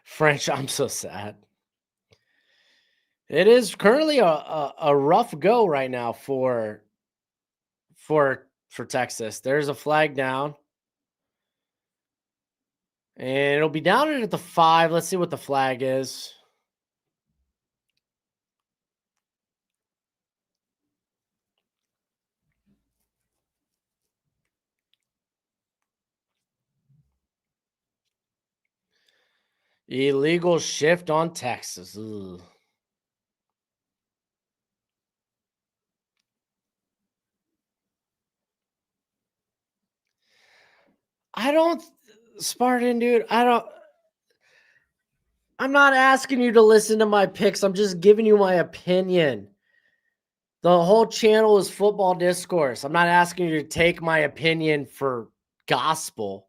Speaker 1: French, I'm so sad. It is currently a rough go right now for Texas. There's a flag down. And it'll be down at the 5. Let's see what the flag is. Illegal shift on Texas. Ugh. I don't Spartan, dude. I'm not asking you to listen to my picks. I'm just giving you my opinion. The whole channel is football discourse. I'm not asking you to take my opinion for gospel.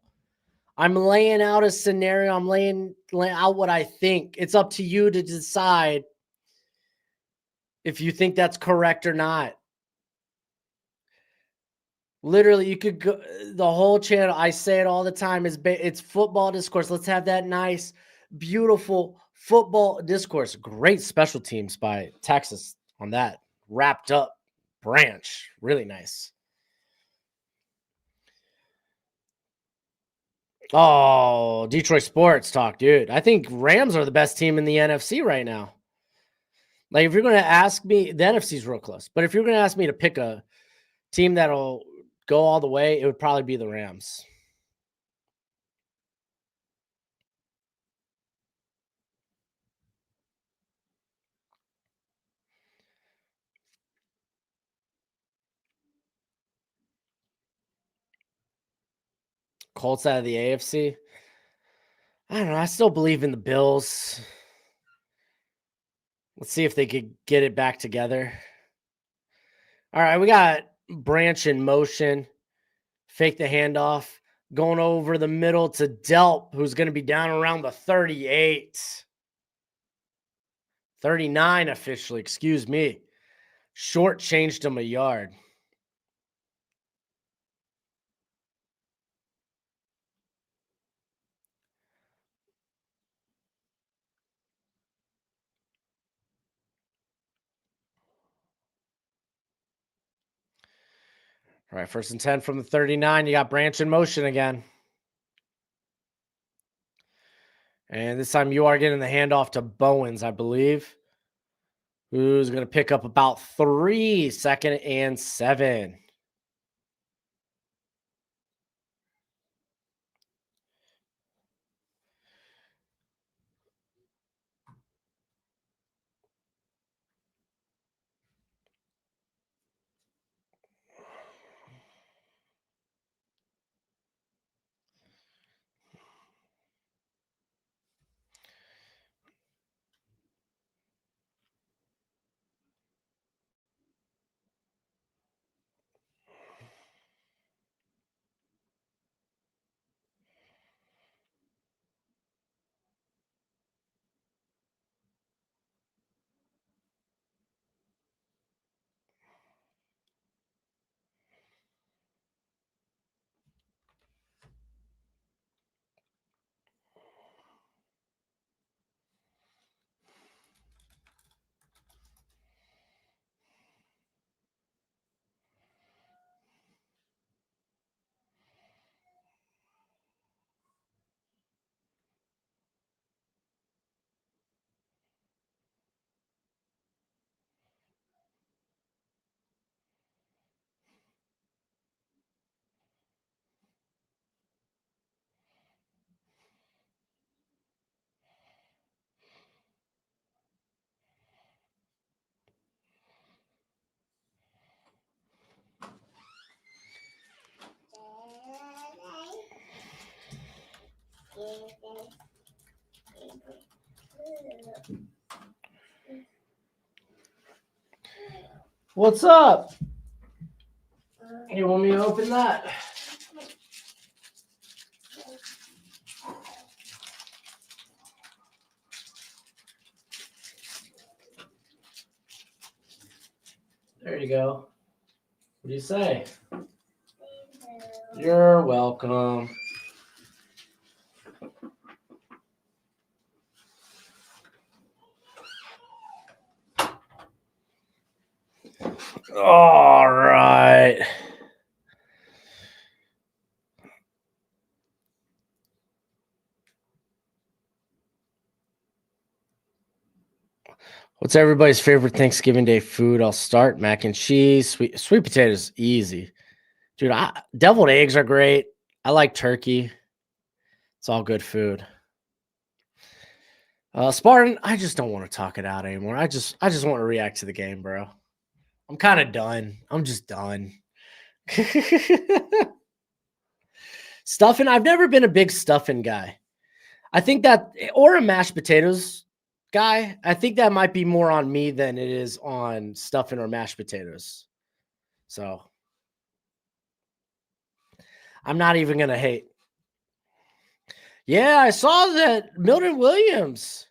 Speaker 1: I'm laying out a scenario. I'm laying out what I think. It's up to you to decide if you think that's correct or not. Literally, you could go the whole channel. I say it all the time. It's football discourse. Let's have that nice, beautiful football discourse. Great special teams by Texas on that wrapped up branch. Really nice. Oh, Detroit sports talk, dude. I think Rams are the best team in the NFC right now. Like, if you're going to ask me, the NFC's real close. But if you're going to ask me to pick a team that'll go all the way, it would probably be the Rams. Colts out of the AFC. I don't know. I still believe in the Bills. Let's see if they could get it back together. All right, we got Branch in motion. Fake the handoff. Going over the middle to Delp, who's going to be down around the 38. 39 officially, excuse me. Short changed him a yard. All right, 1st and 10 from the 39. You got Branch in motion again. And this time you are getting the handoff to Bowens, I believe, who's going to pick up about 3, 2nd and 7. What's up? You want me to open that? There you go. What do you say? You're welcome. All right. What's everybody's favorite Thanksgiving Day food? I'll start mac and cheese, sweet potatoes, easy, dude. Deviled eggs are great. I like turkey. It's all good food. Spartan, I just don't want to talk it out anymore. I just want to react to the game, bro. I'm kind of done. I'm just done. Stuffing, I've never been a big stuffing guy. I think that, or a mashed potatoes guy, I think that might be more on me than it is on stuffing or mashed potatoes. So I'm not even going to hate. Yeah, I saw that Milton Williams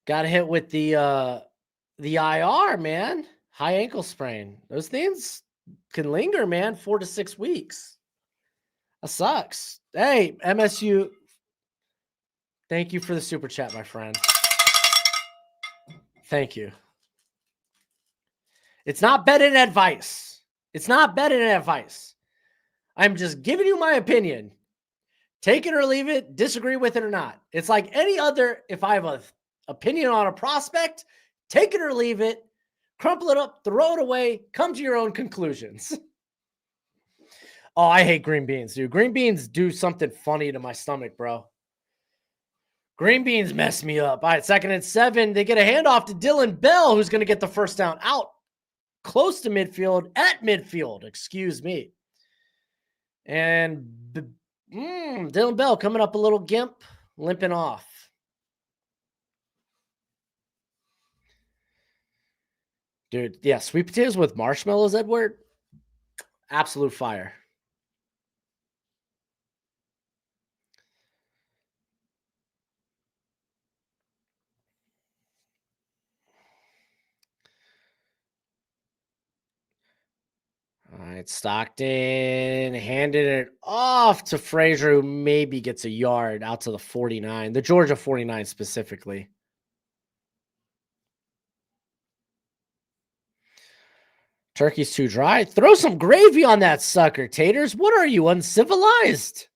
Speaker 1: got hit with the IR, man. High ankle sprain. Those things can linger, man, 4 to 6 weeks. That sucks. Hey, MSU, thank you for the super chat, my friend. Thank you. It's not betting advice. It's not betting advice. I'm just giving you my opinion. Take it or leave it, disagree with it or not. It's like any other, if I have an opinion on a prospect, take it or leave it, crumple it up, throw it away, come to your own conclusions. Oh, I hate green beans, dude. Green beans do something funny to my stomach, bro. Green beans mess me up. All right, 2nd and 7. They get a handoff to Dylan Bell, who's going to get the first down out close to midfield, at midfield, excuse me. And Dylan Bell coming up a little gimp, limping off. Dude, yeah, sweet potatoes with marshmallows, Edward. Absolute fire. All right, Stockton handed it off to Frazier, who maybe gets a yard out to the 49, the Georgia 49 specifically. Turkey's too dry. Throw some gravy on that sucker, Taters. What are you, uncivilized?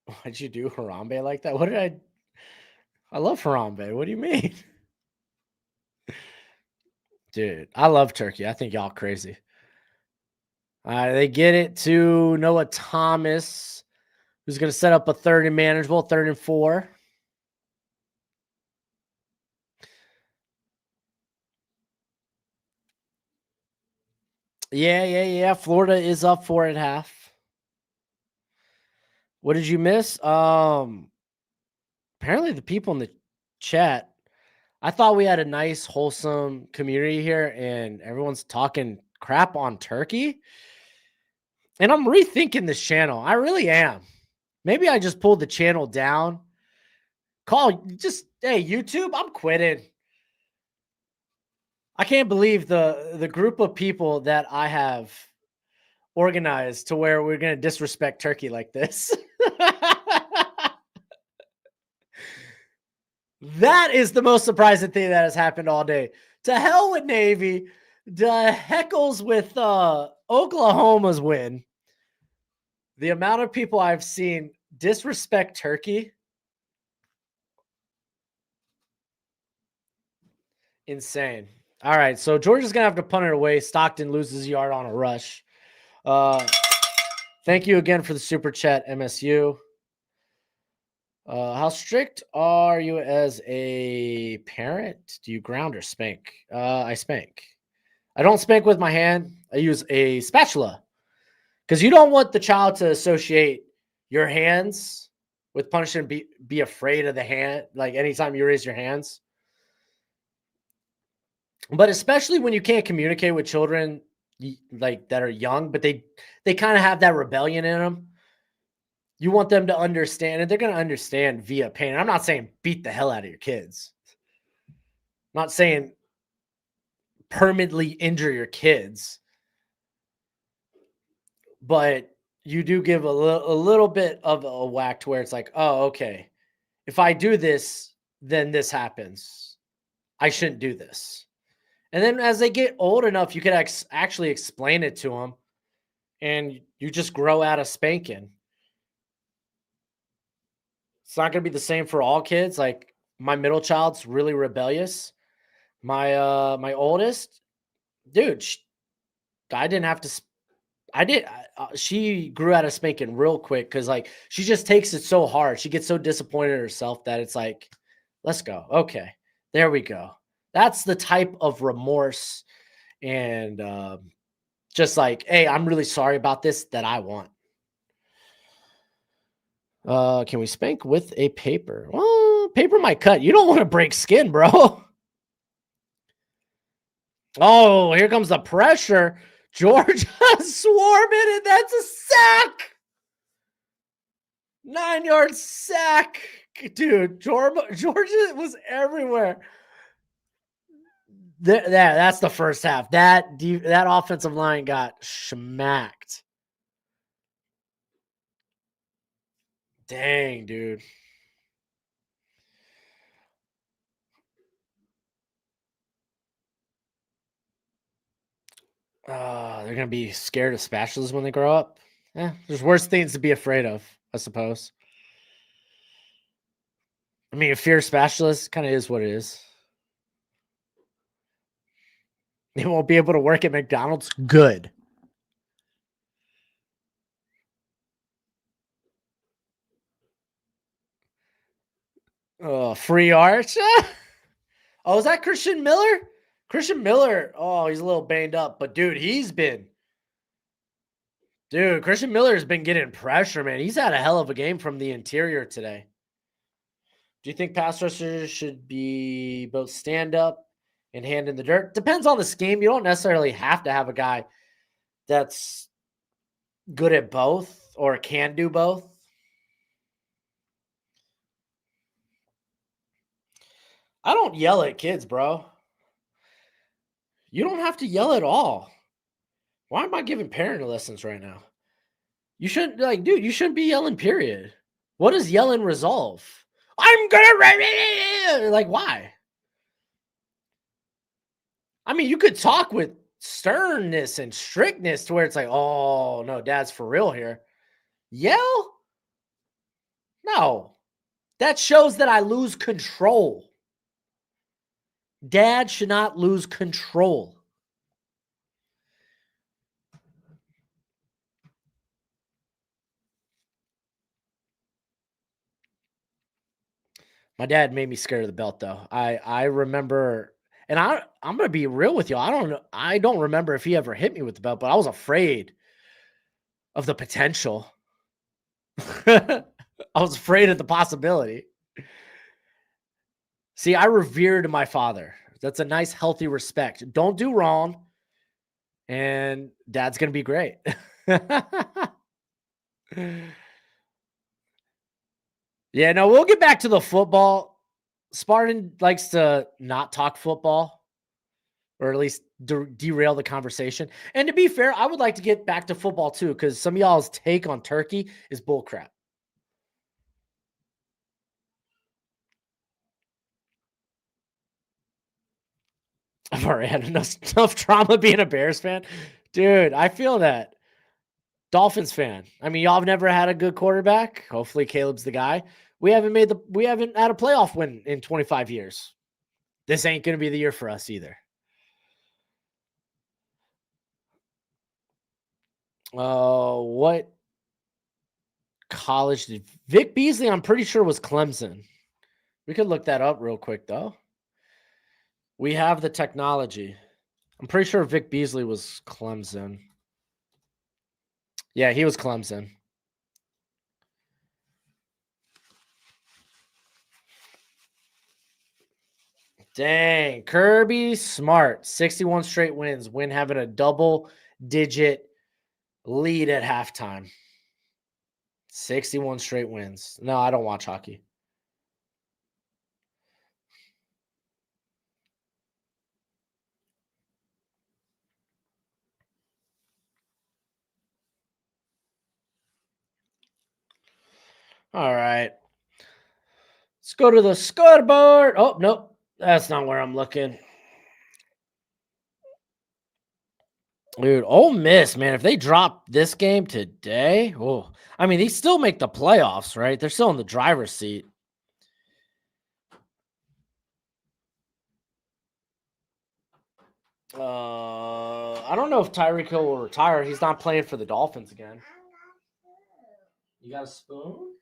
Speaker 1: Why'd you do Harambe like that? What did I love Harambe. What do you mean? Dude, I love turkey. I think y'all crazy. They get it to Noah Thomas, who's going to set up a third and manageable, 3rd and 4. Yeah. Florida is up 4.5. What did you miss? Apparently the people in the chat, I thought we had a nice, wholesome community here, and everyone's talking crap on turkey. And I'm rethinking this channel. I really am. Maybe I just pulled the channel down. Hey, YouTube, I'm quitting. I can't believe the group of people that I have organized to where we're going to disrespect turkey like this. That is the most surprising thing that has happened all day. To hell with Navy. The heckles with Oklahoma's win. The amount of people I've seen disrespect turkey. Insane. All right, so Georgia's going to have to punt it away. Stockton loses yard on a rush. Thank you again for the super chat, MSU. How strict are you as a parent? Do you ground or spank? I spank. I don't spank with my hand. I use a spatula because you don't want the child to associate your hands with punishment. Be afraid of the hand. Like anytime you raise your hands, but especially when you can't communicate with children like that are young, but they kind of have that rebellion in them. You want them to understand, and they're going to understand via pain. I'm not saying beat the hell out of your kids. I'm not saying permanently injure your kids, but you do give a little bit of a whack to where it's like, oh, okay, if I do this, then this happens. I shouldn't do this. And then as they get old enough, you could actually explain it to them, and you just grow out of spanking. It's not going to be the same for all kids. Like my middle child's really rebellious. My oldest, dude, I didn't have to. I did. She grew out of spanking real quick because like she just takes it so hard. She gets so disappointed in herself that it's like, let's go. Okay, there we go. That's the type of remorse and just like, hey, I'm really sorry about this that I want. Can we spank with a paper? Well, paper might cut. You don't want to break skin, bro. Oh, here comes the pressure. Georgia swarming, and that's a sack. 9-yard sack. Dude, Georgia was everywhere. That's the first half. That offensive line got smacked. Dang, dude. They're going to be scared of spatulas when they grow up. There's worse things to be afraid of, I suppose. I mean, fear spatulas kind of is what it is. They won't be able to work at McDonald's. Good. Oh, free arch. Oh, is that Christian Miller? Christian Miller. Oh, he's a little banged up, but dude, Christian Miller's been getting pressure, man. He's had a hell of a game from the interior today. Do you think pass rushers should be both stand up and hand in the dirt? Depends on the scheme. You don't necessarily have to have a guy that's good at both or can do both. I don't yell at kids, bro. You don't have to yell at all. Why am I giving parenting lessons right now? You shouldn't dude, you shouldn't be yelling, period. What does yelling resolve? I'm gonna like why? I mean, you could talk with sternness and strictness to where it's like, oh no, dad's for real here. Yell? No. That shows that I lose control. Dad should not lose control. My dad made me scared of the belt though. I remember, and I'm gonna be real with you. I don't remember if he ever hit me with the belt, but I was afraid of the potential. I was afraid of the possibility. See, I revered my father. That's a nice, healthy respect. Don't do wrong, and dad's gonna be great. Yeah, no, we'll get back to the football. Spartan likes to not talk football, or at least derail the conversation. And to be fair, I would like to get back to football too, because some of y'all's take on Turkey is bullcrap. I've already had enough trauma being a Bears fan. Dude, I feel that. Dolphins fan. I mean, y'all have never had a good quarterback. Hopefully Caleb's the guy. We haven't had a playoff win in 25 years. This ain't going to be the year for us either. What college did Vic Beasley? I'm pretty sure was Clemson. We could look that up real quick though. We have the technology. I'm pretty sure Vic Beasley was Clemson. Yeah, he was Clemson. Dang, Kirby Smart, 61 straight wins, win having a double-digit lead at halftime. 61 straight wins. No, I don't watch hockey. All right. Let's go to the scoreboard. Oh, nope. That's not where I'm looking. Dude, Ole Miss, man, if they drop this game today, oh, I mean, they still make the playoffs, right? They're still in the driver's seat. I don't know if Tyreek Hill will retire. He's not playing for the Dolphins again. You got a spoon?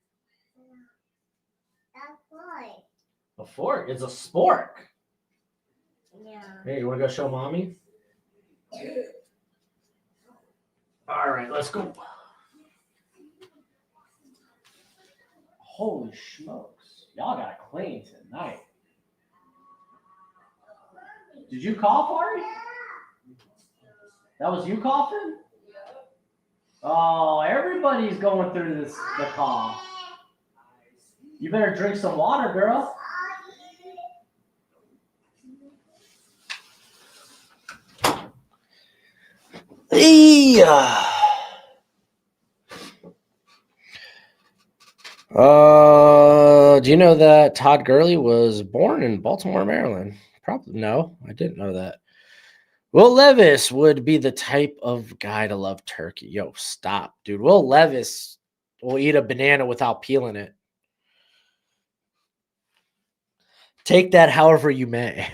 Speaker 1: A fork. It's a spork. Yeah. Hey, you want to go show mommy? All right, let's go. Holy smokes. Y'all got clean tonight. Did you cough, Ari? That was you coughing? Oh, everybody's going through the cough. You better drink some water, girl. Yeah. Do you know that Todd Gurley was born in Baltimore, Maryland? Probably no, I didn't know that. Will Levis would be the type of guy to love turkey. Yo, stop, dude. Will Levis will eat a banana without peeling it. Take that however you may.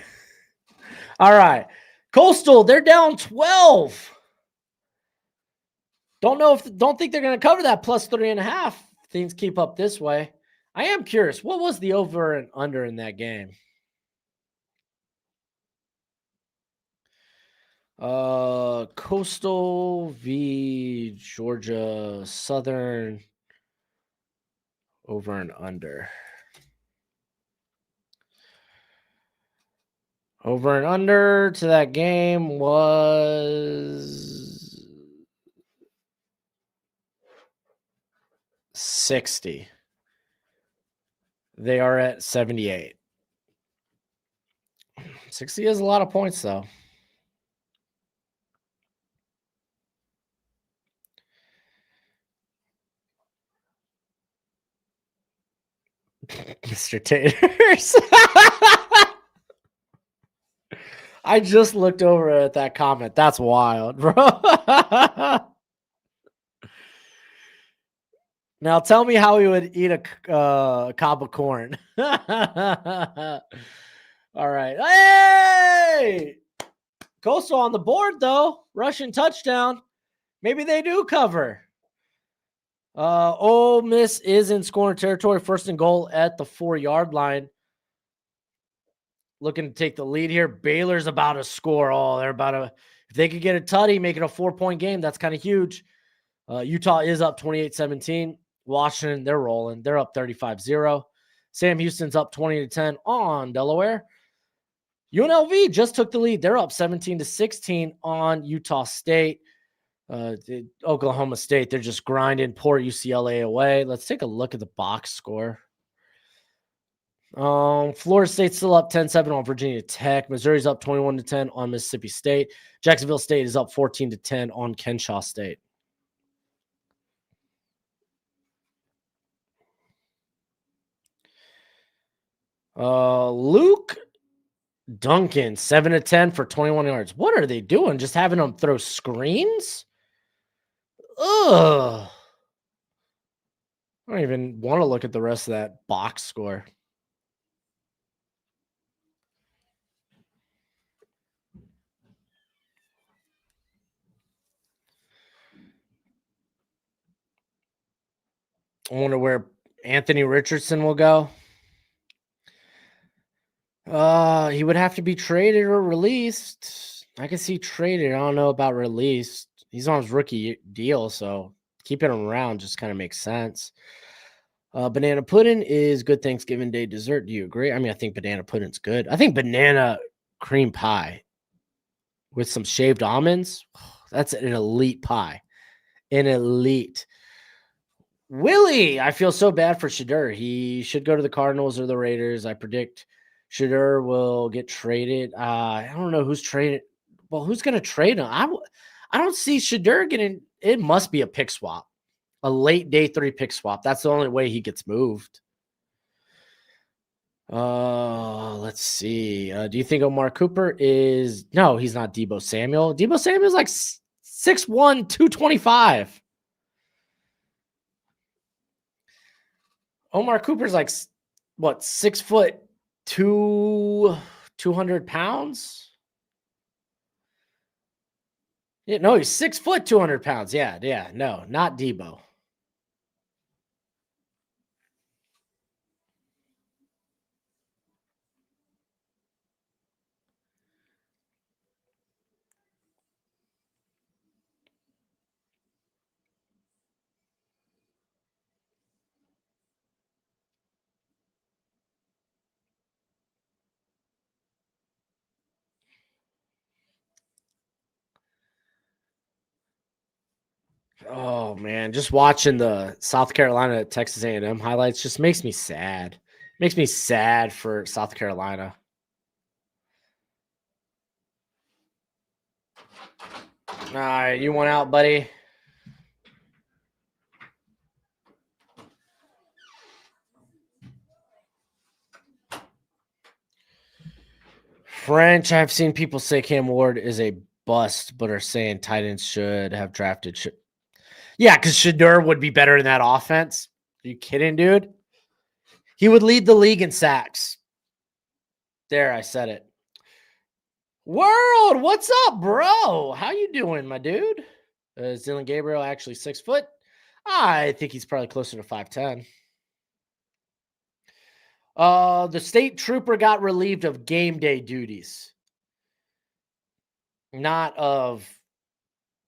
Speaker 1: All right. Coastal, they're down 12. Don't think they're going to cover that plus 3.5. Things keep up this way. I am curious. What was the over and under in that game? Coastal v Georgia Southern, over and under. Over and under to that game was 60. They are at 78. 60 is a lot of points, though. Mr. Taters. I just looked over at that comment. That's wild, bro. Now tell me how he would eat a cob of corn. All right. Hey! Coastal on the board, though. Russian touchdown. Maybe they do cover. Ole Miss is in scoring territory. First and goal at the 4-yard line. Looking to take the lead here. Baylor's about to score. Oh, they're about to. If they could get a tutty, make it a 4-point game, that's kind of huge. Utah is up 28-17. Washington, they're rolling. They're up 35-0. Sam Houston's up 20-10 on Delaware. UNLV just took the lead. They're up 17-16 on Utah State. Oklahoma State, they're just grinding poor UCLA away. Let's take a look at the box score. Florida State's still up 10-7 on Virginia Tech. Missouri's up 21-10 on Mississippi State. Jacksonville State is up 14-10 on Kennesaw State. Luke Duncan, 7-10 for 21 yards. What are they doing? Just having them throw screens? Ugh. I don't even want to look at the rest of that box score. I wonder where Anthony Richardson will go. He would have to be traded or released. I can see traded. I don't know about released. He's on his rookie deal, so keeping him around just kind of makes sense. Banana pudding is good Thanksgiving Day dessert. Do you agree? I mean, I think banana pudding's good. I think banana cream pie with some shaved almonds, that's an elite pie. An elite. Willie, I feel so bad for Shadur. He should go to the Cardinals or the Raiders. I predict Shadur will get traded. I don't know who's traded. Well, who's going to trade him? I don't see Shadur getting. It must be a pick swap, a late day 3 pick swap. That's the only way he gets moved. Let's see. Do you think Omar Cooper is? No, he's not Debo Samuel. Debo Samuel's like 6'1", 225. Omar Cooper's like what, 6 foot 200 pounds? Yeah, no, he's 6 foot 200 pounds. Yeah. No, not Debo. Oh man, just watching the South Carolina Texas A&M highlights just makes me sad. Makes me sad for South Carolina. All right, you want out, buddy? French, I've seen people say Cam Ward is a bust, but are saying Titans should have drafted. Yeah, because Shadur would be better in that offense. Are you kidding, dude? He would lead the league in sacks. There, I said it. World, what's up, bro? How you doing, my dude? Is Dylan Gabriel actually 6 foot? I think he's probably closer to 5'10". The state trooper got relieved of game day duties, not of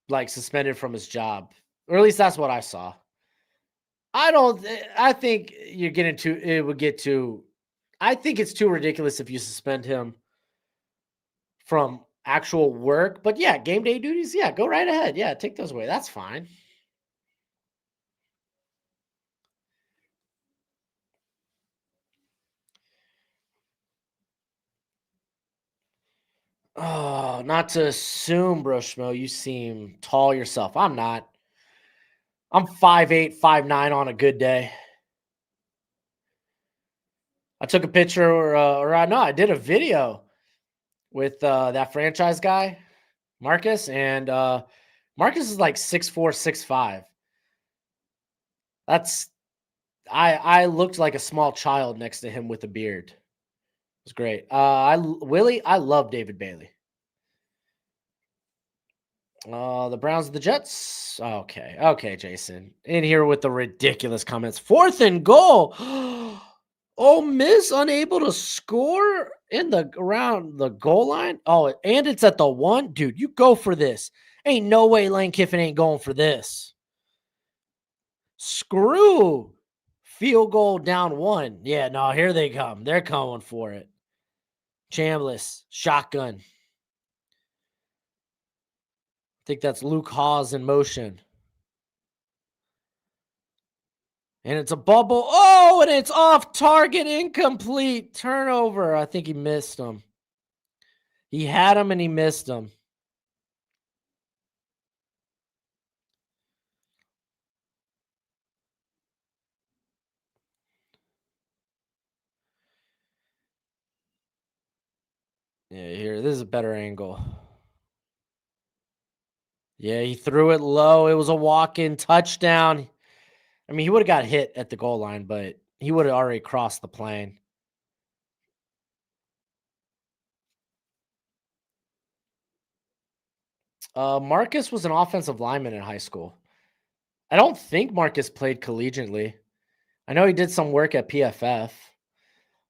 Speaker 1: like suspended from his job. Or at least that's what I saw. I don't I think you're getting too it would get too I think it's too ridiculous if you suspend him from actual work. But yeah, game day duties, yeah, go right ahead. Yeah, take those away. That's fine. Oh, not to assume, Broshmo, you seem tall yourself. I'm not. I'm 5'8", 5'9" on a good day. I took a picture, or I know I did a video with that franchise guy, Marcus, and Marcus is like 6'4", 6'5". That's I looked like a small child next to him with a beard. It was great. Willie, I love David Bailey. The Browns, the Jets. Okay, okay, Jason. In here with the ridiculous comments. 4th and goal. Oh, Miss unable to score in the around the goal line. Oh, and it's at the 1. Dude, you go for this. Ain't no way Lane Kiffin ain't going for this. Screw field goal down 1. Yeah, no, here they come. They're coming for it. Chambliss, shotgun. I think that's Luke Hawes in motion. And it's a bubble. Oh, and it's off target, incomplete. Turnover. I think he missed him. He had him and he missed him. Yeah, here. This is a better angle. Yeah, he threw it low. It was a walk-in touchdown. I mean, he would have got hit at the goal line, but he would have already crossed the plane. Marcus was an offensive lineman in high school. I don't think Marcus played collegiately. I know he did some work at PFF.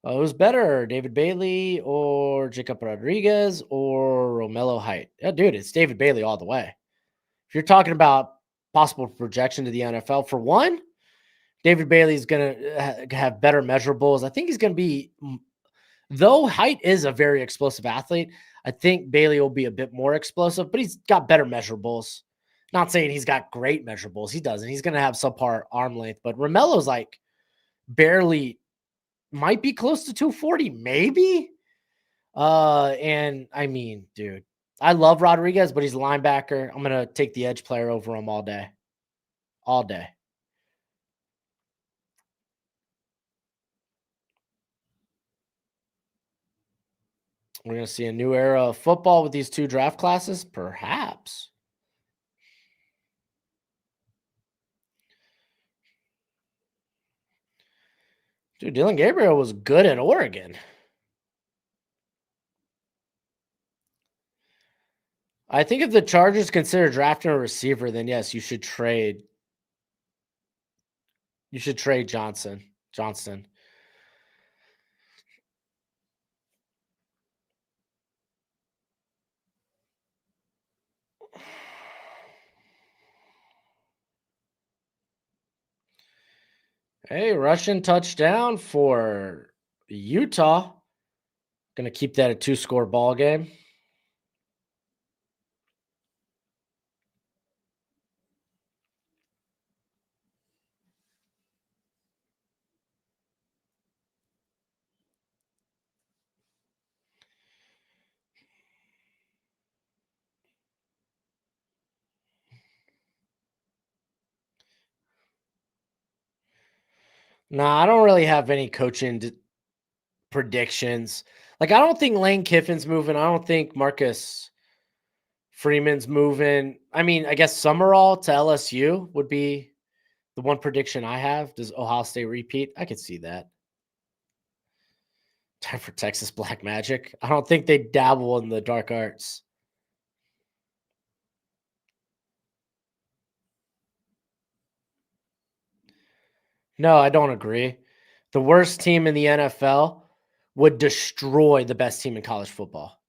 Speaker 1: It was better David Bailey or Jacob Rodriguez or Romello Height. Yeah, dude, it's David Bailey all the way. If you're talking about possible projection to the NFL, for one, David Bailey is going to have better measurables. I think he's going to be, though Height is a very explosive athlete, I think Bailey will be a bit more explosive, but he's got better measurables. Not saying he's got great measurables. He doesn't. He's going to have subpar arm length, but Romello's like barely, might be close to 240, maybe. And I mean, dude, I love Rodriguez, but he's a linebacker. I'm gonna take the edge player over him all day. All day. We're gonna see a new era of football with these two draft classes, perhaps. Dude, Dylan Gabriel was good in Oregon. I think if the Chargers consider drafting a receiver, then yes, you should trade. You should trade Johnston. Hey, Russian touchdown for Utah. Gonna keep that a 2-score ball game. Nah, I don't really have any coaching predictions. Like, I don't think Lane Kiffin's moving. I don't think Marcus Freeman's moving. I mean, I guess Summerall to LSU would be the one prediction I have. Does Ohio State repeat? I could see that. Time for Texas Black Magic. I don't think they dabble in the dark arts. No, I don't agree. The worst team in the NFL would destroy the best team in college football.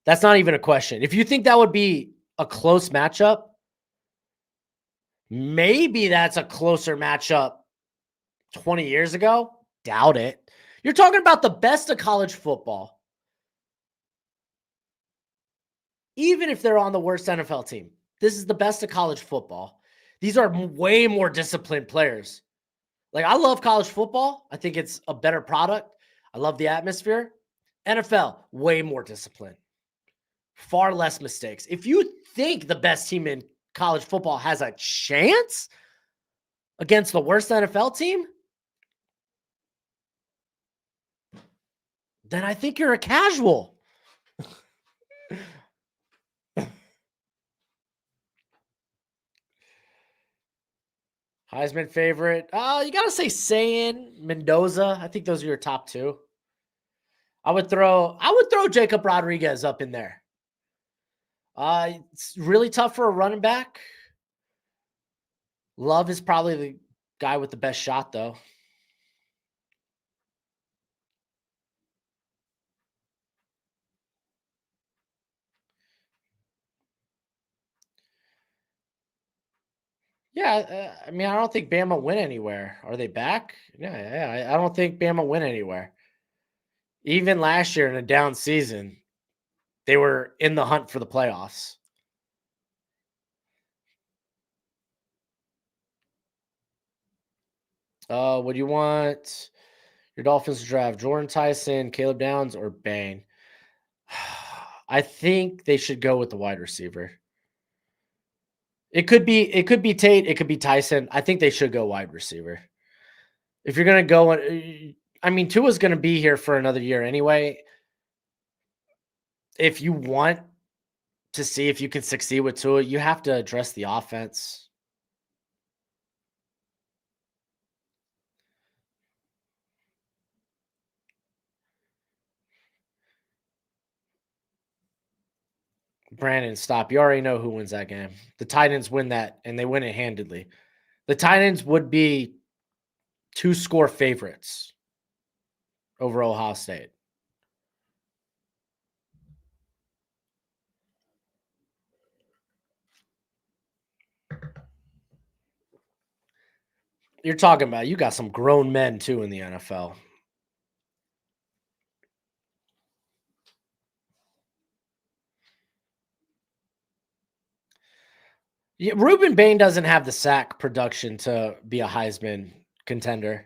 Speaker 1: That's not even a question. If you think that would be a close matchup, maybe that's a closer matchup 20 years ago. Doubt it. You're talking about the best of college football, even if they're on the worst NFL team. This is the best of college football. These are way more disciplined players. Like, I love college football. I think it's a better product. I love the atmosphere. NFL, way more discipline, far less mistakes. If you think the best team in college football has a chance against the worst NFL team, then I think you're a casual. Heisman favorite. You gotta say Sayin, Mendoza. I think those are your top two. I would throw Jacob Rodriguez up in there. It's really tough for a running back. Love is probably the guy with the best shot, though. Yeah, I mean, I don't think Bama went anywhere. Are they back? Yeah. I don't think Bama went anywhere. Even last year in a down season, they were in the hunt for the playoffs. What do you want? Your Dolphins to draft Jordan Tyson, Caleb Downs, or Bain? I think they should go with the wide receiver. It could be Tate, it could be Tyson. I think they should go wide receiver. If you're gonna go, I mean, Tua's gonna be here for another year anyway. If you want to see if you can succeed with Tua, you have to address the offense. Brandon, stop. You already know who wins that game. The Titans win that, and they win it handedly. The Titans would be 2-score favorites over Ohio State. You're talking about you got some grown men too in the NFL. Yeah, Ruben Bain doesn't have the sack production to be a Heisman contender.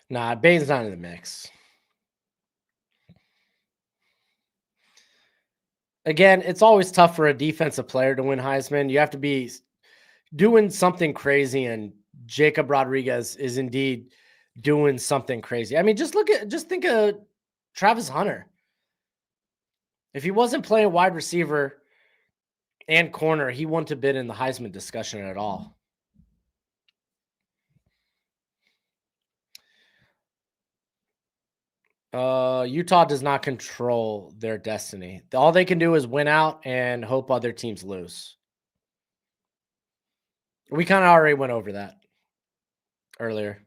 Speaker 1: Nah, Bain's not in the mix. Again, it's always tough for a defensive player to win Heisman. You have to be doing something crazy, and Jacob Rodriguez is indeed doing something crazy. I mean, just think of Travis Hunter. If he wasn't playing wide receiver and corner, he wouldn't have been in the Heisman discussion at all. Utah does not control their destiny. All they can do is win out and hope other teams lose. We kind of already went over that earlier.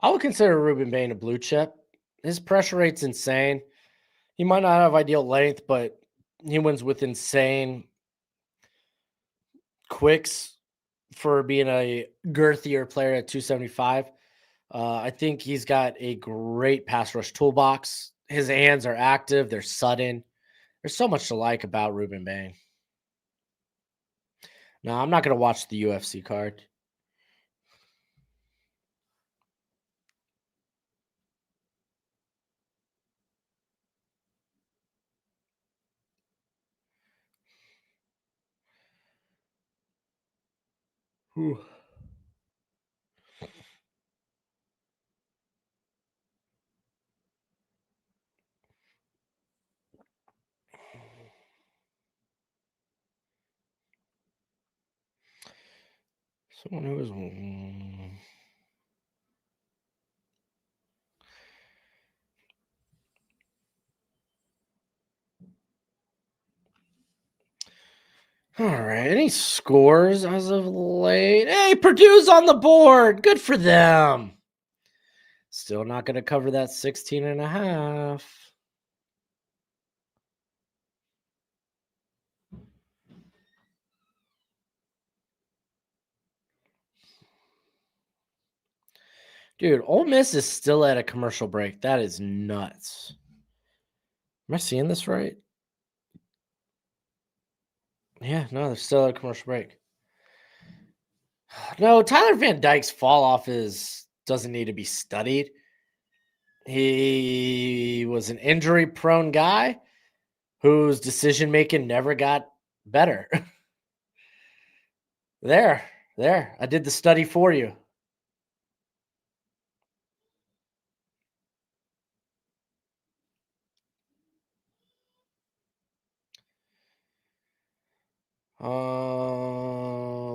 Speaker 1: I would consider Ruben Bain a blue chip. His pressure rate's insane. He might not have ideal length, but he wins with insane quicks for being a girthier player at 275. I think he's got a great pass rush toolbox. His hands are active, they're sudden. There's so much to like about Ruben Bain. No, I'm not gonna watch the UFC card. Whew. Someone who is. All right. Any scores as of late? Hey, Purdue's on the board. Good for them. Still not going to cover that 16 and a half. Dude, Ole Miss is still at a commercial break. That is nuts. Am I seeing this right? Yeah, no, they're still at a commercial break. No, Tyler Van Dyke's fall off doesn't need to be studied. He was an injury prone guy whose decision making never got better. there. I did the study for you.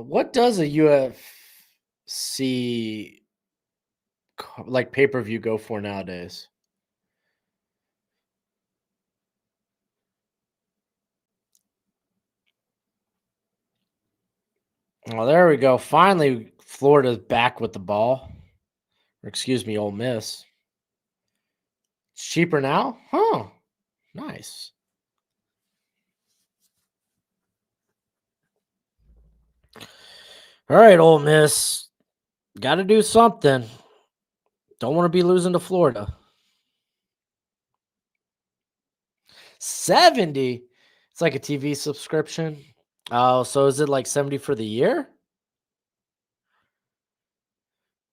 Speaker 1: What does a UFC like pay per view go for nowadays? Oh, there we go. Finally, Florida's back with the ball. Or excuse me, Ole Miss. It's cheaper now? Huh. Nice. All right, Ole Miss. Got to do something. Don't want to be losing to Florida. 70. It's like a TV subscription. Oh, so is it like 70 for the year?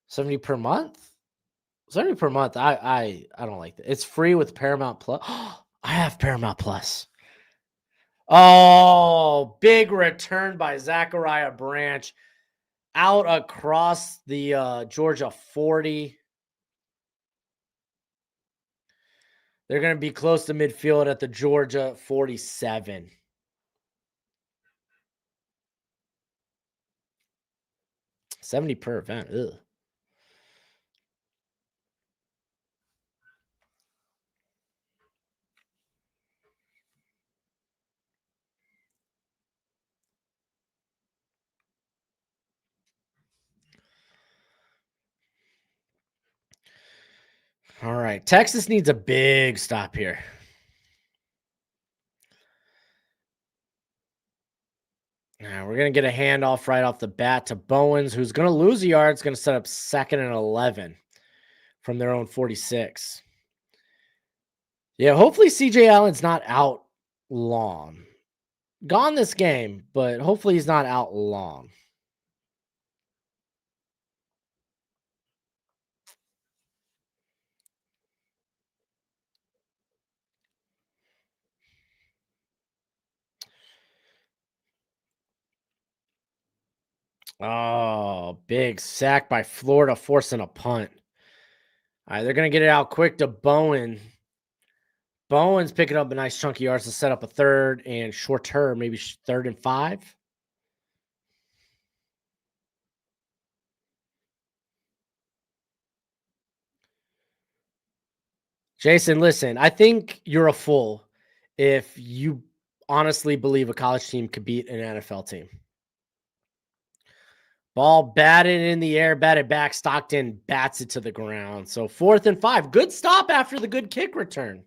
Speaker 1: 70 per month? 70 per month. I don't like that. It's free with Paramount Plus. I have Paramount Plus. Oh, big return by Zachariah Branch out across the Georgia 40. They're going to be close to midfield at the Georgia 47. $70 per event. Ugh. All right. Texas needs a big stop here. Now we're going to get a handoff right off the bat to Bowens, who's going to lose a yard. It's going to set up 2nd and 11 from their own 46. Yeah, hopefully CJ Allen's not out long. Gone this game, but hopefully he's not out long. Oh, big sack by Florida, forcing a punt. All right, they're going to get it out quick to Bowen. Bowen's picking up a nice chunky yards to set up a 3rd and shorter, maybe 3rd and 5. Jason, listen, I think you're a fool if you honestly believe a college team could beat an NFL team. Ball batted in the air, batted back. Stockton bats it to the ground. So 4th and 5. Good stop after the good kick return.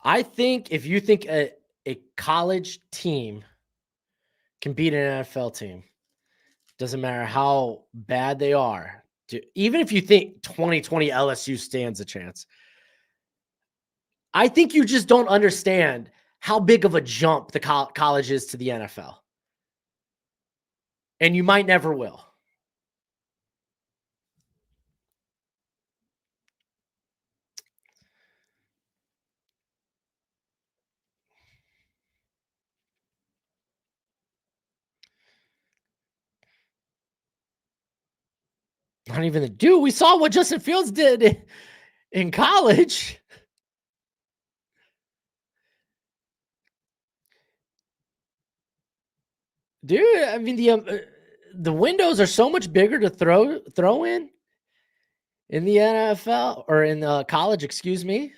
Speaker 1: I think if you think a college team can beat an NFL team, Doesn't matter how bad they are. Even if you think 2020 LSU stands a chance, I think you just don't understand how big of a jump the college is to the NFL. And you might never will. Not even the dude. We saw what Justin Fields did in college. Dude, I mean the windows are so much bigger to throw in the NFL or in college, excuse me.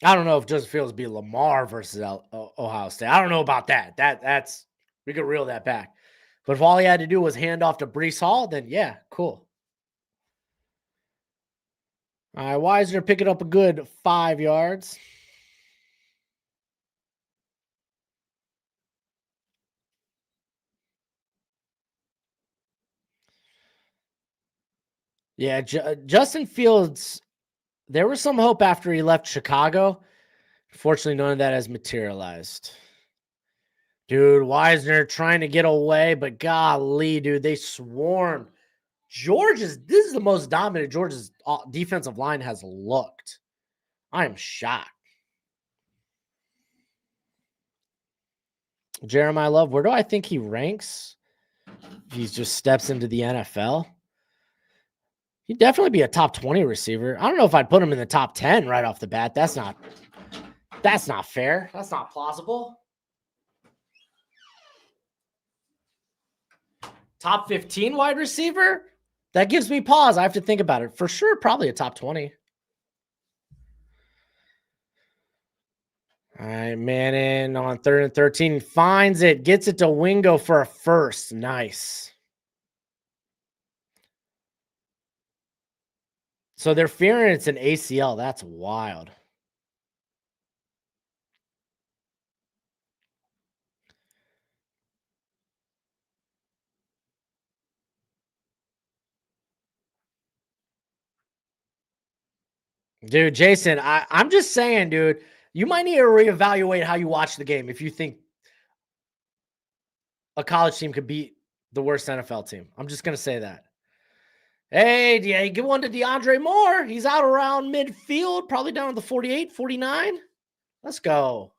Speaker 1: I don't know if Justin Fields be Lamar versus Ohio State. I don't know about that. That's we could reel that back. But if all he had to do was hand off to Brees Hall, then yeah, cool. All right, Wisner picking up a good 5 yards. Yeah, Justin Fields, there was some hope after he left Chicago. Fortunately, none of that has materialized. Dude, Wisner trying to get away, but golly, dude, they swarmed. This is the most dominant Georgia's defensive line has looked. I am shocked. Jeremiah Love, where do I think he ranks? He just steps into the NFL. He'd definitely be a top 20 receiver. I don't know if I'd put him in the top 10 right off the bat. That's not fair. That's not plausible. Top 15 wide receiver? That gives me pause. I have to think about it. For sure, probably a top 20. All right, Manning on 3rd and 13. Finds it. Gets it to Wingo for a first. Nice. So they're fearing it's an ACL. That's wild. Dude, Jason, I'm just saying, dude, you might need to reevaluate how you watch the game if you think a college team could beat the worst NFL team. I'm just going to say that. Hey, yeah, give one to DeAndre Moore. He's out around midfield, probably down at the 48, 49. Let's go.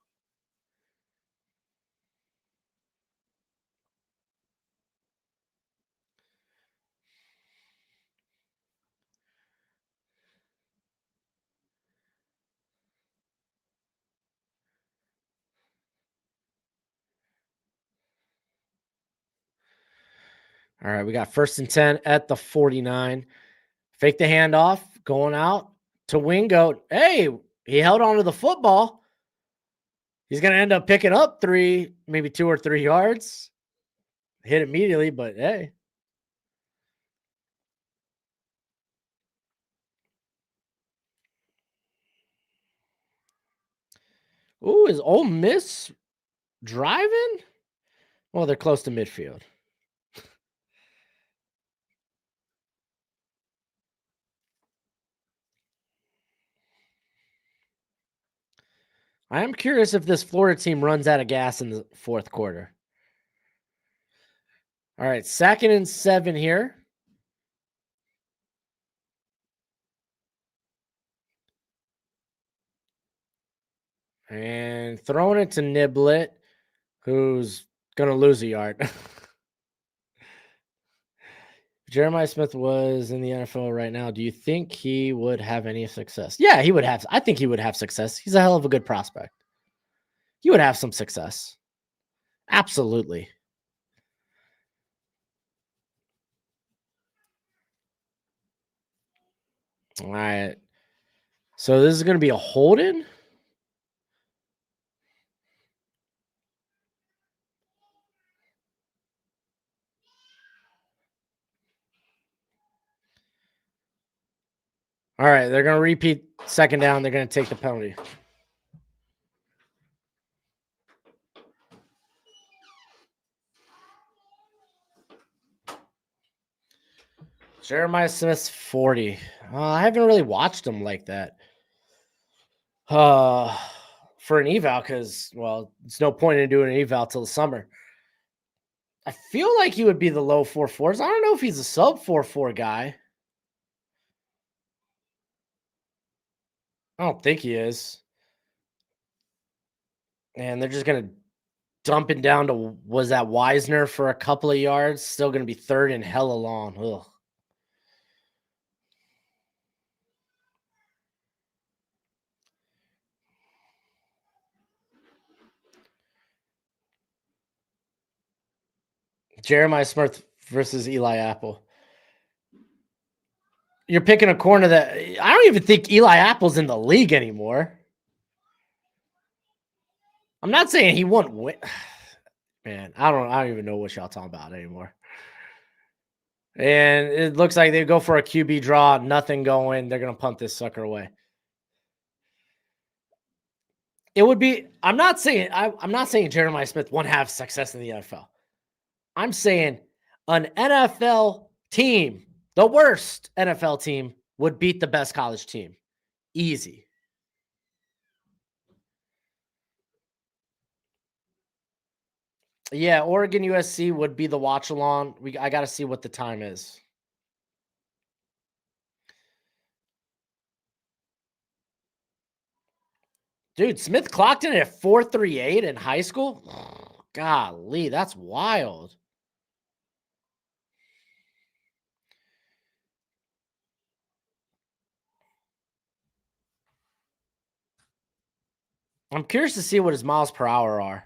Speaker 1: All right, we got 1st and 10 at the 49. Fake the handoff, going out to Wingo. Hey, he held on to the football. He's going to end up picking up 3, maybe 2 or 3 yards. Hit immediately, but hey. Ooh, is Ole Miss driving? Well, they're close to midfield. I am curious if this Florida team runs out of gas in the 4th quarter. All right, 2nd and 7 here. And throwing it to Niblet, who's going to lose a yard. Jeremiah Smith was in the NFL right now. Do you think he would have any success? Yeah, he would have. I think he would have success. He's a hell of a good prospect. He would have some success. Absolutely. All right. So this is going to be a hold-in. All right, they're gonna repeat second down. They're gonna take the penalty. Jeremiah Smith's 40. I haven't really watched him like that. Uh, for an eval, because well, it's no point in doing an eval till the summer. I feel like he would be the low 4.4s. I don't know if he's a sub 4.4 guy. I don't think he is. And they're just gonna dump it down to was that Wisner for a couple of yards? Still gonna be third and hella long. Ugh. Jeremiah Smith versus Eli Apple. You're picking a corner that I don't even think Eli Apple's in the league anymore. I'm not saying he won't win. Man, I don't even know what y'all talking about anymore. And it looks like they go for a QB draw, nothing going. They're gonna punt this sucker away. It would be. I'm not saying Jeremiah Smith won't have success in the NFL. I'm saying an NFL team, the worst NFL team, would beat the best college team. Easy. Yeah, Oregon USC would be the watch along. I got to see what the time is. Dude, Smith clocked in at 4.38 in high school. Oh, golly, that's wild. I'm curious to see what his miles per hour are.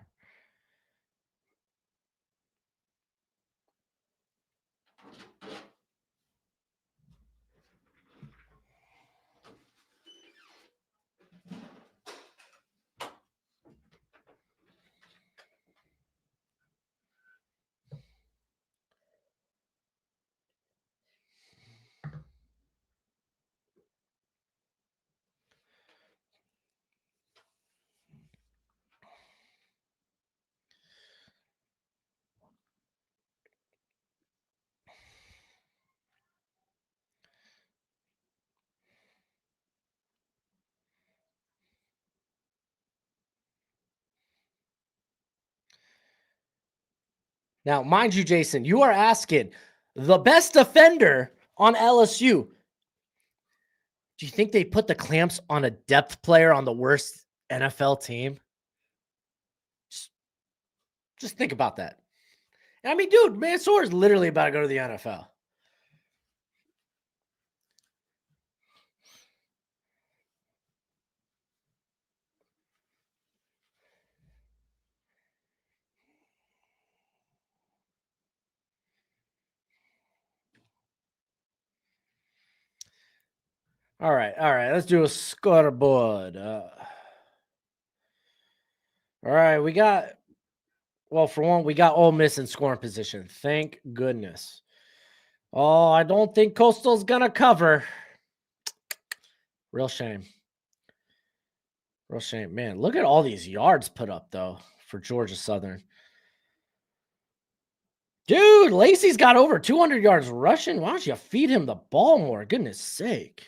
Speaker 1: Now, mind you, Jason, you are asking the best defender on LSU. Do you think they put the clamps on a depth player on the worst NFL team? Just think about that. I mean, dude, Mansoor is literally about to go to the NFL. All right. Let's do a scoreboard. All right, we got. Well, for one, we got Ole Miss in scoring position. Thank goodness. Oh, I don't think Coastal's gonna cover. Real shame. Real shame, man. Look at all these yards put up though for Georgia Southern. Dude, Lacey's got over 200 yards rushing. Why don't you feed him the ball more? Goodness sake.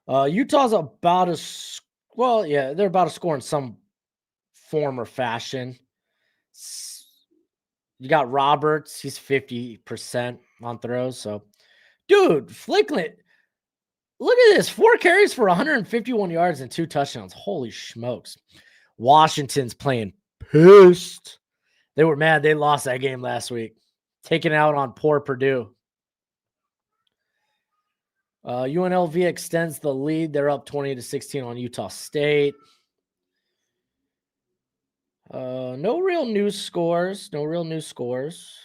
Speaker 1: Utah's about to, well, yeah, they're about to score in some form or fashion. You got Roberts, he's 50% on throws. So, dude, Flickland, look at this 4 carries for 151 yards and 2 touchdowns. Holy smokes. Washington's playing pissed. They were mad they lost that game last week, taking out on poor Purdue. UNLV extends the lead. They're up 20-16 on Utah State. No real new scores. No real new scores.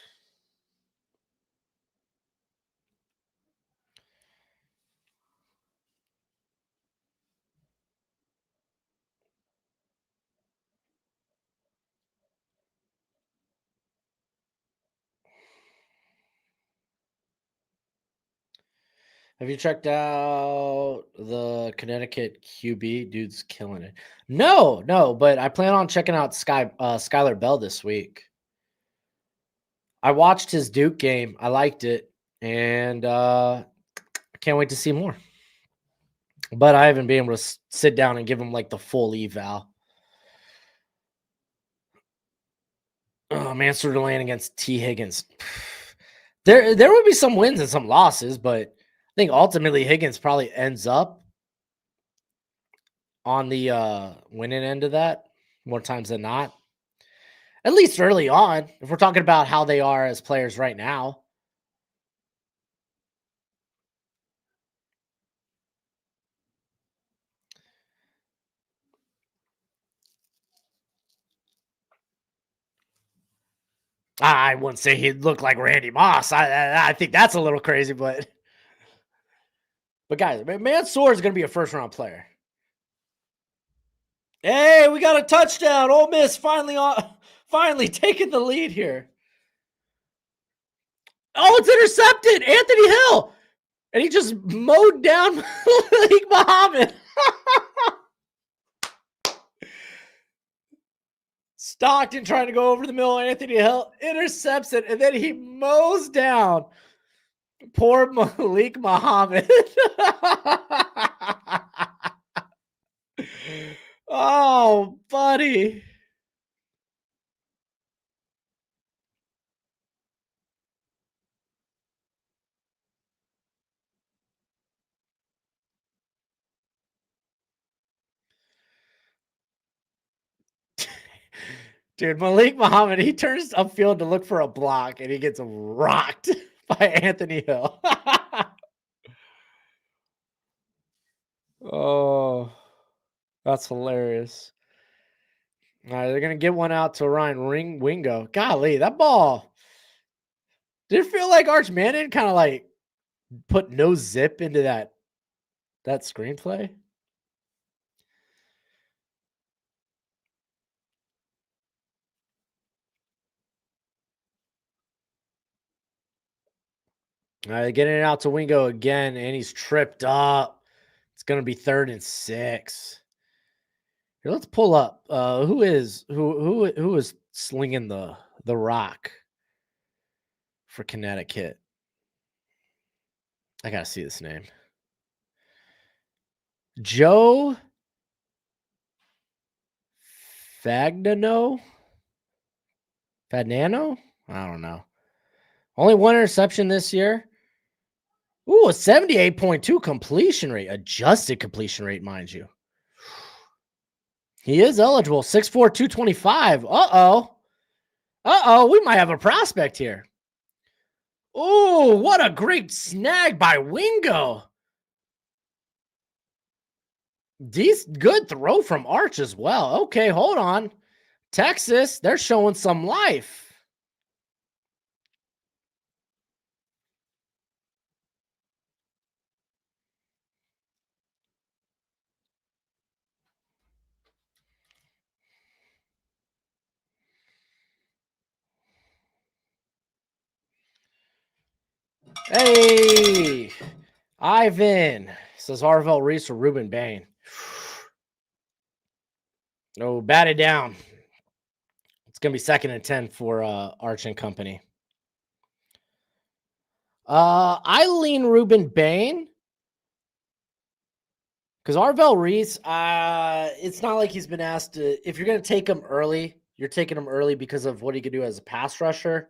Speaker 1: Have you checked out the Connecticut QB? Dude's killing it. No, no, but I plan on checking out Skylar Bell this week. I watched his Duke game. I liked it, and I can't wait to see more. But I haven't been able to sit down and give him like the full eval. Oh, Mansour Deland against T. Higgins. There would be some wins and some losses, but I think ultimately Higgins probably ends up on the winning end of that more times than not. At least early on, if we're talking about how they are as players right now. I wouldn't say he'd look like Randy Moss. I think that's a little crazy, but guys, Mansour is going to be a first round player. Hey, we got a touchdown! Ole Miss finally taking the lead here. Oh, it's intercepted! Anthony Hill, and he just mowed down Malik Muhammad. Stockton trying to go over the middle. Anthony Hill intercepts it, and then he mows down poor Malik Muhammad. Oh, buddy. Dude, Malik Muhammad, he turns upfield to look for a block, and he gets rocked by Anthony Hill. Oh, that's hilarious. All right, they're going to get one out to Ryan Wingo. Golly, that ball. Did it feel like Arch Manning kind of like put no zip into that screenplay? All right, getting it out to Wingo again, and he's tripped up. It's going to be 3rd and 6. Here, let's pull up. Who is slinging the rock for Connecticut? I gotta see this name. Joe Fagnano? Fagnano? I don't know. Only one interception this year. Ooh, a 78.2 completion rate. Adjusted completion rate, mind you. He is eligible. 6'4", 225. Uh-oh. Uh-oh, we might have a prospect here. Oh, what a great snag by Wingo. Good throw from Arch as well. Okay, hold on. Texas, they're showing some life. Hey, Ivan, says Arvell Reese or Ruben Bain. No, batted down. It's going to be 2nd and 10 for Arch and company. I lean Ruben Bain because Arvell Reese, it's not like he's been asked to. If you're going to take him early, you're taking him early because of what he could do as a pass rusher.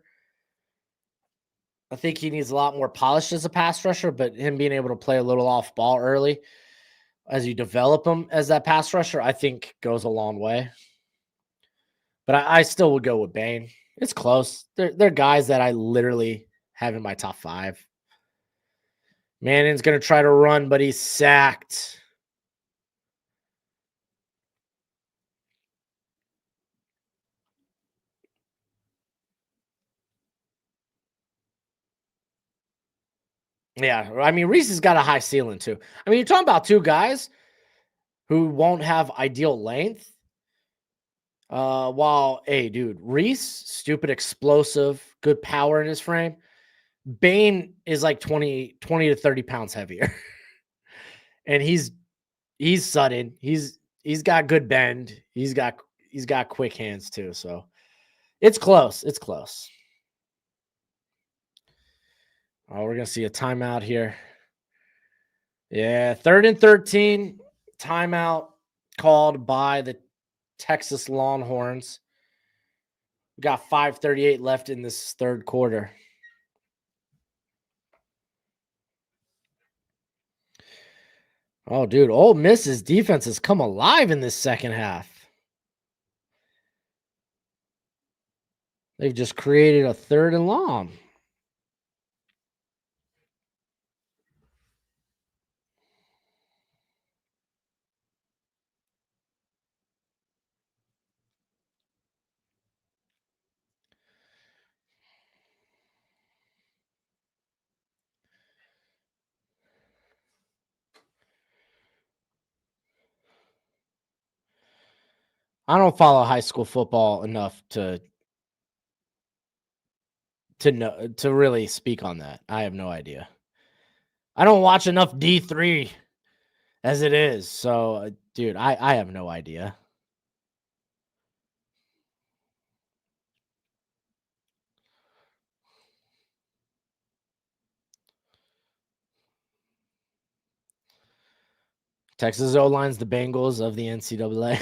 Speaker 1: I think he needs a lot more polish as a pass rusher, but him being able to play a little off ball early as you develop him as that pass rusher, I think goes a long way. But I still would go with Bain. It's close. They're guys that I literally have in my top 5. Manning's going to try to run, but he's sacked. Yeah, I mean, Reese has got a high ceiling too. I mean, you're talking about 2 guys who won't have ideal length. While, hey, dude, Reese, stupid explosive, good power in his frame. Bane is like 20 to 30 pounds heavier. And he's sudden. He's got good bend. He's got quick hands too. So it's close. It's close. Oh, we're gonna see a timeout here. Yeah, 3rd and 13. Timeout called by the Texas Longhorns. We got 5:38 left in this third quarter. Oh, dude, Ole Miss's defense has come alive in this second half. They've just created a 3rd and long. I don't follow high school football enough to really speak on that. I have no idea. I don't watch enough D3 as it is. So, dude, I have no idea. Texas O-line's the Bengals of the NCAA.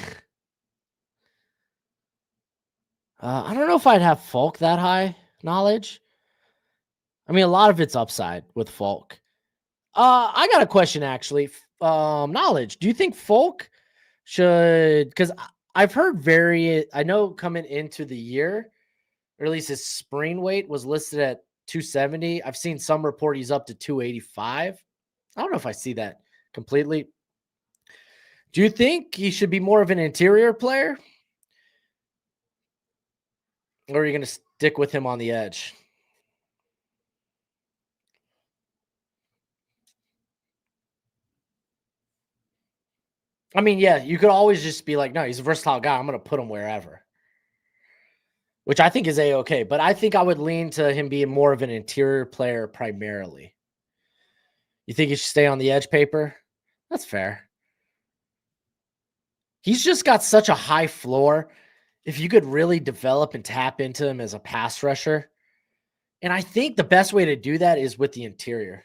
Speaker 1: I don't know if I'd have Folk that high knowledge. I mean, a lot of it's upside with Folk. I got a question actually. Knowledge. Do you think Folk should? Because I've heard I know coming into the year, or at least his spring weight was listed at 270. I've seen some report he's up to 285. I don't know if I see that completely. Do you think he should be more of an interior player, or are you going to stick with him on the edge? I mean, yeah, you could always just be like, no, he's a versatile guy. I'm going to put him wherever, which I think is a-okay. But I think I would lean to him being more of an interior player primarily. You think he should stay on the edge paper? That's fair. He's just got such a high floor. If you could really develop and tap into him as a pass rusher, and I think the best way to do that is with the interior.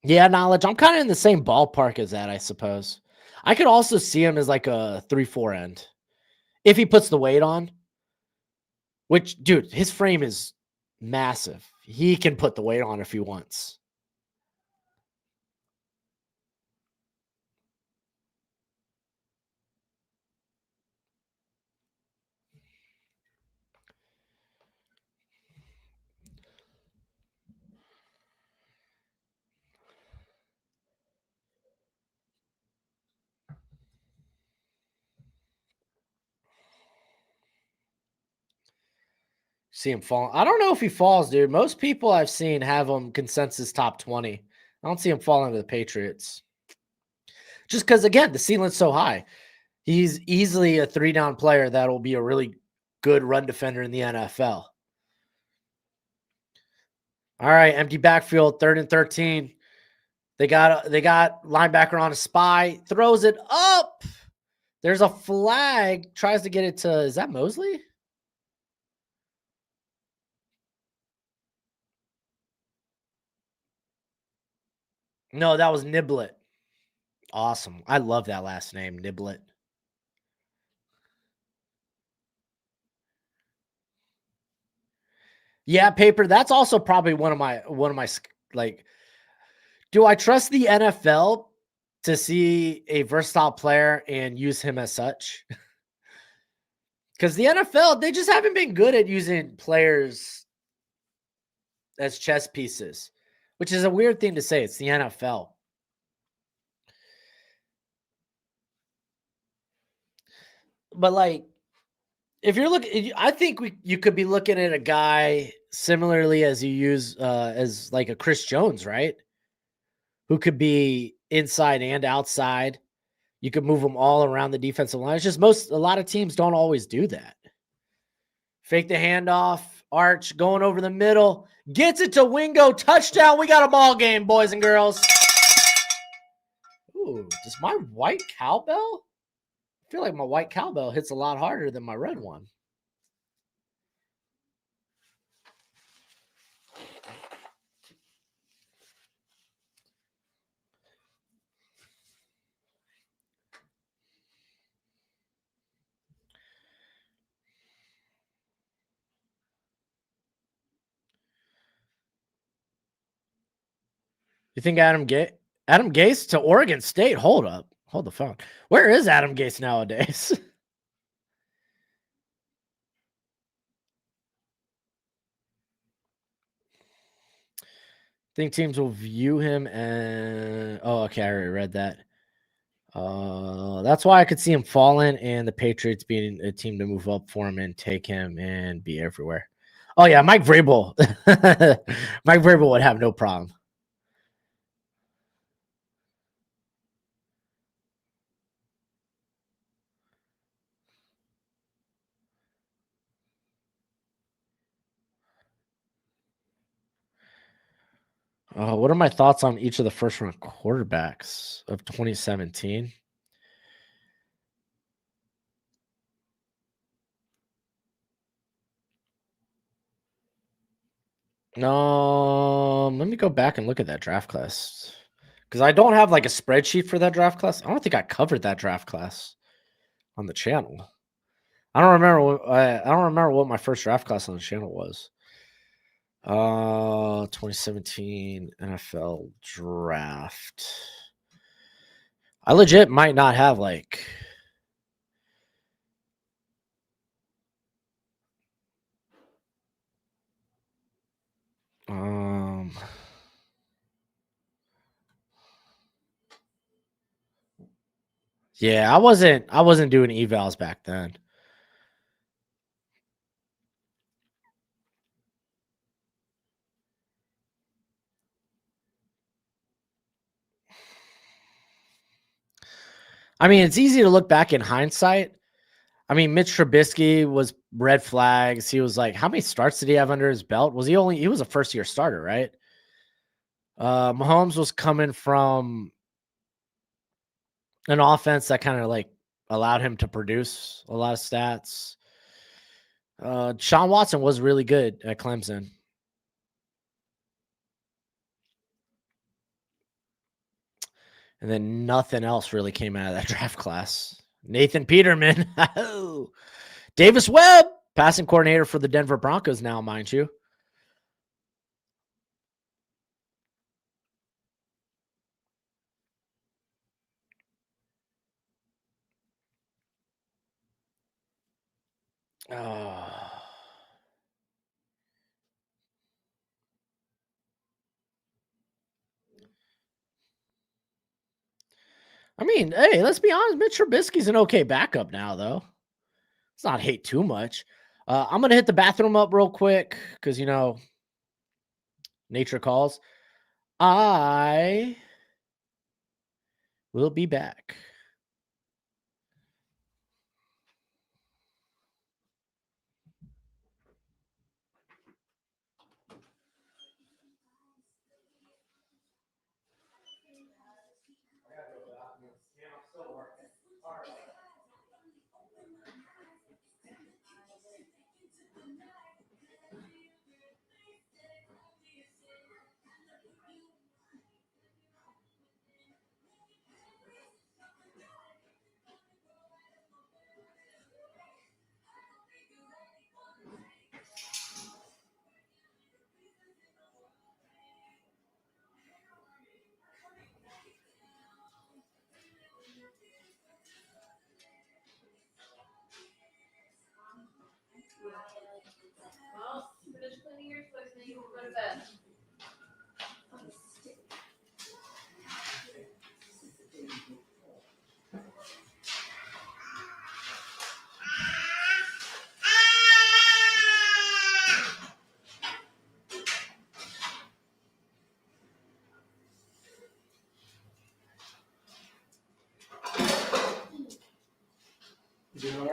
Speaker 1: Yeah, knowledge. I'm kind of in the same ballpark as that, I suppose. I could also see him as like a 3-4 end if he puts the weight on, which, dude, his frame is massive. He can put the weight on if he wants. See him fall. I don't know if he falls, dude. Most people I've seen have him consensus top 20. I don't see him falling to the Patriots. Just because, again, the ceiling's so high. He's easily a 3-down player that will be a really good run defender in the NFL. All right, empty backfield, 3rd and 13. They got linebacker on a spy, throws it up. There's a flag, tries to get it to, is that Mosley? No, that was Niblet. Awesome. I love that last name, Niblet. Yeah, paper. That's also probably one of my like. Do I trust the NFL to see a versatile player and use him as such? Because the NFL, they just haven't been good at using players as chess pieces, which is a weird thing to say. It's the NFL. But like, if you're looking, I think you could be looking at a guy similarly as you use as like a Chris Jones, right? Who could be inside and outside. You could move them all around the defensive line. It's just a lot of teams don't always do that. Fake the handoff. Arch going over the middle. Gets it to Wingo. Touchdown. We got a ball game, boys and girls. Ooh, does my white cowbell? I feel like my white cowbell hits a lot harder than my red one. You think Adam Gase to Oregon State? Hold up. Hold the phone. Where is Adam Gase nowadays? Think teams will view him and okay, I already read that. That's why I could see him falling and the Patriots being a team to move up for him and take him and be everywhere. Oh yeah, Mike Vrabel. Mike Vrabel would have no problem. What are my thoughts on each of the first round quarterbacks of 2017? No, let me go back and look at that draft class because I don't have like a spreadsheet for that draft class. I don't think I covered that draft class on the channel. I don't remember. I don't remember what my first draft class on the channel was. 2017 NFL draft. I legit might not have like. Yeah, I wasn't doing evals back then. I mean, it's easy to look back in hindsight. I mean, Mitch Trubisky was red flags. He was like, how many starts did he have under his belt? He was a first year starter, right? Mahomes was coming from an offense that kind of like allowed him to produce a lot of stats. Sean Watson was really good at Clemson. And then nothing else really came out of that draft class. Nathan Peterman. Davis Webb, passing coordinator for the Denver Broncos now, mind you. I mean, hey, let's be honest. Mitch Trubisky's an okay backup now, though. Let's not hate too much. I'm going to hit the bathroom up real quick because, nature calls. I will be back.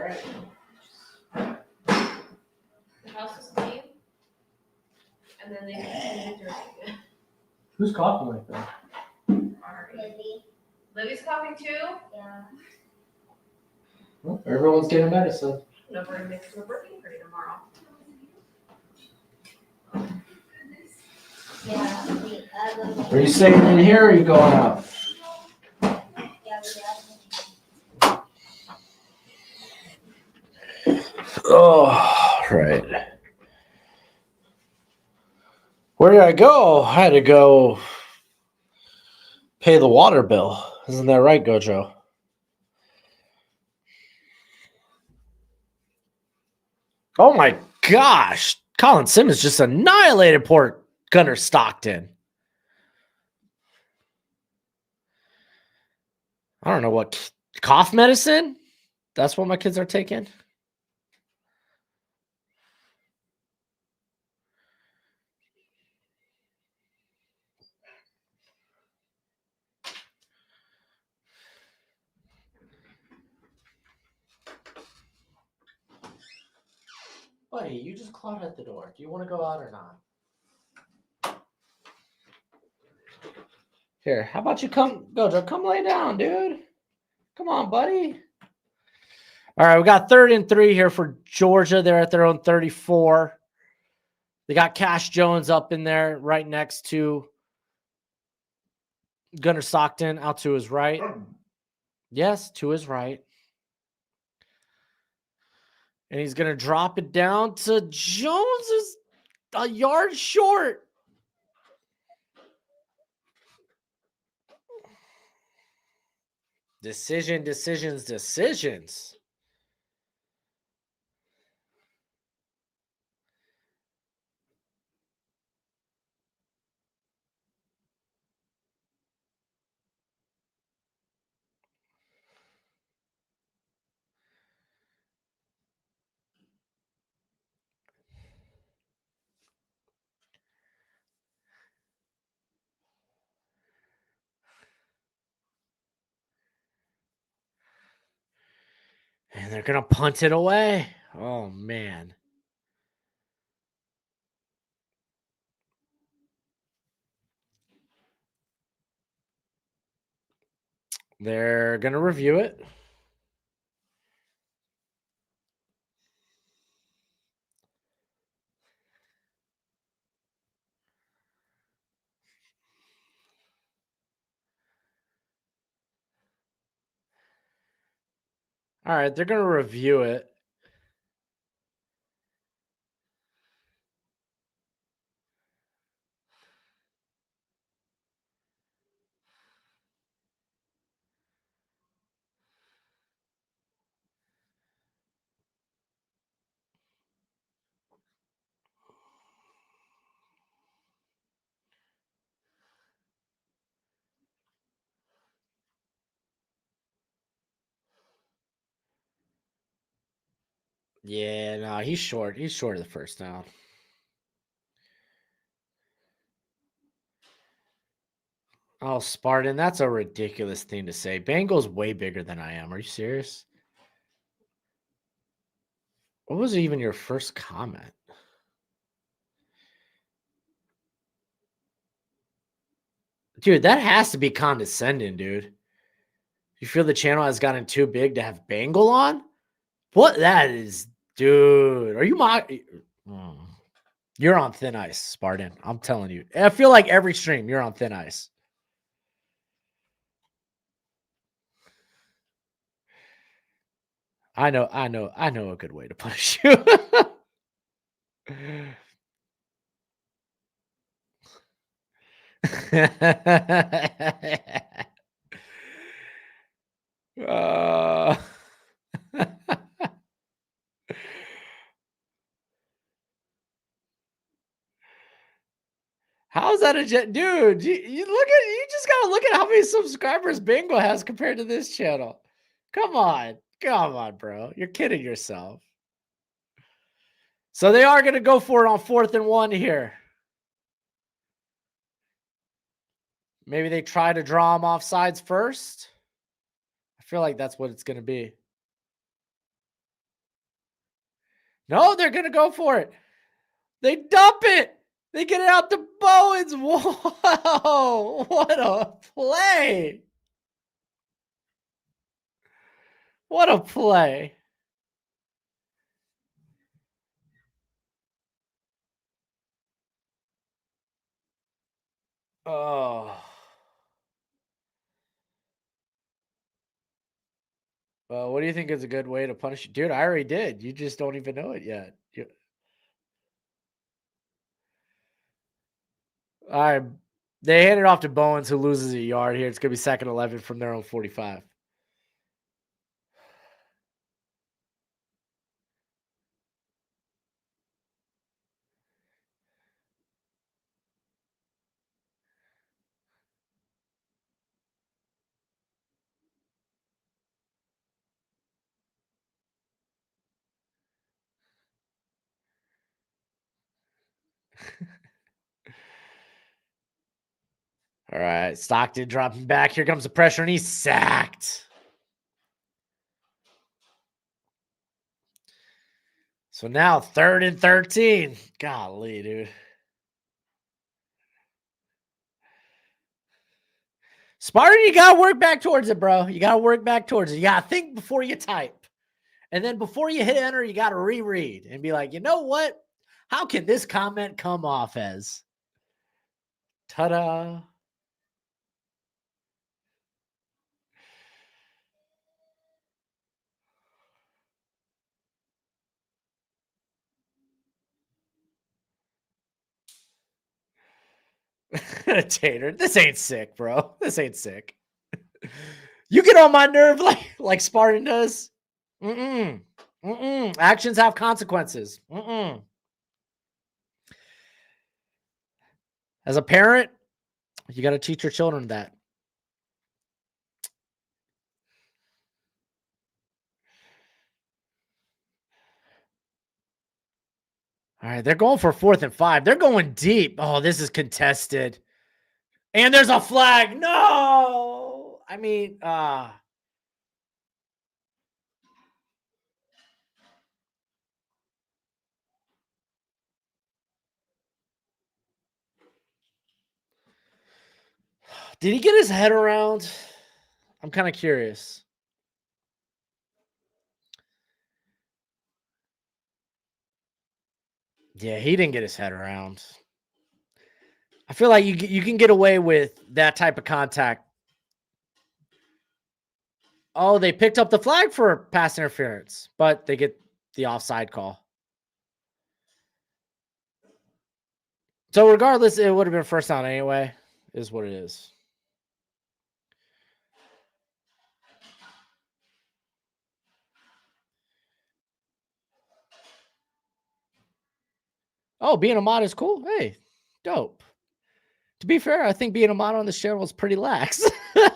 Speaker 2: right. The house is clean, and then they continue to dirty again.
Speaker 1: Who's coughing like that?
Speaker 3: Libby.
Speaker 2: Libby's coughing too?
Speaker 3: Yeah.
Speaker 1: Well, everyone's getting medicine.
Speaker 2: No, we're gonna make some birthday party tomorrow.
Speaker 3: Yeah.
Speaker 1: Are you staying in here or are you going out?
Speaker 3: Yeah,
Speaker 1: Oh, right. Where did I go? I had to go pay the water bill. Isn't that right, Gojo? Oh my gosh. Colin Simmons just annihilated poor Gunnar Stockton. I don't know what cough medicine? That's what my kids are taking. Buddy, you just clawed at the door. Do you want to go out or not? Here, how about you come, Gojo, come lay down, dude. Come on, buddy. All right, we got 3rd and 3 here for Georgia. They're at their own 34. They got Cash Jones up in there right next to Gunnar Stockton out to his right. Yes, to his right. And he's going to drop it down to Jones is a yard short. Decisions. And they're going to punt it away. Oh, man. They're going to review it. All right, they're going to review it. Yeah, no, he's short. He's short of the first down. Oh, Spartan, that's a ridiculous thing to say. Bengal's way bigger than I am. Are you serious? What was even your first comment? Dude, that has to be condescending, dude. You feel the channel has gotten too big to have Bengal on? What that is, dude. Are you You're on thin ice, Spartan. I'm telling you. I feel like every stream you're on thin ice. I know a good way to punish you. uh, How's that dude? You just gotta look at how many subscribers Bingo has compared to this channel. Come on, bro. You're kidding yourself. So they are gonna go for it on 4th and 1 here. Maybe they try to draw them off sides first. I feel like that's what it's gonna be. No, they're going to go for it. They dump it. They get it out to Bowens. Whoa. What a play. What a play. Oh. Well, what do you think is a good way to punish you? Dude, I already did. You just don't even know it yet. All right. They hand it off to Bowens, who loses a yard here. It's going to be second 11 from their own 45. All right. Stockton dropping back. Here comes the pressure, and he's sacked. So now 3rd and 13. Golly, dude. Spartan, you got to work back towards it, bro. You got to work back towards it. You got to think before you type. And then before you hit enter, you got to reread and be like, you know what? How can this comment come off as? Ta-da. Tater, this ain't sick, bro. This ain't sick. You get on my nerve like Spartan does. Actions have consequences. As a parent, you got to teach your children that. All right, they're going for 4th and 5. They're going deep. Oh, this is contested. And there's a flag. No. I mean, did he get his head around? I'm kind of curious. Yeah, he didn't get his head around. I feel like you can get away with that type of contact. Oh, they picked up the flag for pass interference, but they get the offside call. So regardless, it would have been first down anyway, is what it is. Oh, being a mod is cool. Hey, dope. To be fair, I think being a mod on this channel is pretty lax. All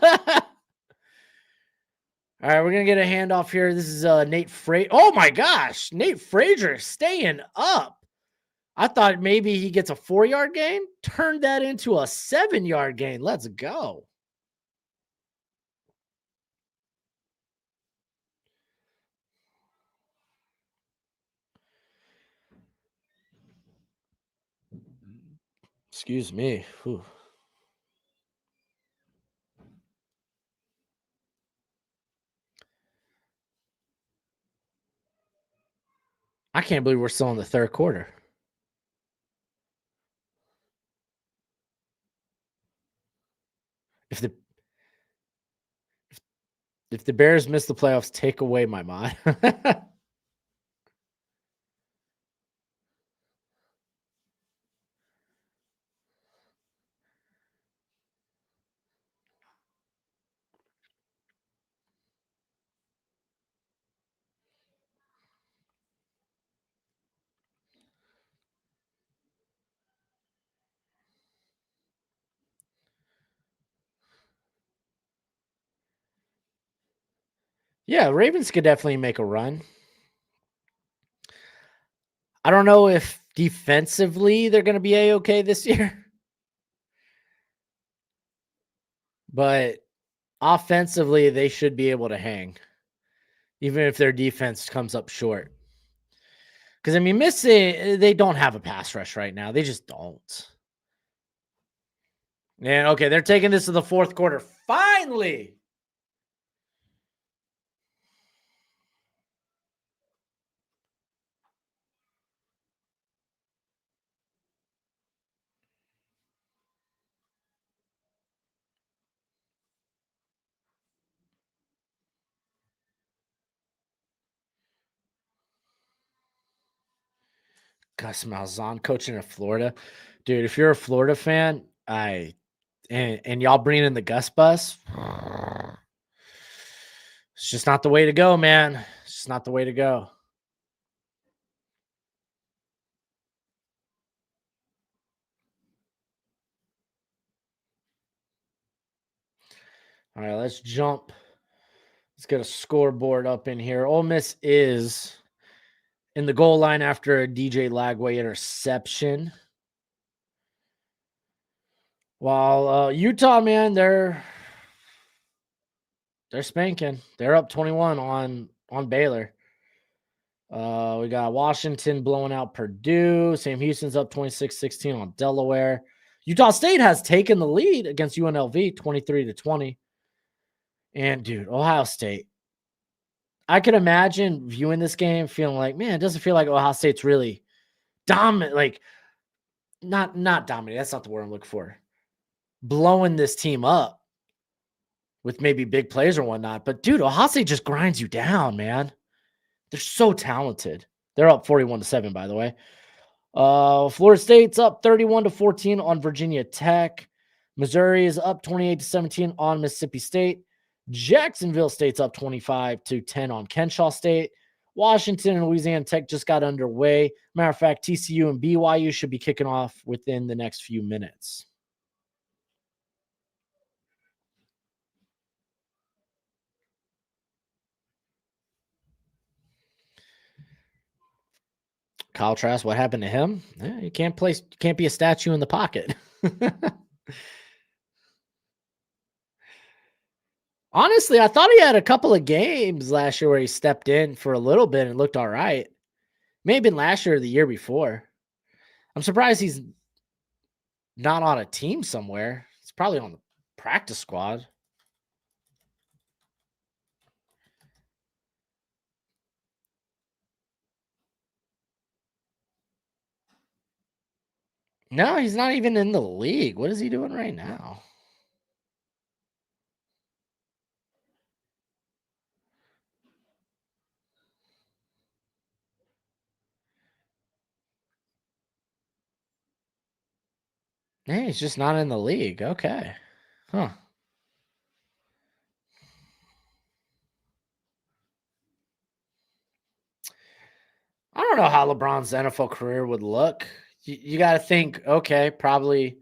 Speaker 1: right, we're going to get a handoff here. This is Nate Frazier. Oh, my gosh. Nate Frazier staying up. I thought maybe he gets a 4-yard gain. Turned that into a 7-yard gain. Let's go. Excuse me. Whew. I can't believe we're still in the 3rd quarter. If the Bears miss the playoffs, take away my mod. Yeah, Ravens could definitely make a run. I don't know if defensively they're going to be A-okay this year. But offensively, they should be able to hang, even if their defense comes up short. Because, I mean, Missy, they don't have a pass rush right now. They just don't. And, okay, they're taking this to the fourth quarter. Finally. Gus Malzahn coaching in Florida. Dude, if you're a Florida fan, and y'all bring in the Gus bus, it's just not the way to go, man. It's just not the way to go. All right, let's jump. Let's get a scoreboard up in here. Ole Miss is in the goal line after a DJ Lagway interception. While Utah, man, they're spanking. They're up 21 on Baylor. We got Washington blowing out Purdue. Sam Houston's up 26-16 on Delaware. Utah State has taken the lead against UNLV 23-20. And dude, Ohio State. I could imagine viewing this game feeling like, man, it doesn't feel like Ohio State's really dominant. Like, not dominant. That's not the word I'm looking for. Blowing this team up with maybe big plays or whatnot. But dude, Ohio State just grinds you down, man. They're so talented. They're up 41-7, by the way. Florida State's up 31-14 on Virginia Tech. Missouri is up 28-17 on Mississippi State. Jacksonville State's up 25-10 on Kennesaw State. Washington and Louisiana Tech just got underway. Matter of fact, TCU and BYU should be kicking off within the next few minutes. Kyle Trask, what happened to him? You can't be a statue in the pocket. Honestly, I thought he had a couple of games last year where he stepped in for a little bit and looked all right. May have been last year or the year before. I'm surprised he's not on a team somewhere. It's probably on the practice squad. No, he's not even in the league. What is he doing right now? Hey, he's just not in the league. Okay. Huh. I don't know how LeBron's NFL career would look. You got to think, okay, probably,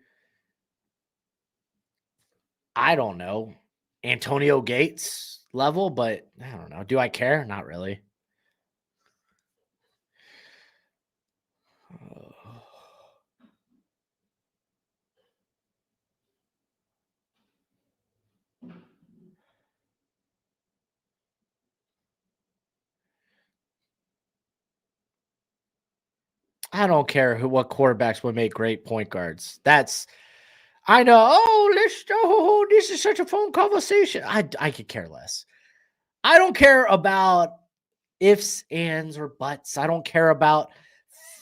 Speaker 1: I don't know, Antonio Gates level, but I don't know. Do I care? Not really. I don't care what quarterbacks would make great point guards. I know. Oh, this is such a fun conversation. I could care less. I don't care about ifs, ands, or buts. I don't care about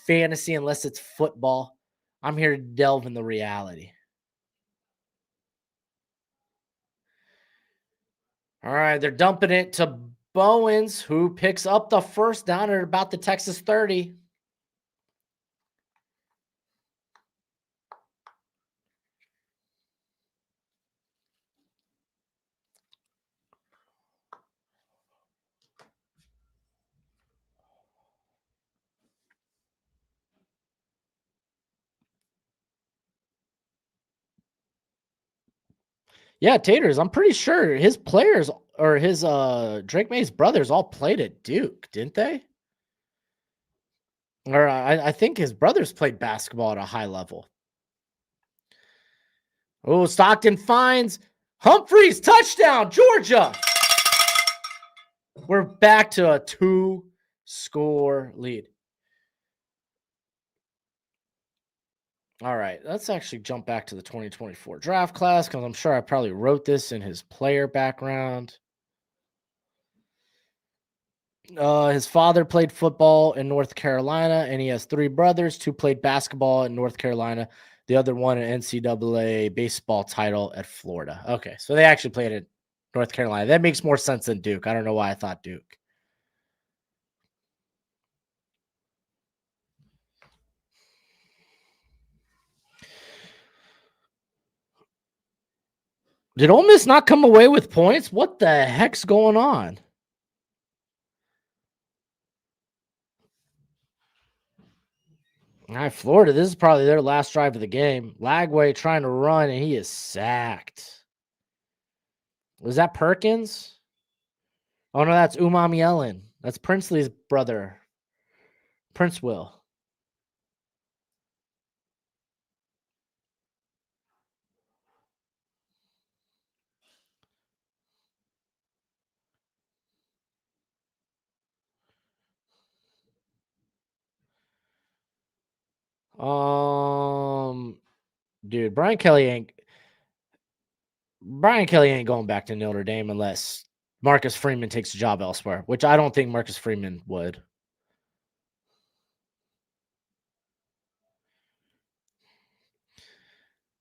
Speaker 1: fantasy unless it's football. I'm here to delve in the reality. All right, they're dumping it to Bowens, who picks up the first down at about the Texas 30. Yeah, Taters, I'm pretty sure his players or his Drake May's brothers all played at Duke, didn't they? Or I think his brothers played basketball at a high level. Oh, Stockton finds Humphreys, touchdown, Georgia. We're back to a 2-score lead. All right, let's actually jump back to the 2024 draft class because I'm sure I probably wrote this in his player background. His father played football in North Carolina, and he has 3 brothers. 2 played basketball in North Carolina. The other one an NCAA baseball title at Florida. Okay, so they actually played at North Carolina. That makes more sense than Duke. I don't know why I thought Duke. Did Ole Miss not come away with points? What the heck's going on? All right, Florida, this is probably their last drive of the game. Lagway trying to run, and he is sacked. Was that Perkins? Oh, no, that's Umami Ellen. That's Princely's brother, Prince Will. Dude, Brian Kelly ain't going back to Notre Dame unless Marcus Freeman takes a job elsewhere, which I don't think Marcus Freeman would.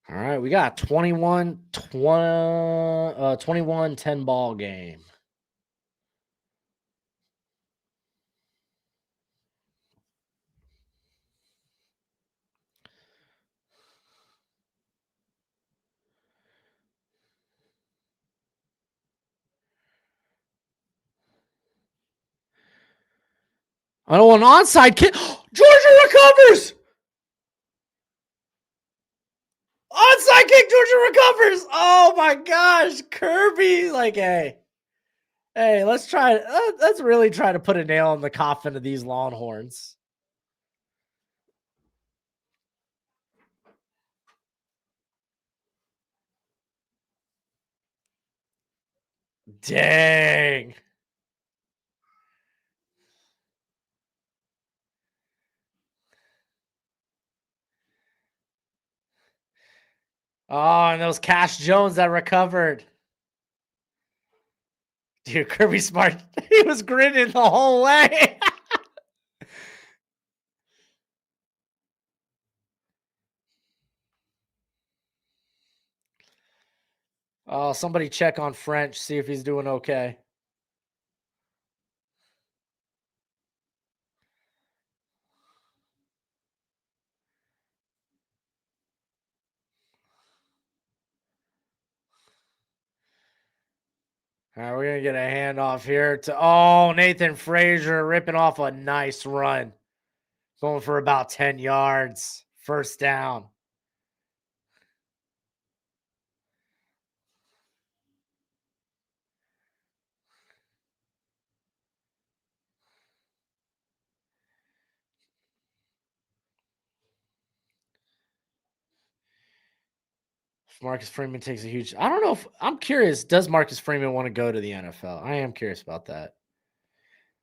Speaker 1: All right, we got 21-10 ball game. I don't want an onside kick. Georgia recovers. Onside kick. Georgia recovers. Oh my gosh, Kirby! Like, hey, let's try. Let's really try to put a nail in the coffin of these Longhorns. Dang. Oh, and those Cash Jones that recovered. Dude, Kirby Smart, he was grinning the whole way. Oh, somebody check on French, see if he's doing okay. All right, we're going to get a handoff here to, Nathan Frazier ripping off a nice run. Going for about 10 yards. First down. Marcus Freeman takes a huge. I don't know if I'm curious. Does Marcus Freeman want to go to the NFL? I am curious about that.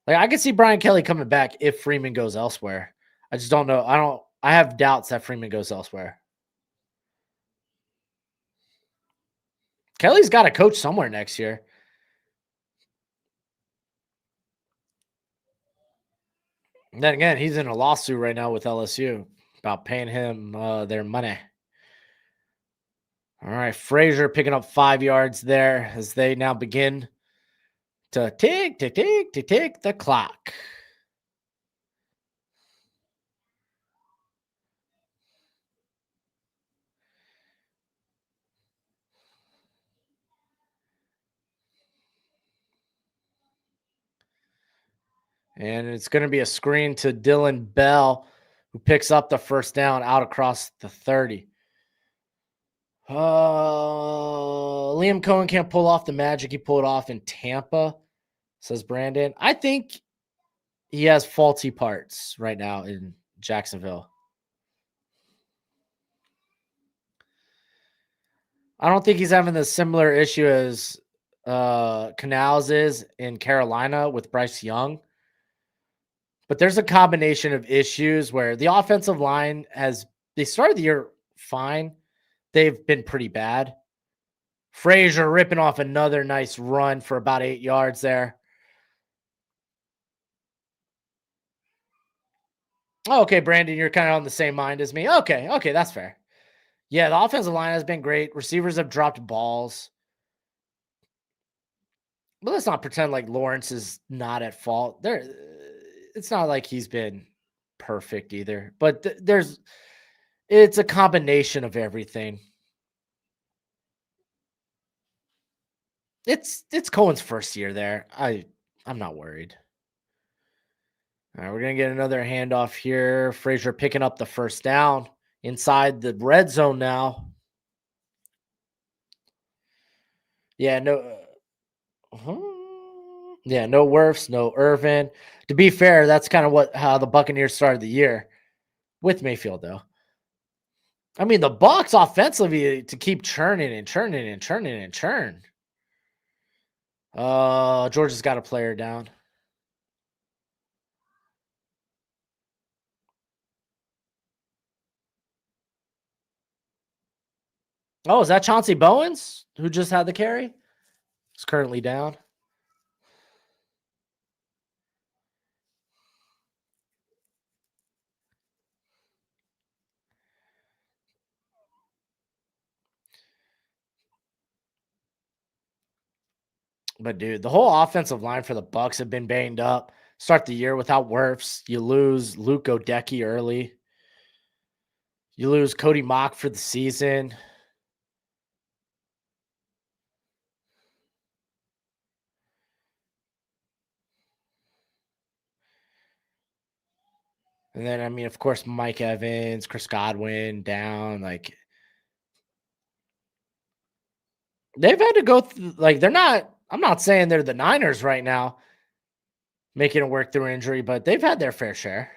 Speaker 1: Like, I could see Brian Kelly coming back if Freeman goes elsewhere. I just don't know. I have doubts that Freeman goes elsewhere. Kelly's got to coach somewhere next year. And then again, he's in a lawsuit right now with LSU about paying him their money. All right, Frazier picking up 5 yards there as they now begin to tick the clock. And it's going to be a screen to Dylan Bell, who picks up the first down out across the 30. Liam Cohen can't pull off the magic he pulled off in Tampa, says Brandon. I think he has faulty parts right now in Jacksonville. I don't think he's having the similar issue as Canals is in Carolina with Bryce Young. But there's a combination of issues where the offensive line has they started the year fine. They've been pretty bad. Frazier ripping off another nice run for about 8 yards there. Okay, Brandon, you're kind of on the same mind as me. Okay, that's fair. Yeah, the offensive line has been great. Receivers have dropped balls. But let's not pretend like Lawrence is not at fault. It's not like he's been perfect either. But it's a combination of everything. It's Cohen's first year there. I'm not worried. All right, we're gonna get another handoff here. Frazier picking up the first down inside the red zone now. Yeah, no. Yeah, no Wirfs, no Irvin. To be fair, that's kind of how the Buccaneers started the year with Mayfield, though. I mean, the Bucs offensively to keep churning and churning and churning and churn. Georgia's got a player down. Oh, is that Chauncey Bowens who just had the carry? He's currently down. But dude, the whole offensive line for the Bucs have been banged up. Start the year without Wirfs. You lose Luke Odecki early. You lose Cody Mock for the season. And then, I mean, of course, Mike Evans, Chris Godwin down. Like, they've had to go through, like, I'm not saying they're the Niners right now making it work through injury, but they've had their fair share.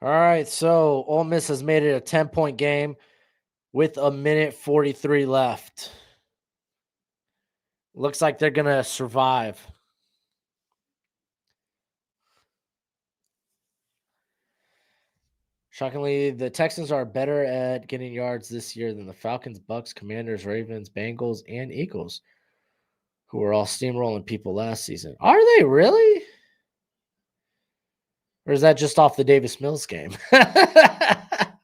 Speaker 1: All right, so Ole Miss has made it a 10-point game with 1:43 left. Looks like they're going to survive. Shockingly, the Texans are better at getting yards this year than the Falcons, Bucks, Commanders, Ravens, Bengals, and Eagles, who were all steamrolling people last season. Are they really? Or is that just off the Davis Mills game? I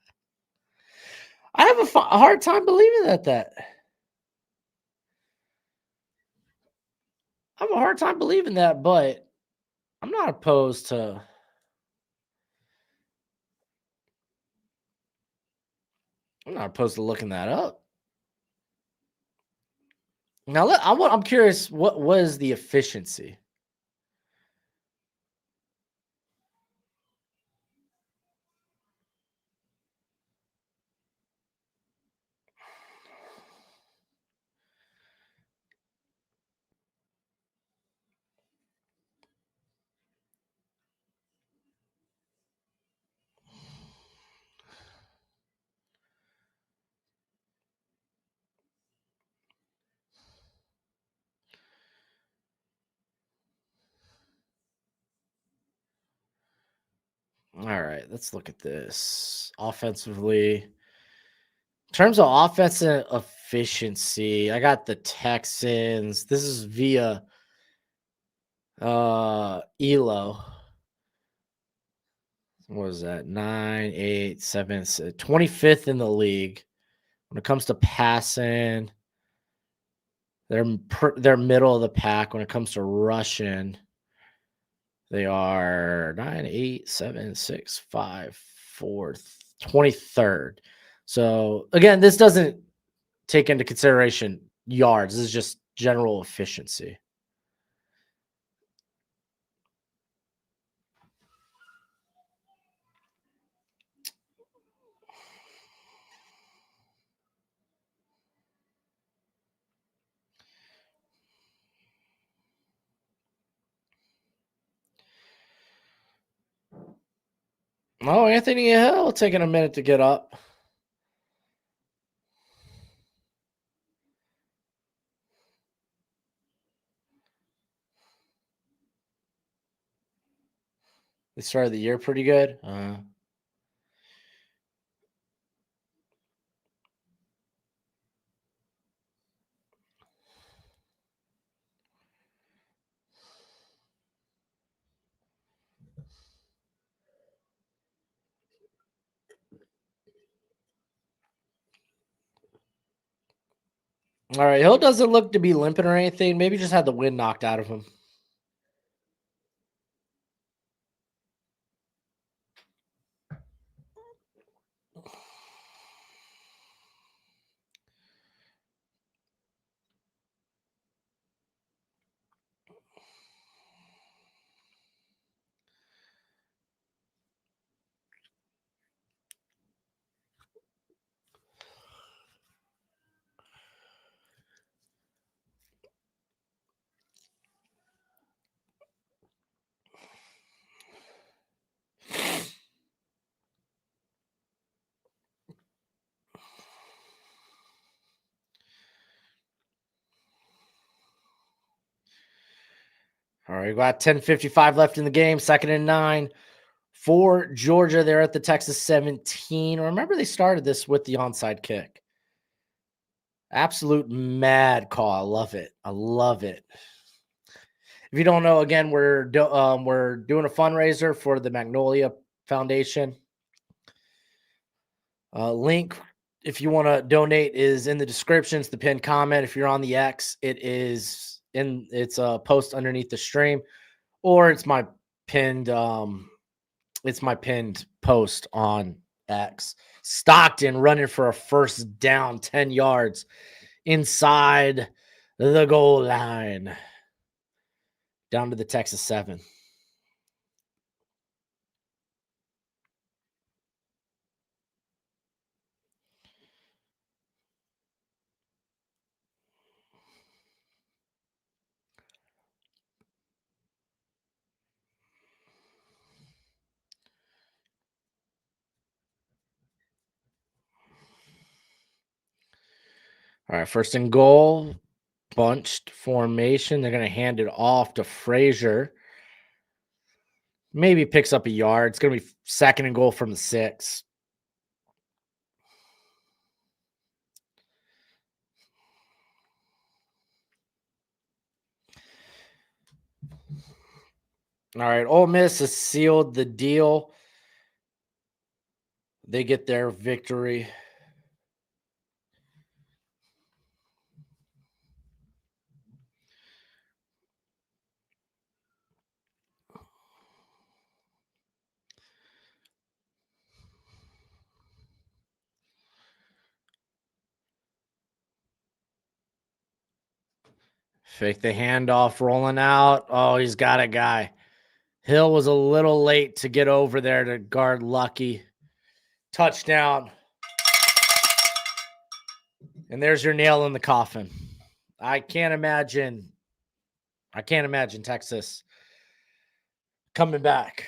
Speaker 1: have a hard time believing that. I have a hard time believing that, but I'm not opposed to. I'm not opposed to looking that up. Now, I'm curious. What was the efficiency? All right, let's look at this offensively. In terms of offensive efficiency, I got the Texans. This is via Elo. What was that? 9, 8, 7, 25th in the league. When it comes to passing, they're middle of the pack. When it comes to rushing, they are 9, 8, 7, 6, 5, 4, 23rd. So again, this doesn't take into consideration yards. This is just general efficiency. Oh, Anthony Hill taking a minute to get up. They started the year pretty good. All right, Hill doesn't look to be limping or anything. Maybe just had the wind knocked out of him. All right, we got 10:55 left in the game. 2nd and 9 for Georgia. They're at the Texas 17. Remember, they started this with the onside kick. Absolute mad call. I love it. I love it. If you don't know, again, we're doing a fundraiser for the Magnolia Foundation. Link, if you want to donate, is in the description. It's the pinned comment. If you're on the X, it's a post underneath the stream, or it's my pinned post on X. Stockton running for a first down, 10 yards inside the goal line, down to the Texas 7. All right, 1st and goal, bunched formation. They're going to hand it off to Frazier. Maybe picks up a yard. It's going to be 2nd and goal from the 6. All right, Ole Miss has sealed the deal. They get their victory. Fake the handoff, rolling out. Oh, he's got a guy. Hill was a little late to get over there to guard Lucky. Touchdown. And there's your nail in the coffin. I can't imagine Texas coming back.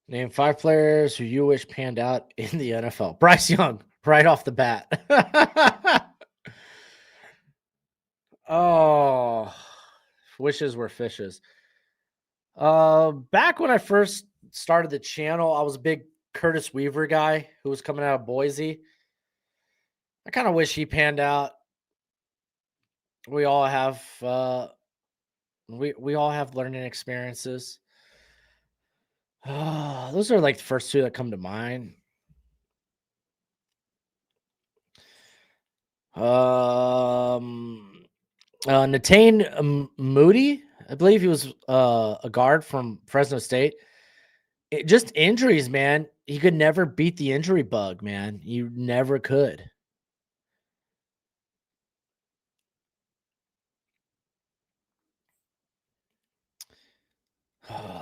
Speaker 1: Name 5 players who you wish panned out in the NFL. Bryce Young, right off the bat. Oh, wishes were fishes. Back when I first started the channel, I was a big Curtis Weaver guy who was coming out of Boise. I kind of wish he panned out. We all have we all have learning experiences. Those are like the first 2 that come to mind. Natane Moody, I believe he was a guard from Fresno State. Just injuries, man. He could never beat the injury bug, man. You never could.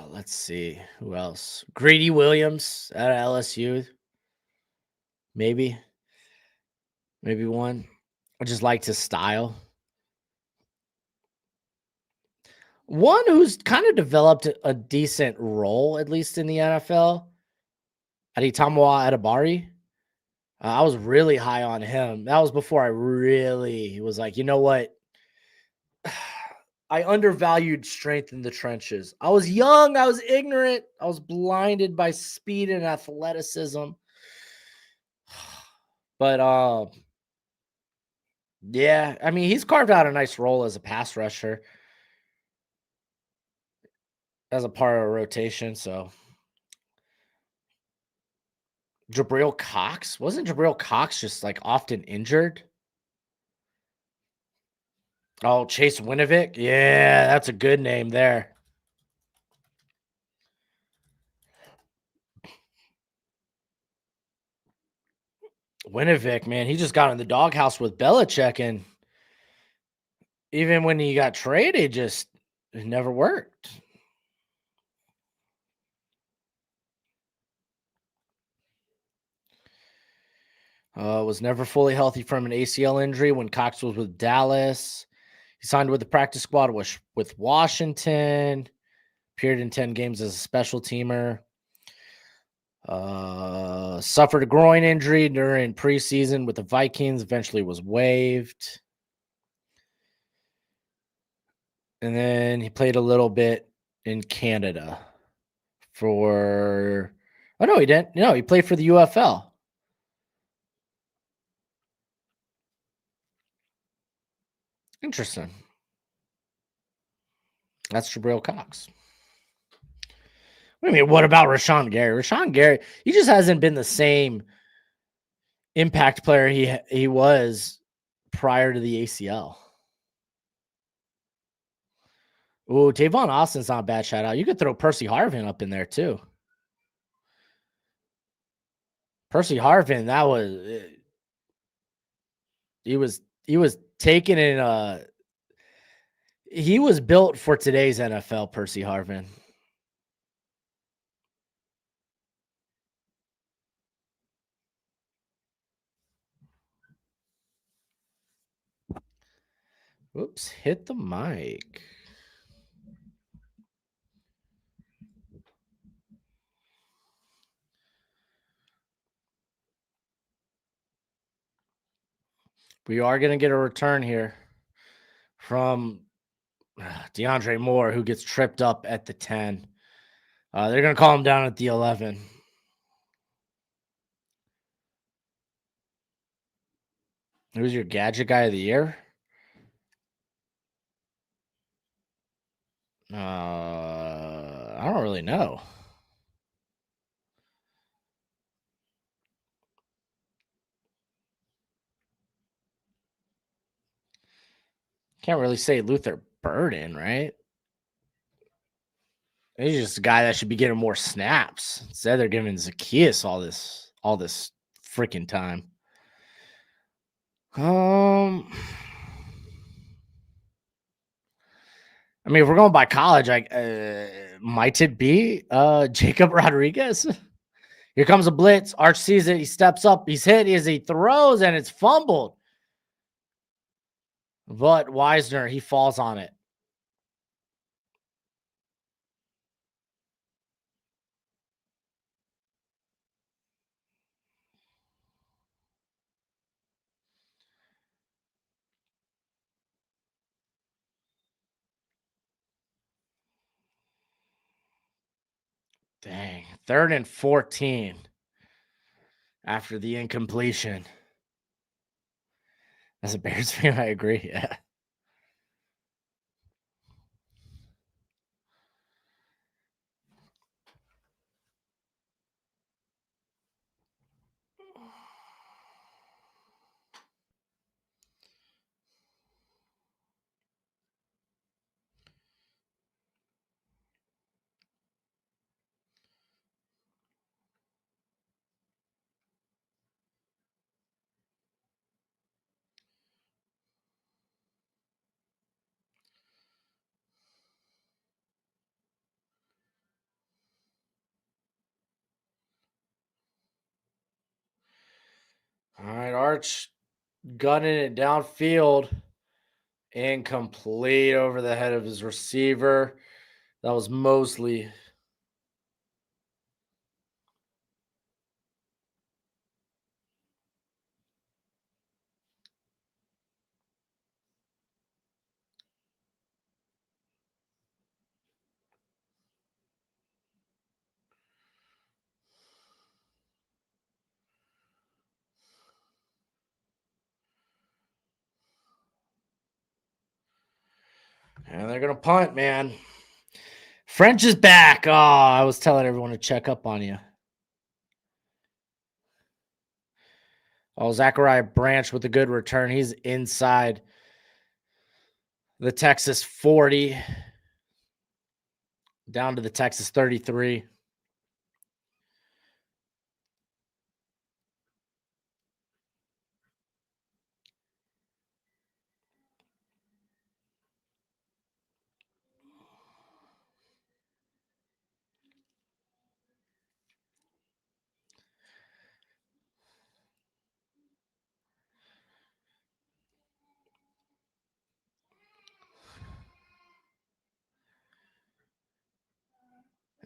Speaker 1: Let's see who else. Greedy Williams at LSU, maybe. maybe one. I just liked his style. One who's kind of developed a decent role, at least in the NFL, Aditamoa Adebari. I was really high on him. That was before I really was like, you know what? I undervalued strength in the trenches. I was young, I was ignorant, I was blinded by speed and athleticism. But yeah, I mean, he's carved out a nice role as a pass rusher, as a part of a rotation. So Jabril Cox, wasn't Jabril Cox just like often injured? Oh, Chase Winovich. Yeah, that's a good name there. Winovich, man, he just got in the doghouse with Belichick, and even when he got traded, it never worked. Was never fully healthy from an ACL injury when Cox was with Dallas. He signed with the practice squad with Washington. Appeared in 10 games as a special teamer. Suffered a groin injury during preseason with the Vikings. Eventually was waived. And then he played a little bit in Canada for. Oh, no, he didn't. No, he played for the UFL. Interesting. That's Jabril Cox. I mean, what about Rashawn Gary? Rashawn Gary, he just hasn't been the same impact player he was prior to the ACL. Ooh, Tavon Austin's not a bad shout out. You could throw Percy Harvin up in there too. Percy Harvin, that was he was taken in he was built for today's NFL, Percy Harvin. Whoops, hit the mic. We are going to get a return here from DeAndre Moore, who gets tripped up at the 10. They're going to call him down at the 11. Who's your gadget guy of the year? I don't really know. Can't really say Luther Burden, right? He's just a guy that should be getting more snaps. Instead, they're giving Zacchaeus all this freaking time. I mean, if we're going by college, might it be Jacob Rodriguez? Here comes a blitz. Arch sees it. He steps up. He's hit as he throws, and it's fumbled. But Wisner, he falls on it. Dang. 3rd and 14 after the incompletion. As a Bears fan, I agree. Yeah. All right, Arch. gunning it downfield. Incomplete over the head of his receiver. That was Mosley. And they're going to punt, man. French is back. Oh, I was telling everyone to check up on you. Oh, Zachariah Branch with a good return. He's inside the Texas 40, down to the Texas 33.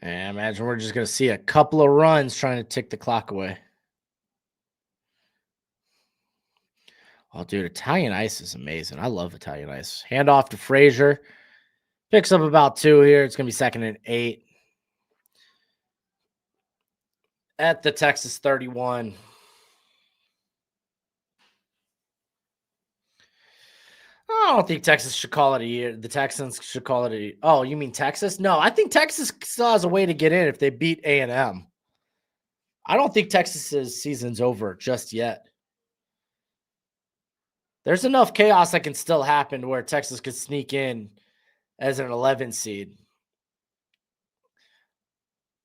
Speaker 1: And I imagine we're just going to see a couple of runs trying to tick the clock away. Oh, dude, Italian ice is amazing. I love Italian ice. Hand off to Frazier. Picks up about 2 here. It's going to be 2nd and 8. At the Texas 31. I don't think Texas should call it a year. The Texans should call it a. Oh, you mean Texas? No, I think Texas still has a way to get in if they beat A&M. I don't think Texas's season's over just yet. There's enough chaos that can still happen to where Texas could sneak in as an 11 seed.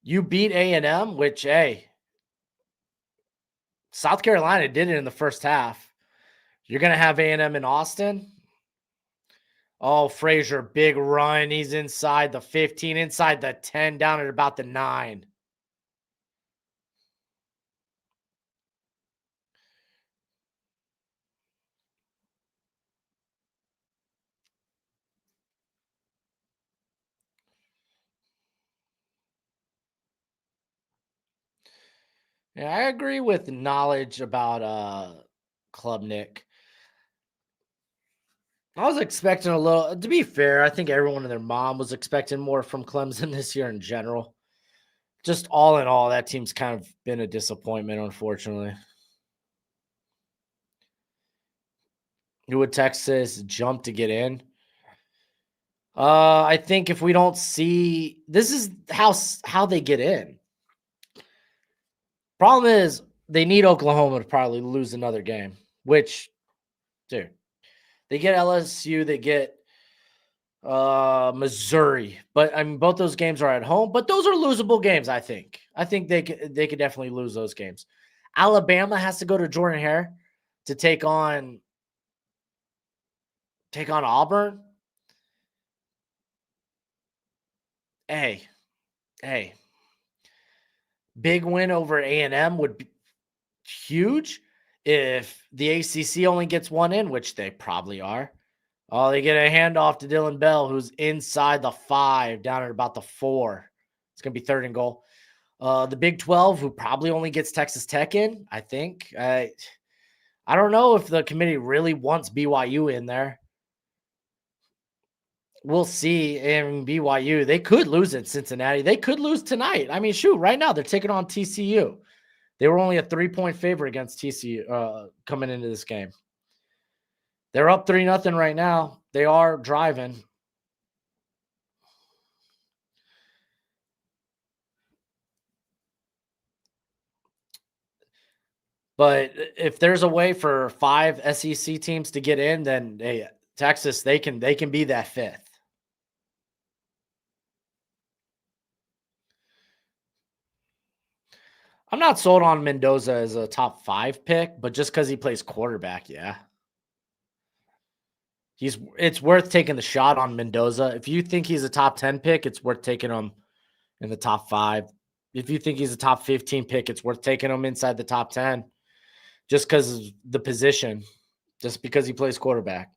Speaker 1: You beat A&M, which, hey, South Carolina did it in the first half. You're going to have A&M in Austin. Oh, Frazier, big run. He's inside the 15, inside the 10, down at about the 9. Yeah, I agree with knowledge about Klubnik. I was expecting a little, to be fair, I think everyone and their mom was expecting more from Clemson this year in general. Just all in all, that team's kind of been a disappointment, unfortunately. Who would Texas jump to get in? I think if we don't see, this is how they get in. Problem is they need Oklahoma to probably lose another game, which, dude, they get LSU, they get Missouri, but I mean both those games are at home, but those are losable games. I think they could definitely lose those games. Alabama has to go to Jordan Hare to take on Auburn. Hey, big win over A&M would be huge if the ACC only gets one in, which they probably are. Oh, they get a handoff to Dylan Bell, who's inside the 5, down at about the 4. It's going to be 3rd and goal. The Big 12, who probably only gets Texas Tech in, I think. I don't know if the committee really wants BYU in there. We'll see. And BYU, they could lose at Cincinnati. They could lose tonight. I mean, shoot, right now they're taking on TCU. They were only a 3-point favorite against TCU coming into this game. They're up 3-0 right now. They are driving. But if there's a way for 5 SEC teams to get in, then hey, Texas, they can be that 5th. I'm not sold on Mendoza as a top 5 pick, but just because he plays quarterback, yeah. It's worth taking the shot on Mendoza. If you think he's a top 10 pick, it's worth taking him in the top 5. If you think he's a top 15 pick, it's worth taking him inside the top 10 just because of the position. just because he plays quarterback.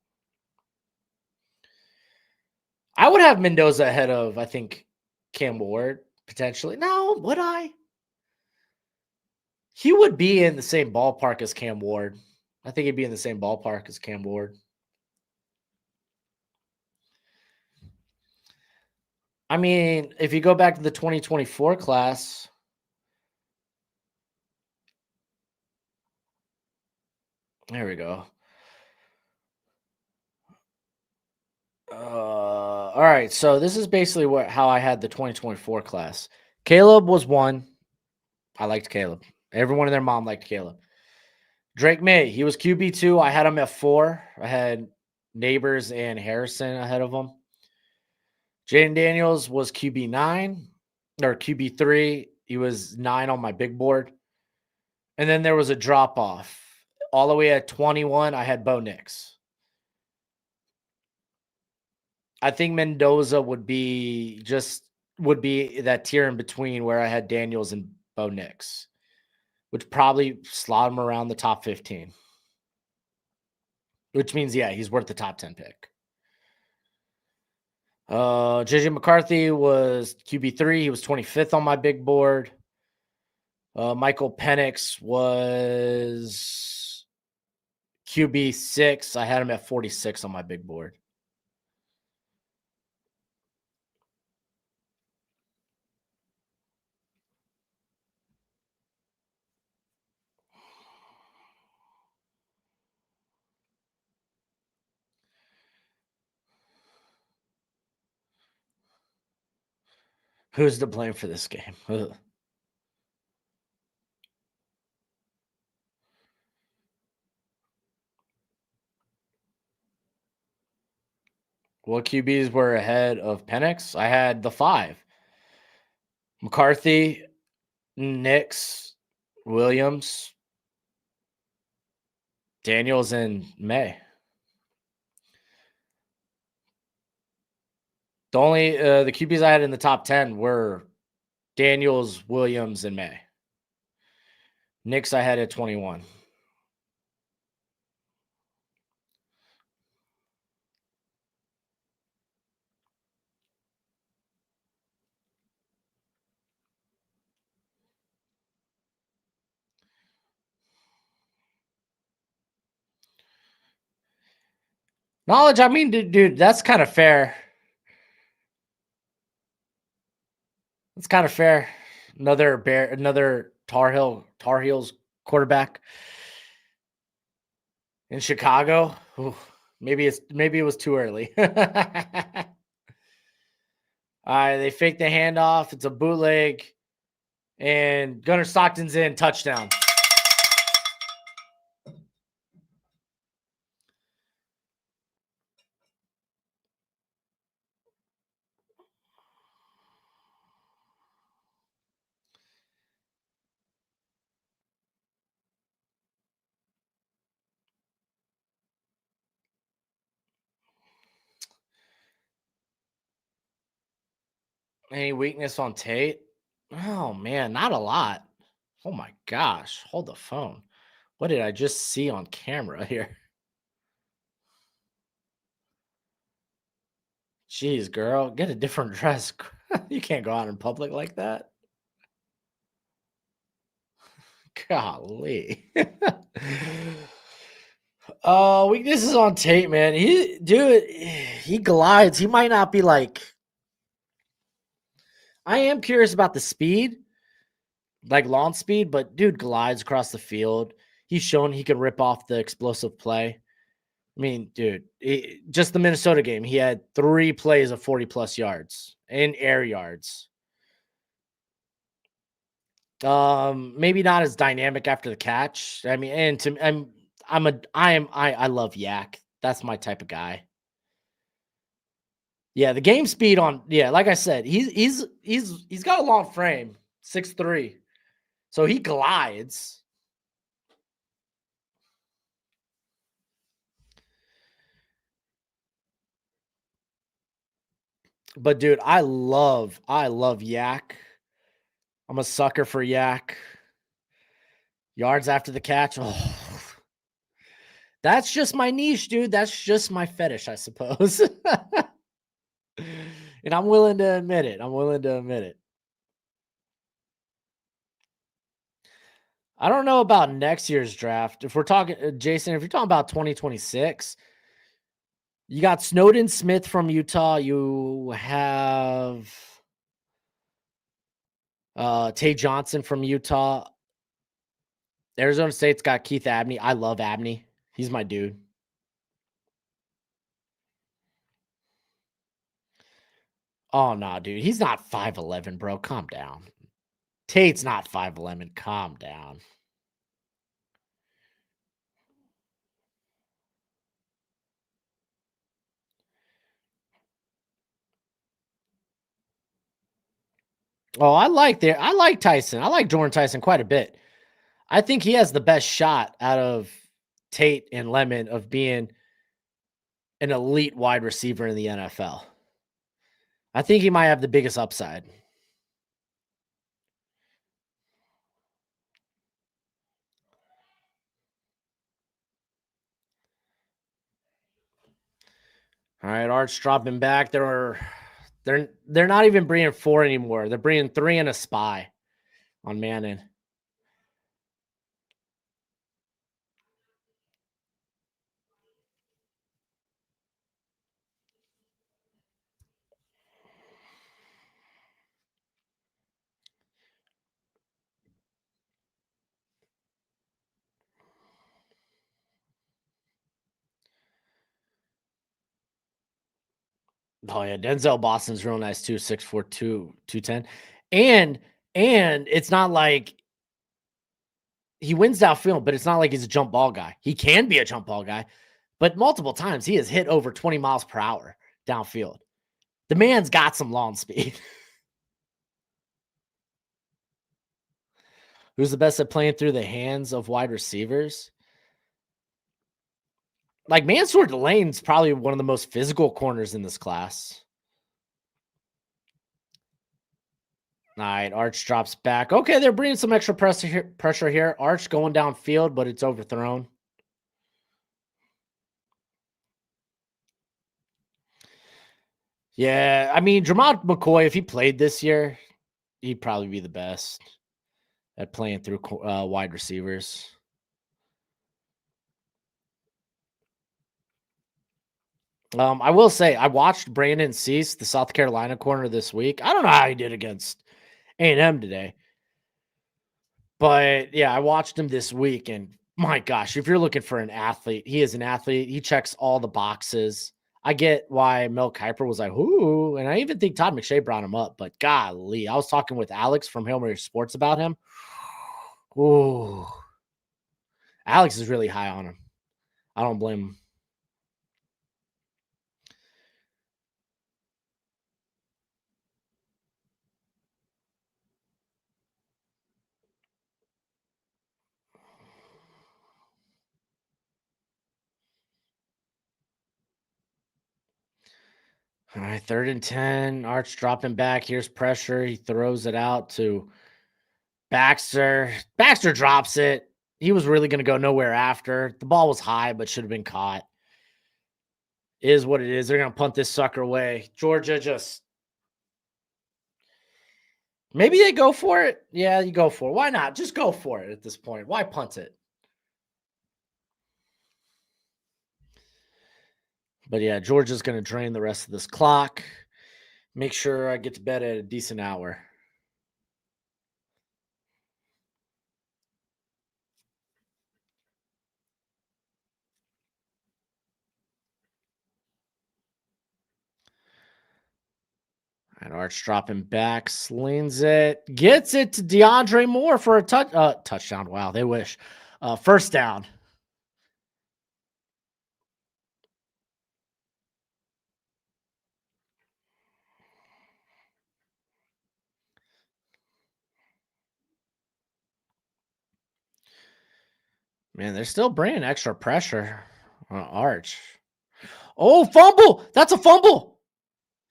Speaker 1: I would have Mendoza ahead of, I think, Cam Ward, potentially. No, would I? He would be in the same ballpark as Cam Ward. I think he'd be in the same ballpark as Cam Ward. I mean, if you go back to the 2024 class, there we go. All right, so this is basically how I had the 2024 class. Caleb was 1. I liked Caleb. Everyone and their mom liked Caleb. Drake May, he was QB2. I had him at 4. I had Neighbors and Harrison ahead of him. Jaden Daniels was QB9 or QB3. He was 9 on my big board. And then there was a drop off. All the way at 21, I had Bo Nix. I think Mendoza would be that tier in between where I had Daniels and Bo Nix, which probably slot him around the top 15. Which means, yeah, he's worth the top 10 pick. JJ McCarthy was QB3. He was 25th on my big board. Michael Penix was QB6. I had him at 46 on my big board. Who's to blame for this game? Ugh. What QBs were ahead of Penix? I had the 5. McCarthy, Nix, Williams, Daniels, and May. The only the QBs I had in the top 10 were Daniels, Williams, and May. Nix I had at 21. Knowledge, I mean, dude, that's kind of fair. That's kind of fair. Another Tar Heels quarterback in Chicago. Ooh, maybe it was too early. All right, they fake the handoff. It's a bootleg, and Gunnar Stockton's in, touchdown. Any weakness on Tate? Oh man, not a lot. Oh my gosh, hold the phone. What did I just see on camera here? Jeez, girl, get a different dress. You can't go out in public like that. Golly. Oh, weaknesses on Tate, man. He glides. He might not be like. I am curious about the speed, like launch speed, but dude glides across the field. He's shown he can rip off the explosive play. I mean, dude, just the Minnesota game, he had 3 plays of 40+ yards and air yards. Maybe not as dynamic after the catch. I mean, and I love Yak. That's my type of guy. Yeah, the game speed like I said, he's got a long frame, 6'3", so he glides. But dude, I love Yak. I'm a sucker for Yak. Yards after the catch. Oh, That's just my niche, dude. That's just my fetish, I suppose. And I'm willing to admit it. I don't know about next year's draft. If we're talking, Jason, if you're talking about 2026, you got Snowden Smith from Utah. You have Tay Johnson from Utah. Arizona State's got Keith Abney. I love Abney. He's my dude. Oh, no, dude. He's not 5'11", bro. Calm down. Tate's not 5'11". Calm down. Oh, I like Tyson. I like Jordan Tyson quite a bit. I think he has the best shot out of Tate and Lemon of being an elite wide receiver in the NFL. I think he might have the biggest upside. All right, Art's dropping back. They're not even bringing 4 anymore. They're bringing 3 and a spy on Manning. Oh yeah, Denzel Boston's real nice too, 6'4", 210. And it's not like he wins downfield, but it's not like he's a jump ball guy. He can be a jump ball guy, but multiple times he has hit over 20 miles per hour downfield. The man's got some lawn speed. Who's the best at playing through the hands of wide receivers? Like Mansour Delane's probably one of the most physical corners in this class. All right, Arch drops back. Okay, they're bringing some extra pressure here. Arch going downfield, but it's overthrown. Yeah, I mean, Jermont McCoy, if he played this year, he'd probably be the best at playing through wide receivers. I will say, I watched Brandon Cease, the South Carolina corner, this week. I don't know how he did against A&M today. But yeah, I watched him this week, and my gosh, if you're looking for an athlete, he is an athlete. He checks all the boxes. I get why Mel Kiper was like, "Ooh," and I even think Todd McShay brought him up. But golly, I was talking with Alex from Hail Mary Sports about him. Ooh, Alex is really high on him. I don't blame him. All right, 3rd and 10. Arch dropping back. Here's pressure. He throws it out to Baxter. Baxter drops it. He was really going to go nowhere after. The ball was high, but should have been caught. Is what it is. They're going to punt this sucker away. Georgia just. Maybe they go for it. Yeah, you go for it. Why not? Just go for it at this point. Why punt it? But yeah, Georgia's going to drain the rest of this clock. Make sure I get to bed at a decent hour. And Arch dropping back, slings it, gets it to DeAndre Moore for a touchdown. Wow, they wish. First down. Man, they're still bringing extra pressure on Arch. Oh, fumble! That's a fumble.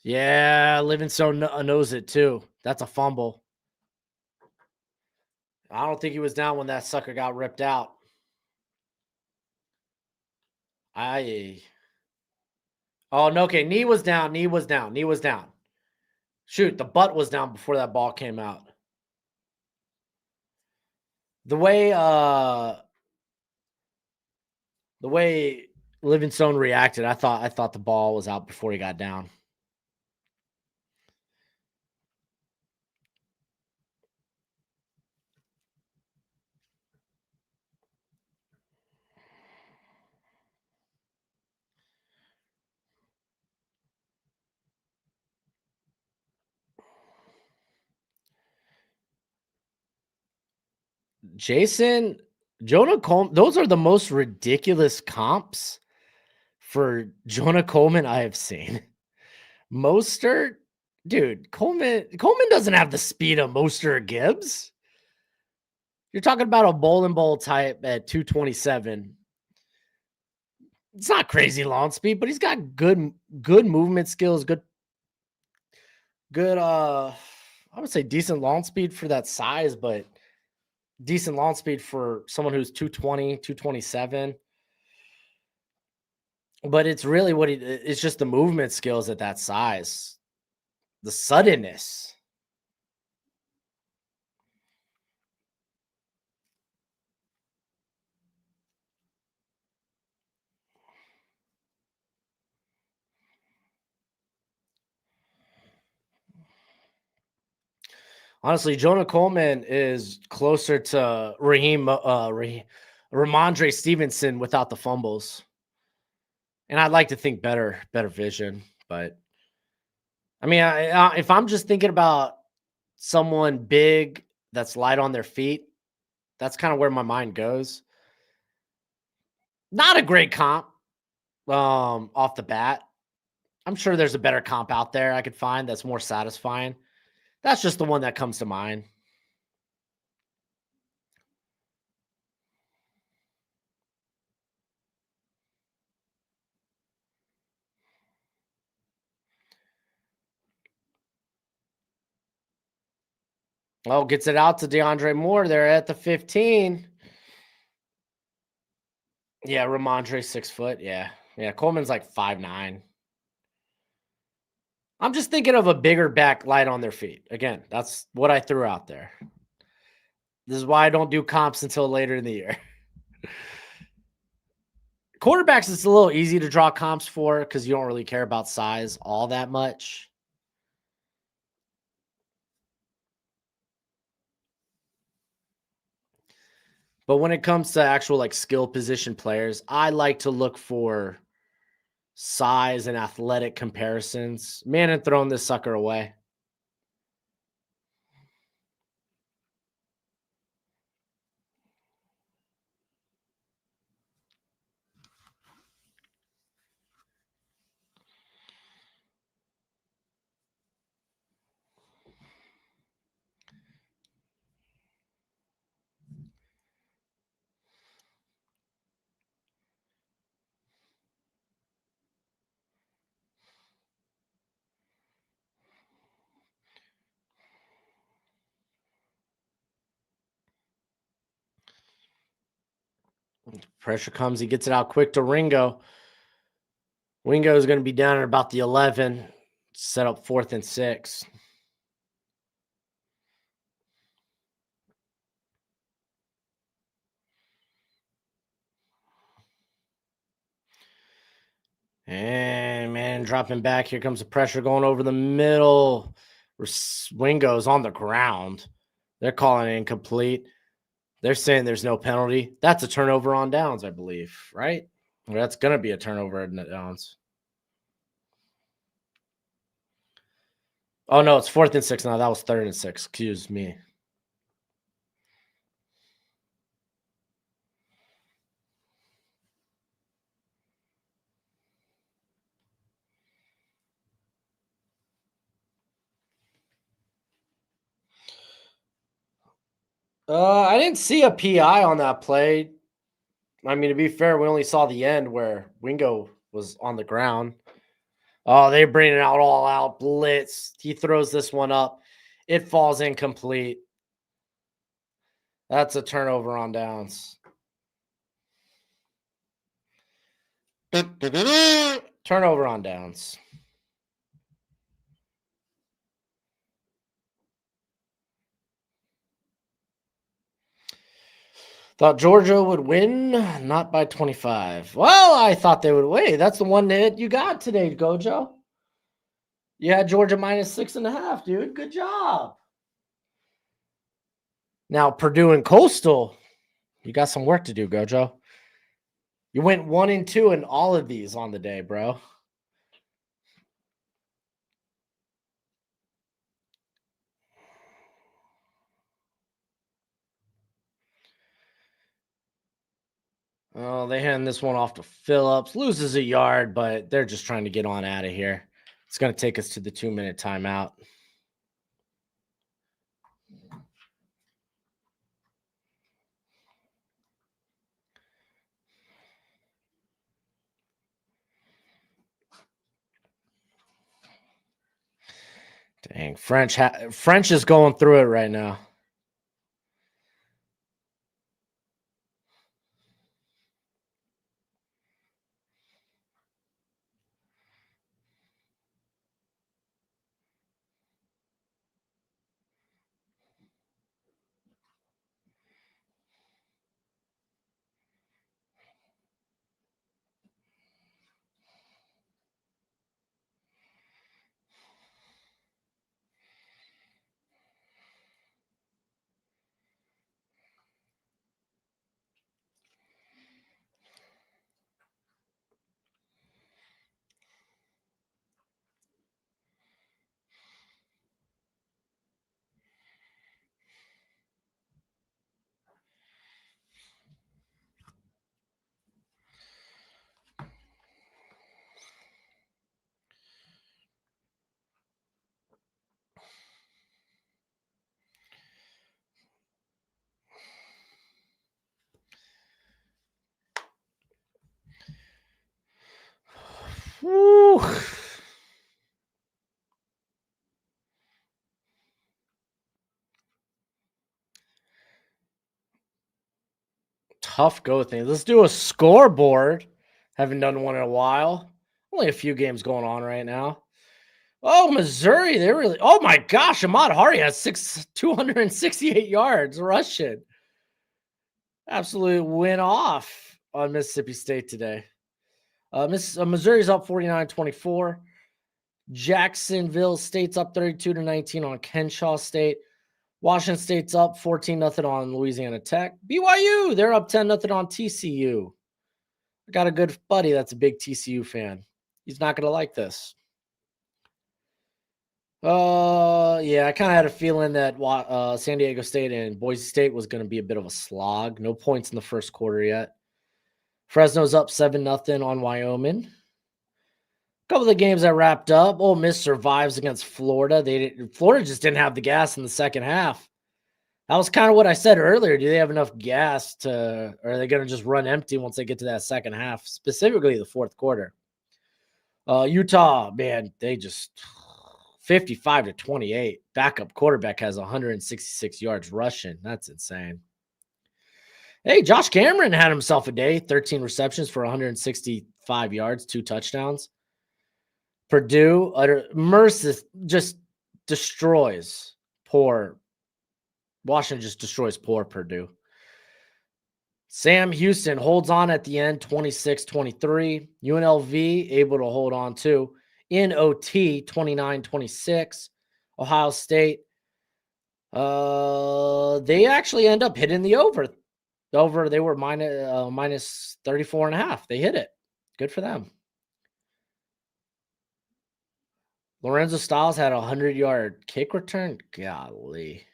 Speaker 1: Yeah, Livingstone knows it too. That's a fumble. I don't think he was down when that sucker got ripped out. Oh, no, okay, knee was down, knee was down, knee was down. Shoot, the butt was down before that ball came out. The way Livingstone reacted, I thought the ball was out before he got down. Jason, Jonah Coleman, those are the most ridiculous comps for Jonah Coleman I have seen. Mostert, dude, Coleman doesn't have the speed of Mostert or Gibbs. You're talking about a bowling ball type at 227. It's not crazy launch speed, but he's got good movement skills, good I would say decent launch speed for that size, but decent launch speed for someone who's 220, 227. But it's really it's just the movement skills at that size, the suddenness. Honestly, Jonah Coleman is closer to Ramondre Stevenson without the fumbles. And I'd like to think better vision, but I mean, if I'm just thinking about someone big that's light on their feet, that's kind of where my mind goes. Not a great comp off the bat. I'm sure there's a better comp out there I could find that's more satisfying. That's just the one that comes to mind. Oh, gets it out to DeAndre Moore. They're at the 15. Yeah, Ramondre 6 foot. Yeah. Yeah. Coleman's like 5'9". I'm just thinking of a bigger back light on their feet. Again, that's what I threw out there. This is why I don't do comps until later in the year. Quarterbacks, it's a little easy to draw comps for because you don't really care about size all that much. But when it comes to actual like skill position players, I like to look for size and athletic comparisons. Man, and throwing this sucker away. Pressure comes. He gets it out quick to Ringo. Ringo is going to be down at about the 11. Set up 4th and 6. And man, dropping back. Here comes the pressure going over the middle. Ringo's on the ground. They're calling it incomplete. They're saying there's no penalty. That's a turnover on downs, I believe, right? Or that's going to be a turnover on downs. Oh, no, it's 4th and 6 now. That was 3rd and 6. Excuse me. I didn't see a PI on that play. I mean, to be fair, we only saw the end where Wingo was on the ground. Oh, they bring it out all out blitz. He throws this one up. It falls incomplete. That's a turnover on downs. Turnover on downs. Thought Georgia would win, not by 25. Well, I thought they would win. That's the one that you got today, Gojo. You had Georgia minus 6.5, dude. Good job. Now, Purdue and Coastal, you got some work to do, Gojo. You went 1 and 2 in all of these on the day, bro. Oh, they hand this one off to Phillips. Loses a yard, but they're just trying to get on out of here. It's going to take us to the 2-minute timeout. Dang, French is going through it right now. Woo. Tough go thing. Let's do a scoreboard. Haven't done one in a while. Only a few games going on right now. Oh, Missouri. They really. Oh my gosh. Ahmad Hari has 268 yards rushing. Absolutely went off on Mississippi State today. Missouri's up 49-24. Jacksonville State's up 32-19 on Kenshaw State. Washington State's up 14-0 on Louisiana Tech. BYU, they're up 10-0 on TCU. I got a good buddy that's a big TCU fan. He's not going to like this. Yeah, I kind of had a feeling that San Diego State and Boise State was going to be a bit of a slog. No points in the first quarter yet. Fresno's up 7-0 on Wyoming. A couple of the games that wrapped up. Ole Miss survives against Florida. Florida just didn't have the gas in the second half. That was kind of what I said earlier. Do they have enough gas or are they going to just run empty once they get to that second half, specifically the fourth quarter? Utah, man, they just 55-28. Backup quarterback has 166 yards rushing. That's insane. Hey, Josh Cameron had himself a day. 13 receptions for 165 yards, 2 touchdowns. Purdue, just destroys poor. Washington just destroys poor Purdue. Sam Houston holds on at the end, 26-23. UNLV able to hold on too. In OT, 29-26. Ohio State, they actually end up hitting the over. They were minus 34.5. They hit it. Good for them. Lorenzo Styles had a 100-yard kick return. Golly.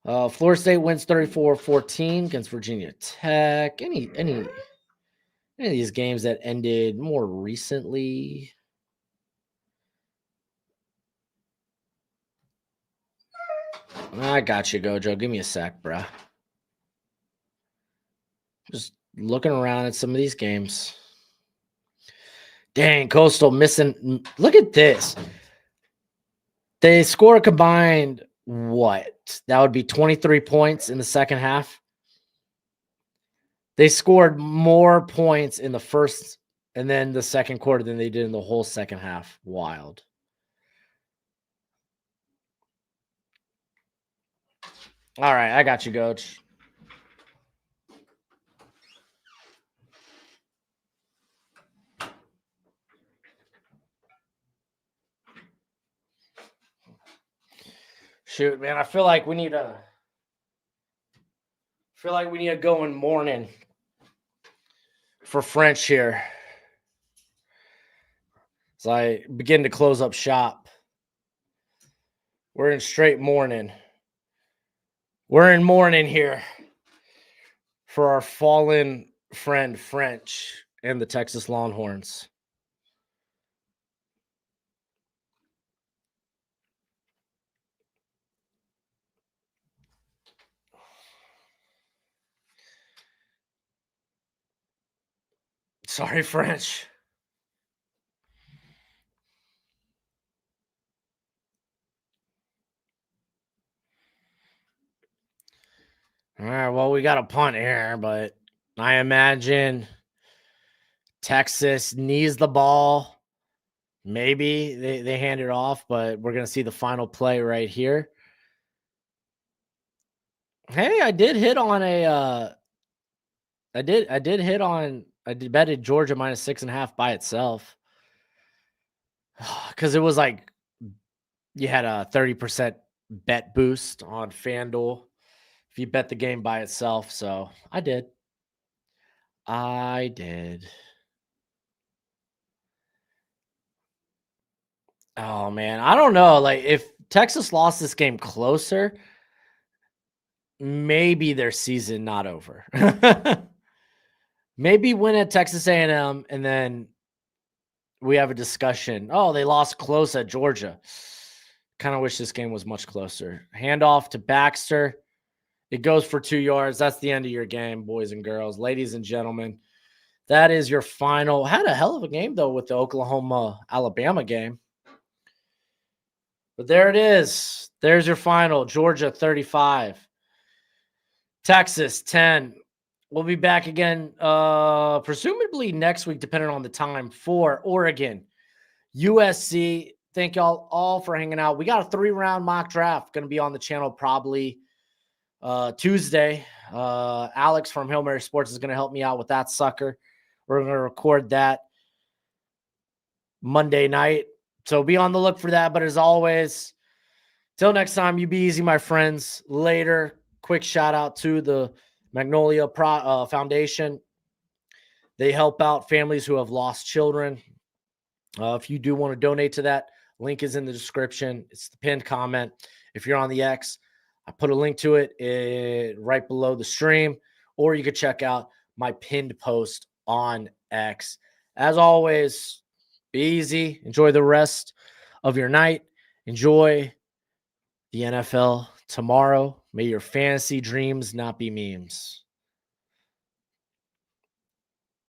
Speaker 1: Florida State wins 34-14 against Virginia Tech. Any of these games that ended more recently? I got you, Gojo. Give me a sec, bruh. Just looking around at some of these games. Dang, Coastal missing. Look at this. They score a combined what? That would be 23 points in the second half. They scored more points in the first and then the second quarter than they did in the whole second half. Wild. All right, I got you, Coach. Shoot, man, I feel like we need to go in morning for French here. As I begin to close up shop. We're in straight mourning. We're in mourning here for our fallen friend French and the Texas Longhorns. Sorry, French. All right, well, we got a punt here, but I imagine Texas needs the ball. Maybe they hand it off, but we're going to see the final play right here. Hey, I did hit on a I betted Georgia minus 6.5 by itself. Because it was like you had a 30% bet boost on FanDuel if you bet the game by itself. So I did. Oh man, I don't know. Like if Texas lost this game closer, maybe their season not over. Maybe win at Texas A&M and then we have a discussion. Oh, they lost close at Georgia. Kind of wish this game was much closer. Handoff to Baxter. It goes for 2 yards. That's the end of your game, boys and girls. Ladies and gentlemen, that is your final. Had a hell of a game, though, with the Oklahoma-Alabama game. But there it is. There's your final. Georgia 35. Texas 10. We'll be back again, presumably next week, depending on the time, for Oregon. USC. Thank y'all all for hanging out. We got a 3-round mock draft going to be on the channel probably Tuesday. Alex from Hail Mary Sports is going to help me out with that sucker. We're going to record that Monday night. So be on the look for that. But as always, till next time, you be easy, my friends. Later. Quick shout out to the Magnolia Foundation. They help out families who have lost children. If you do want to donate to that, link is in the description. It's the pinned comment. If you're on the X, I put a link to it right below the stream, or you could check out my pinned post on X. As always, be easy. Enjoy the rest of your night. Enjoy the NFL tomorrow. May your fantasy dreams not be memes.